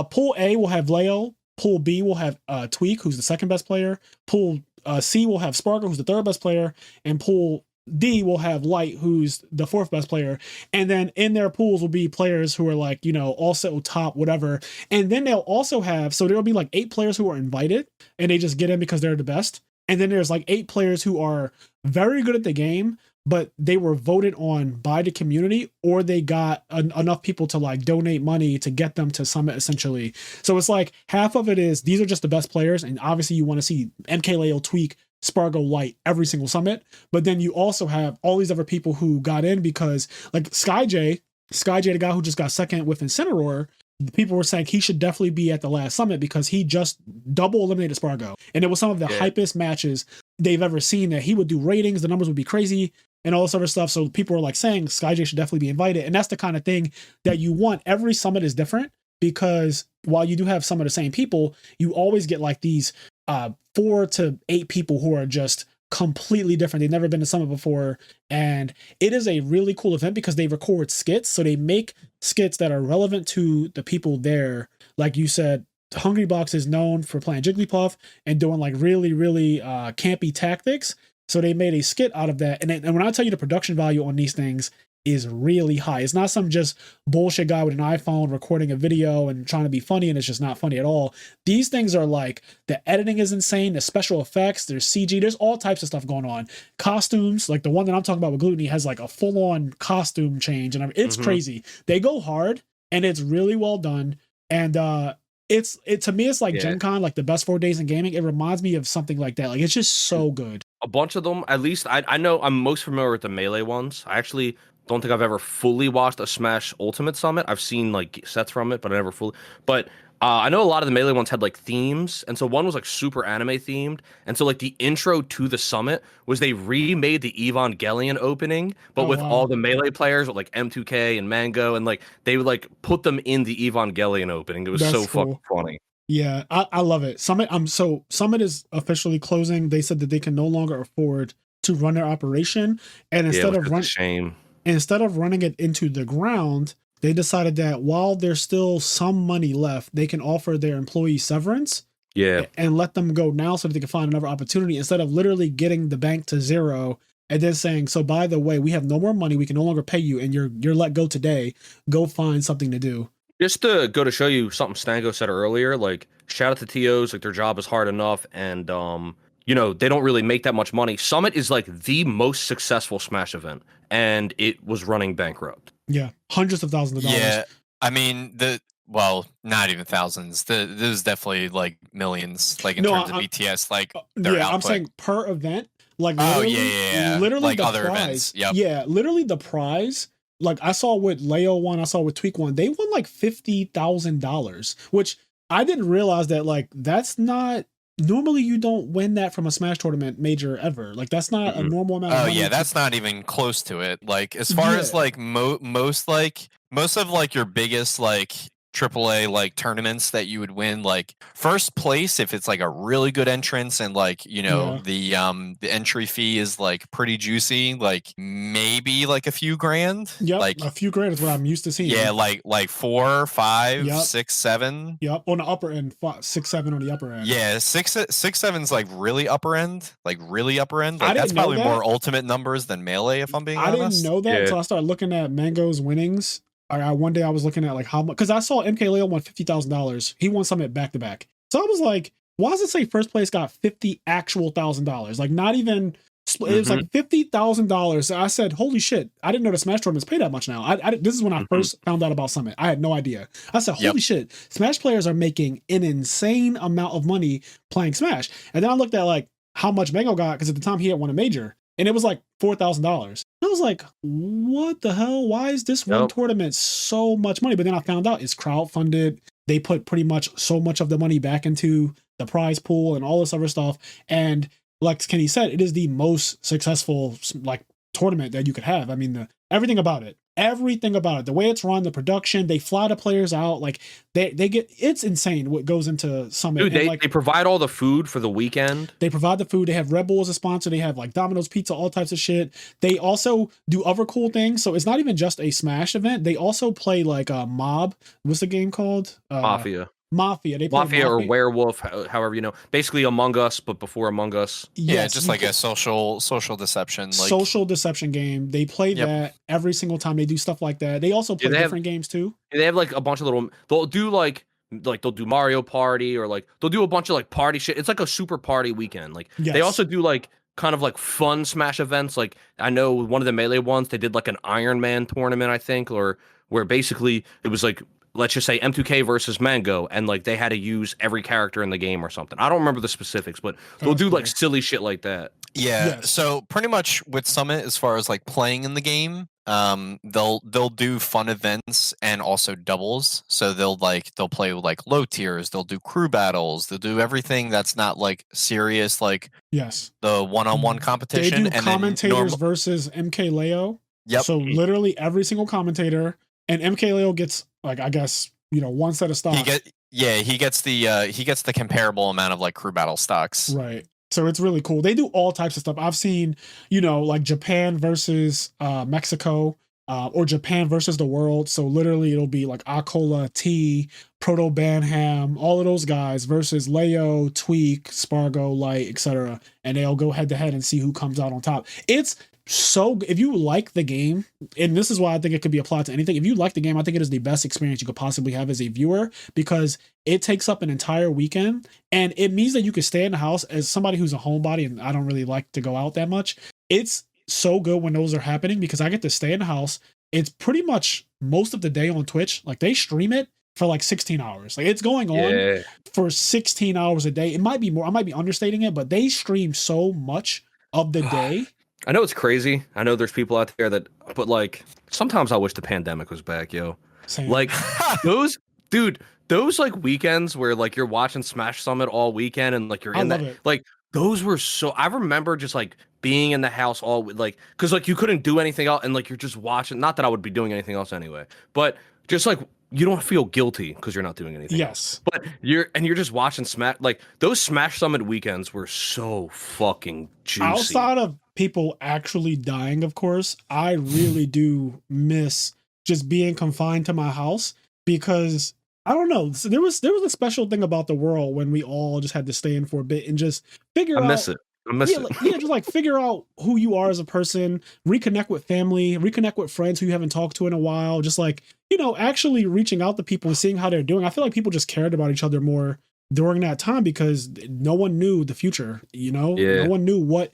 Pool A will have Leo. Pool B will have Tweak, who's the second best player. Pool C will have Sparkle, who's the third best player. And Pool D will have Light, who's the fourth best player. And then in their pools will be players who are like, also top, whatever. And then they'll also have, so there'll be like 8 players who are invited and they just get in because they're the best. And then there's like 8 players who are very good at the game, but they were voted on by the community, or they got enough people to like donate money to get them to Summit, essentially. So it's like half of it is, these are just the best players. And obviously you want to see MKLeo, Tweak, Spargo, Light every single Summit. But then you also have all these other people who got in because like Sky J, the guy who just got second with Incineroar, people were saying he should definitely be at the last Summit because he just double eliminated Spargo. And it was some of the hypest matches they've ever seen, that he would do ratings, the numbers would be crazy and all this other stuff. So people were like saying Sky J should definitely be invited. And that's the kind of thing that you want. Every Summit is different because while you do have some of the same people, you always get like these 4 to 8 people who are just completely different. They've never been to Summit before. And it is a really cool event because they record skits. So they make skits that are relevant to the people there. Like you said, Hungrybox is known for playing Jigglypuff and doing like really, really campy tactics. So they made a skit out of that. And when I tell you the production value on these things is really high. It's not some just bullshit guy with an iPhone recording a video and trying to be funny and it's just not funny at all. These things are like, the editing is insane, the special effects, there's CG, there's all types of stuff going on. Costumes, like the one that I'm talking about with Gluttony has like a full-on costume change and it's crazy. They go hard and it's really well done. And to me, it's like Gen Con, like the best 4 days in gaming. It reminds me of something like that. Like it's just so good. A bunch of them, at least I know I'm most familiar with the Melee ones. I actually don't think I've ever fully watched a Smash Ultimate Summit. I've seen like sets from it, but I never fully. But I know a lot of the Melee ones had like themes, and so one was like super anime themed, and so like the intro to the summit was they remade the Evangelion opening, but with all the Melee players with like M2K and Mango, and like they would like put them in the Evangelion opening. It was so fucking funny. Yeah, I love it. Summit is officially closing. They said that they can no longer afford to run their operation, and instead of shame. instead of running it into the ground, they decided that while there's still some money left, they can offer their employees severance Yeah. and let them go now so that they can find another opportunity instead of literally getting the bank to zero and then saying, so by the way, we have no more money, we can no longer pay you, and you're let go today. Go find something to do. Just to go to show you something Stang0 said earlier, like shout out to TOs, like their job is hard enough, and you know, they don't really make that much money. Summit is like the most successful Smash event, and it was running bankrupt. Yeah, hundreds of thousands of dollars. Yeah, I mean well, not even thousands. There's definitely like millions, like in terms of BTS, like their output. I'm saying per event. Like literally, literally like the other prize. events. Yep. Yeah, literally the prize. Like I saw with Leo won, I saw with Tweak won. They won like $50,000, which I didn't realize that like that's not normally you don't win that from a Smash tournament major ever. Like that's not a normal amount of money. Oh yeah, that's not even close to it. Like as far as like most of like your biggest like AAA like tournaments that you would win, like first place if it's like a really good entrance and like the entry fee is like pretty juicy, like maybe like a few grand. Yep, like a few grand is what I'm used to seeing. Yeah, like 4, 5, 6, 7. Yep, on the upper end, 6, 7 on the upper end. Yeah, 6, 7's like really upper end, like that's probably more ultimate numbers than melee. If I'm being honest, I didn't know that until I started looking at Mango's winnings. One day I was looking at like how much, because I saw MK Leo won $50,000. He won Summit back to back. So I was like, why does it say first place got $50,000? Like not even, it was like $50,000. So I said, holy shit, I didn't know the Smash tournaments pay that much now. This is when I first found out about Summit. I had no idea. I said, holy shit, Smash players are making an insane amount of money playing Smash. And then I looked at like how much Mango got, because at the time he had won a major. And it was like $4,000. I was like, what the hell? Why is this one tournament so much money? But then I found out it's crowdfunded. They put pretty much so much of the money back into the prize pool and all this other stuff. And like Kenny said, it is the most successful like tournament that you could have. I mean, everything about it, the way it's run, the production, they fly the players out. Like they get, it's insane what goes into Summit. Dude, they provide all the food for the weekend. They provide the food. They have Red Bull as a sponsor. They have like Domino's Pizza, all types of shit. They also do other cool things. So it's not even just a Smash event. They also play like a Mob. What's the game called? Mafia. They play Mafia or Werewolf, however you know. Basically Among Us, but before Among Us. Yeah, just like a social deception. Like social deception game. They play that every single time. They do stuff like that. They also play different games too. They have like a bunch of little. They'll do like they'll do Mario Party, or like they'll do a bunch of like party shit. It's like a super party weekend. Like they also do like kind of like fun Smash events. Like I know one of the Melee ones, they did like an Iron Man tournament, I think, or where basically it was like, let's just say M2K versus Mango, and like they had to use every character in the game or something. I don't remember the specifics, but they'll do like silly shit like that. Yeah. Yes. So pretty much with Summit, as far as like playing in the game, they'll do fun events and also doubles. So they'll play like low tiers. They'll do crew battles. They'll do everything that's not like serious, like the one-on-one competition. They do commentators versus MK Leo. Yep. So literally every single commentator, and MK Leo gets like, I guess, one set of stocks. He gets the comparable amount of like crew battle stocks. Right. So it's really cool. They do all types of stuff. I've seen, like Japan versus Mexico, or Japan versus the world. So literally it'll be like Akola, T, Proto Banham, all of those guys versus Leo, Tweak, Spargo, Light, etc. And they'll go head to head and see who comes out on top. It's so, if you like the game, and this is why I think it could be applied to anything. If you like the game, I think it is the best experience you could possibly have as a viewer, because it takes up an entire weekend, and it means that you can stay in the house. As somebody who's a homebody and I don't really like to go out that much, it's so good when those are happening, because I get to stay in the house. It's pretty much most of the day on Twitch. Like they stream it for like 16 hours. Like it's going on for 16 hours a day. It might be more. I might be understating it, but they stream so much of the day. I know it's crazy. I know there's people out there but like sometimes I wish the pandemic was back, yo. Same. Like those like weekends where like you're watching Smash Summit all weekend and like you're in that, like those were so, I remember just like being in the house all like, cause like you couldn't do anything else and like you're just watching, not that I would be doing anything else anyway, but just like you don't feel guilty because you're not doing anything else. But you're just watching Smash. Like those Smash Summit weekends were so fucking juicy. Outside of people actually dying, of course, I really do miss just being confined to my house, because I don't know. There was a special thing about the world when we all just had to stay in for a bit and just figure out. I miss it. Just like figure out who you are as a person, reconnect with family, reconnect with friends who you haven't talked to in a while. Just like, actually reaching out to people and seeing how they're doing. I feel like people just cared about each other more during that time because no one knew the future, No one knew what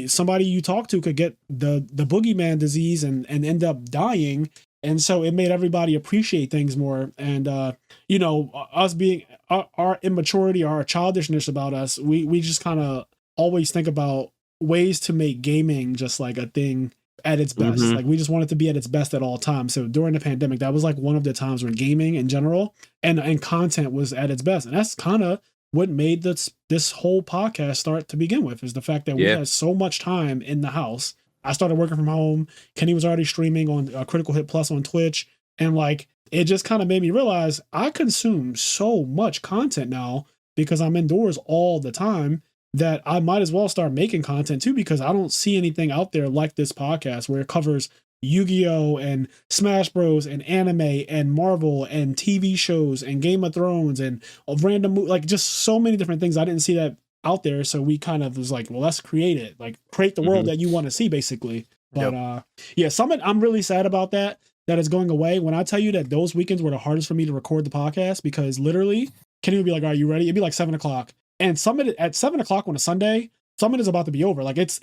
somebody you talk to could get the boogeyman disease and end up dying. And so it made everybody appreciate things more. And, us being our immaturity, our childishness about us, we just kind of always think about ways to make gaming just like a thing at its best. Like we just want it to be at its best at all times. So during the pandemic, that was like one of the times when gaming in general and content was at its best. And that's kind of what made this whole podcast start to begin with, is the fact that we had so much time in the house. I started working from home. Kenny was already streaming on Critical Hit Plus on Twitch. And like, it just kind of made me realize I consume so much content now because I'm indoors all the time, that I might as well start making content too, because I don't see anything out there like this podcast where it covers Yu-Gi-Oh! And Smash Bros. And anime and Marvel and TV shows and Game of Thrones and random, like just so many different things. I didn't see that out there. So we kind of was like, well, let's create it, like create the world that you want to see basically. But Summit, I'm really sad about that is going away. When I tell you that those weekends were the hardest for me to record the podcast, because literally Kenny would be like, are you ready? It'd be like 7:00. And Summit at 7:00 on a Sunday, Summit is about to be over. Like it's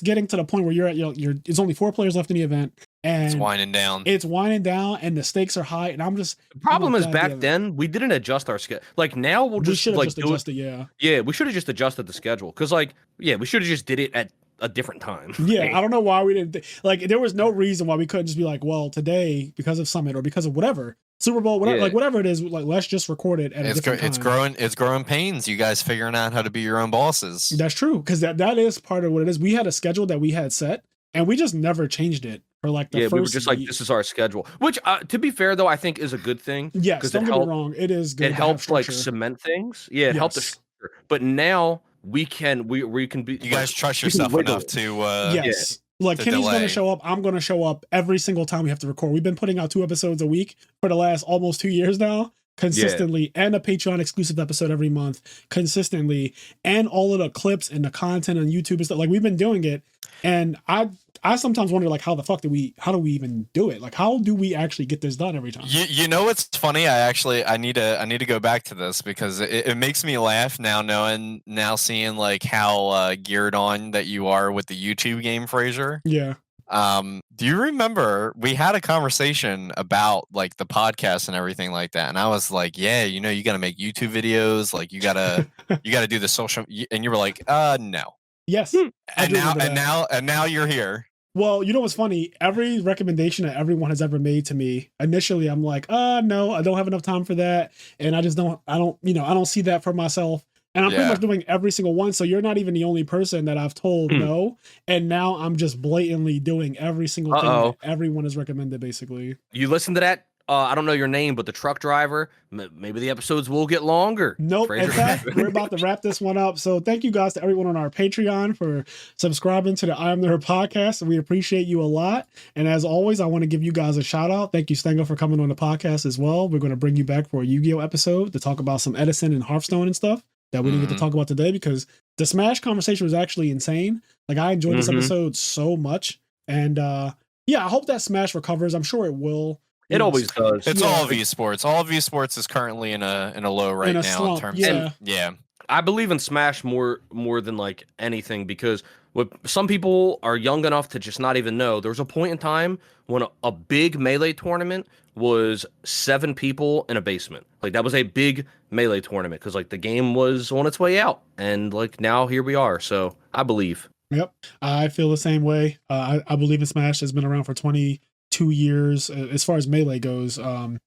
getting to the point where you're at, it's only 4 players left in the event, and it's winding down. And the stakes are high. And I'm just, the problem is back then we didn't adjust our schedule. Like now we should have just adjusted. Yeah, we should have just adjusted the schedule because we should have just did it at a different time. I don't know why we didn't. There was no reason why we couldn't just be like, well, today because of Summit or because of whatever. Super Bowl, whatever, like whatever it is, like let's just record it at a different time. It's growing pains. You guys figuring out how to be your own bosses. That's true, because that is part of what it is. We had a schedule that we had set, and we just never changed it for like the first. We were just like, this is our schedule. Which, to be fair though, I think is a good thing. Yes, don't get me wrong, it is good. It helps like cement things. Yeah, it helped the structure. But now we can be. You guys trust yourself enough to. Yes. Like Kenny's going to show up. I'm going to show up every single time we have to record. We've been putting out 2 episodes a week for the last almost 2 years now, consistently, and a Patreon exclusive episode every month consistently, and all of the clips and the content on YouTube and stuff. Like we've been doing it, and I sometimes wonder like how do we even do it? Like how do we actually get this done every time? You know what's funny? I need to go back to this because it makes me laugh now seeing like how geared on that you are with the YouTube game, Fraser. Yeah. Do you remember we had a conversation about like the podcast and everything like that? And I was like, yeah, you got to make YouTube videos, like you gotta do the social, and you were like, no. Yes. And now you're here. Well, you know what's funny? Every recommendation that everyone has ever made to me, initially I'm like, no, I don't have enough time for that. And I don't see that for myself. And I'm pretty much doing every single one. So you're not even the only person that I've told no. And now I'm just blatantly doing every single thing that everyone has recommended, basically. You listen to that? I don't know your name, but the truck driver, maybe the episodes will get longer. Nope. In fact, we're about to wrap this one up. So thank you guys to everyone on our Patreon for subscribing to the IMNerd podcast. We appreciate you a lot. And as always, I want to give you guys a shout out. Thank you, Stang0, for coming on the podcast as well. We're going to bring you back for a Yu-Gi-Oh episode to talk about some Edison and Hearthstone and stuff that we didn't get to talk about today, because the Smash conversation was actually insane. Like I enjoyed this episode so much. And I hope that Smash recovers. I'm sure it will. It always does. It's all of esports. All of esports is currently in a low right now slump, in terms of I believe in Smash more than like anything, because some people are young enough to just not even know. There was a point in time when a big Melee tournament was 7 people in a basement. Like that was a big Melee tournament because like the game was on its way out, and like now here we are. So I believe. Yep, I feel the same way. I believe in Smash. Has been around for 22 years as far as Melee goes,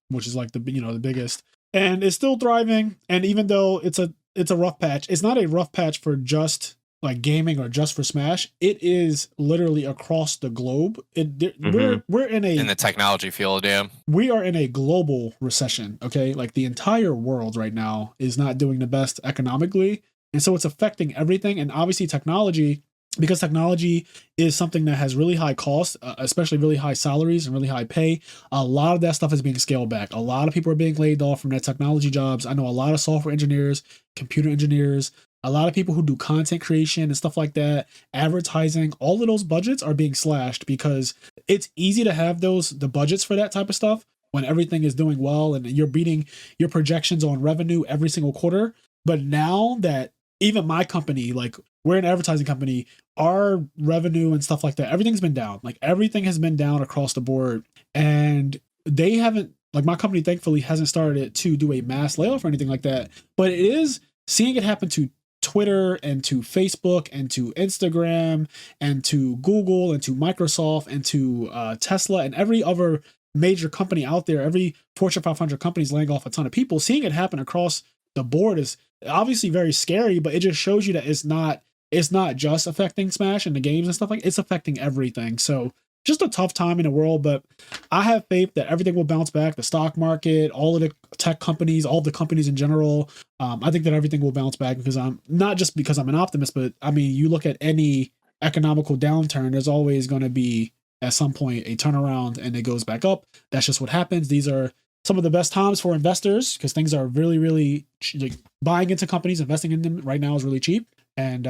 which is like the biggest, and it's still thriving. And even though it's a rough patch, it's not a rough patch for just like gaming or just for Smash, it is literally across the globe. We're in the technology field, yeah. We are in a global recession, okay? Like the entire world right now is not doing the best economically. And so it's affecting everything. And obviously technology, because technology is something that has really high costs, especially really high salaries and really high pay, a lot of that stuff is being scaled back. A lot of people are being laid off from their technology jobs. I know a lot of software engineers, computer engineers, a lot of people who do content creation and stuff like that, advertising, all of those budgets are being slashed because it's easy to have the budgets for that type of stuff when everything is doing well and you're beating your projections on revenue every single quarter. But now that even my company, like we're an advertising company, our revenue and stuff like that, everything's been down. Like everything has been down across the board. And they haven't, like my company thankfully hasn't started to do a mass layoff or anything like that. But it is seeing it happen to Twitter and to Facebook and to Instagram and to Google and to Microsoft and to Tesla and every other major company out there, every Fortune 500 companies laying off a ton of people. Seeing it happen across the board is obviously very scary, but it just shows you that it's not just affecting Smash and the games and stuff like it's affecting everything. So just a tough time in the world, but I have faith that everything will bounce back. The stock market, all of the tech companies, all the companies in general. I think that everything will bounce back because I'm not just because I'm an optimist, but I mean, you look at any economical downturn, there's always going to be at some point a turnaround and it goes back up. That's just what happens. These are some of the best times for investors because things are really, really like, buying into companies, investing in them right now is really cheap. And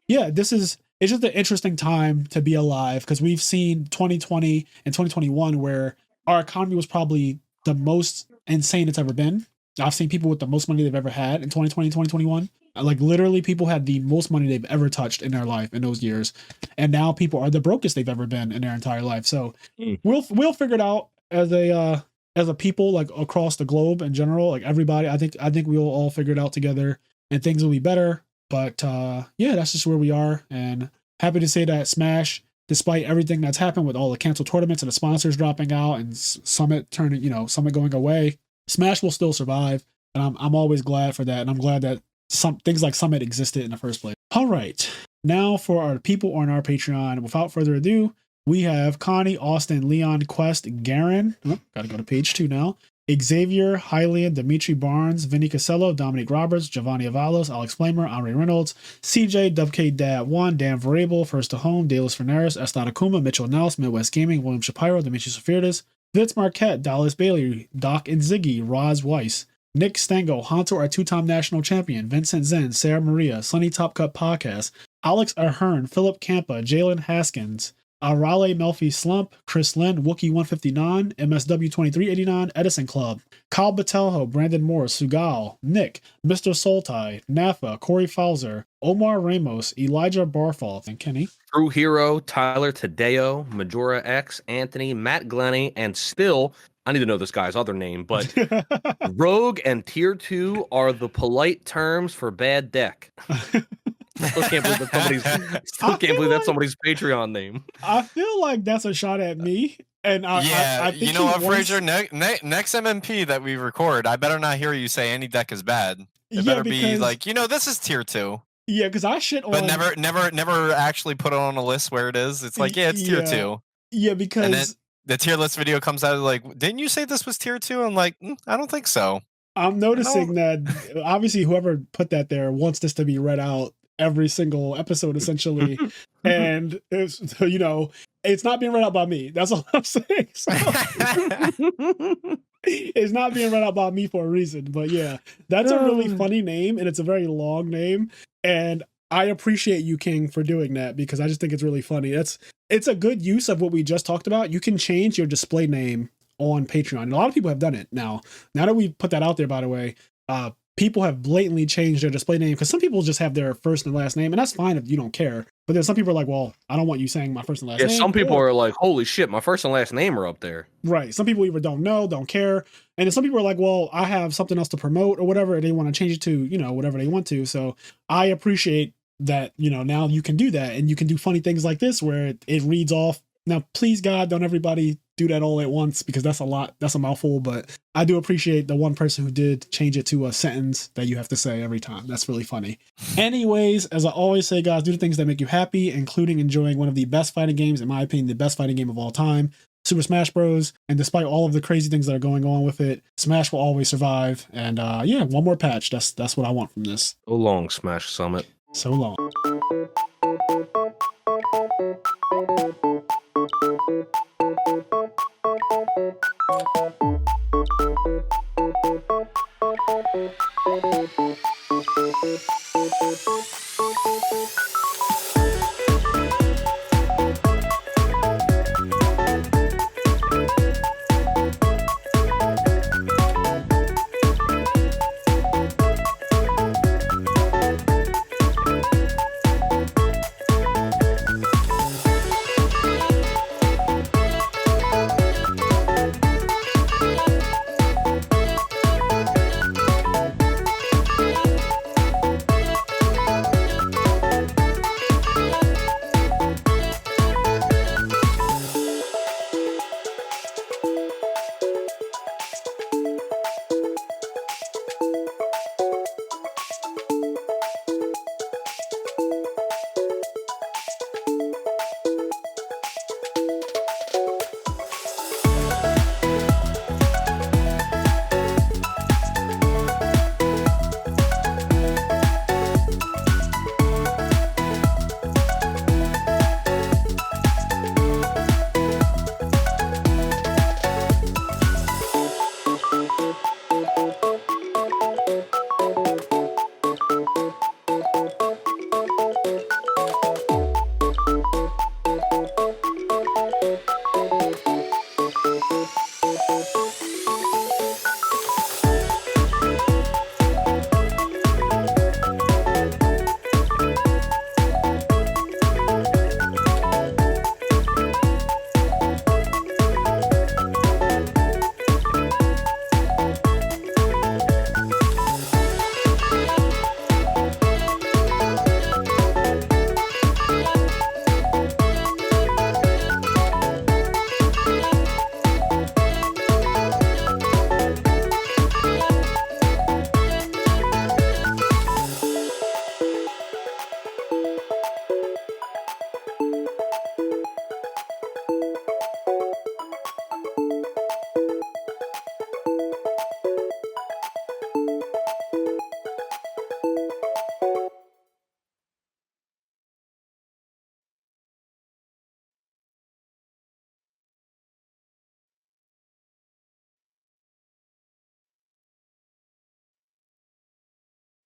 yeah, it's just an interesting time to be alive because we've seen 2020 and 2021 where our economy was probably the most insane it's ever been. I've seen people with the most money they've ever had in 2020 and 2021. Like literally people had the most money they've ever touched in their life in those years. And now people are the brokest they've ever been in their entire life. So we'll figure it out as a people, like across the globe in general, like everybody. I think we'll all figure it out together and things will be better. But yeah, that's just where we are. And happy to say that Smash, despite everything that's happened with all the canceled tournaments and the sponsors dropping out and Summit Summit going away, Smash will still survive. And I'm always glad for that. And I'm glad that some things like Summit existed in the first place. All right. Now for our people on our Patreon. Without further ado, we have Connie, Austin, Leon, Quest, Garen. Gotta go to page 2 now. Xavier, Hylian, Dimitri Barnes, Vinny Casello, Dominic Roberts, Giovanni Avalos, Alex Flamer, Henri Reynolds, CJ, WK Dad 1, Dan Variable, First to Home, Dallas Fernaris, Estat Akuma, Mitchell Nellis, Midwest Gaming, William Shapiro, Dimitri Sophirdis, Vince Marquette, Dallas Bailey, Doc and Ziggy, Roz Weiss, Nick Stang0, Hanto, our 2-time national champion, Vincent Zen, Sarah Maria, Sunny Top Cut Podcast, Alex Ahern, Philip Campa, Jalen Haskins, Raleigh Melfi Slump, Chris Lynn, Wookie159, MSW2389, Edison Club, Kyle Batelho, Brandon Moore, Sugal, Nick, Mr. Soltai, Nafa, Corey Fowler, Omar Ramos, Elijah Barfalt, and Kenny. True Hero, Tyler Tadeo, Majora X, Anthony, Matt Glenny, and still, I need to know this guy's other name, but Rogue and Tier 2 are the polite terms for bad deck. Still can't believe that's somebody's Patreon name. I feel like that's a shot at me. And I think you know what, Fraser? Next MMP that we record, I better not hear you say any deck is bad. It better be like, this is Tier 2. Yeah, because I shit on. But never actually put it on a list where it is. It's like, it's Tier 2. Yeah, because and then the tier list video comes out like, didn't you say this was Tier 2? I'm like, I don't think so. I'm noticing that obviously whoever put that there wants this to be read out every single episode essentially. And it's not being read out by me. That's all I'm saying. So, it's not being read out by me for a reason. But yeah, that's a really funny name and it's a very long name. And I appreciate you, King, for doing that because I just think it's really funny. It's a good use of what we just talked about. You can change your display name on Patreon. And a lot of people have done it now. Now that we put that out there, by the way, people have blatantly changed their display name because some people just have their first and last name, and that's fine if you don't care. But then some people are like, well, I don't want you saying my first and last name. Yeah, some people are like, holy shit, my first and last name are up there. Right. Some people either don't know, don't care. And then some people are like, well, I have something else to promote or whatever. And they want to change it to, whatever they want to. So I appreciate that, now you can do that and you can do funny things like this where it reads off. Now, please God, don't everybody do that all at once because that's a lot. That's a mouthful, but I do appreciate the one person who did change it to a sentence that you have to say every time. That's really funny. Anyways, as I always say, guys, do the things that make you happy, including enjoying one of the best fighting games, in my opinion, the best fighting game of all time, Super Smash Bros. And despite all of the crazy things that are going on with it, Smash will always survive. And yeah, one more patch. That's what I want from this. So long, Smash Summit. So long.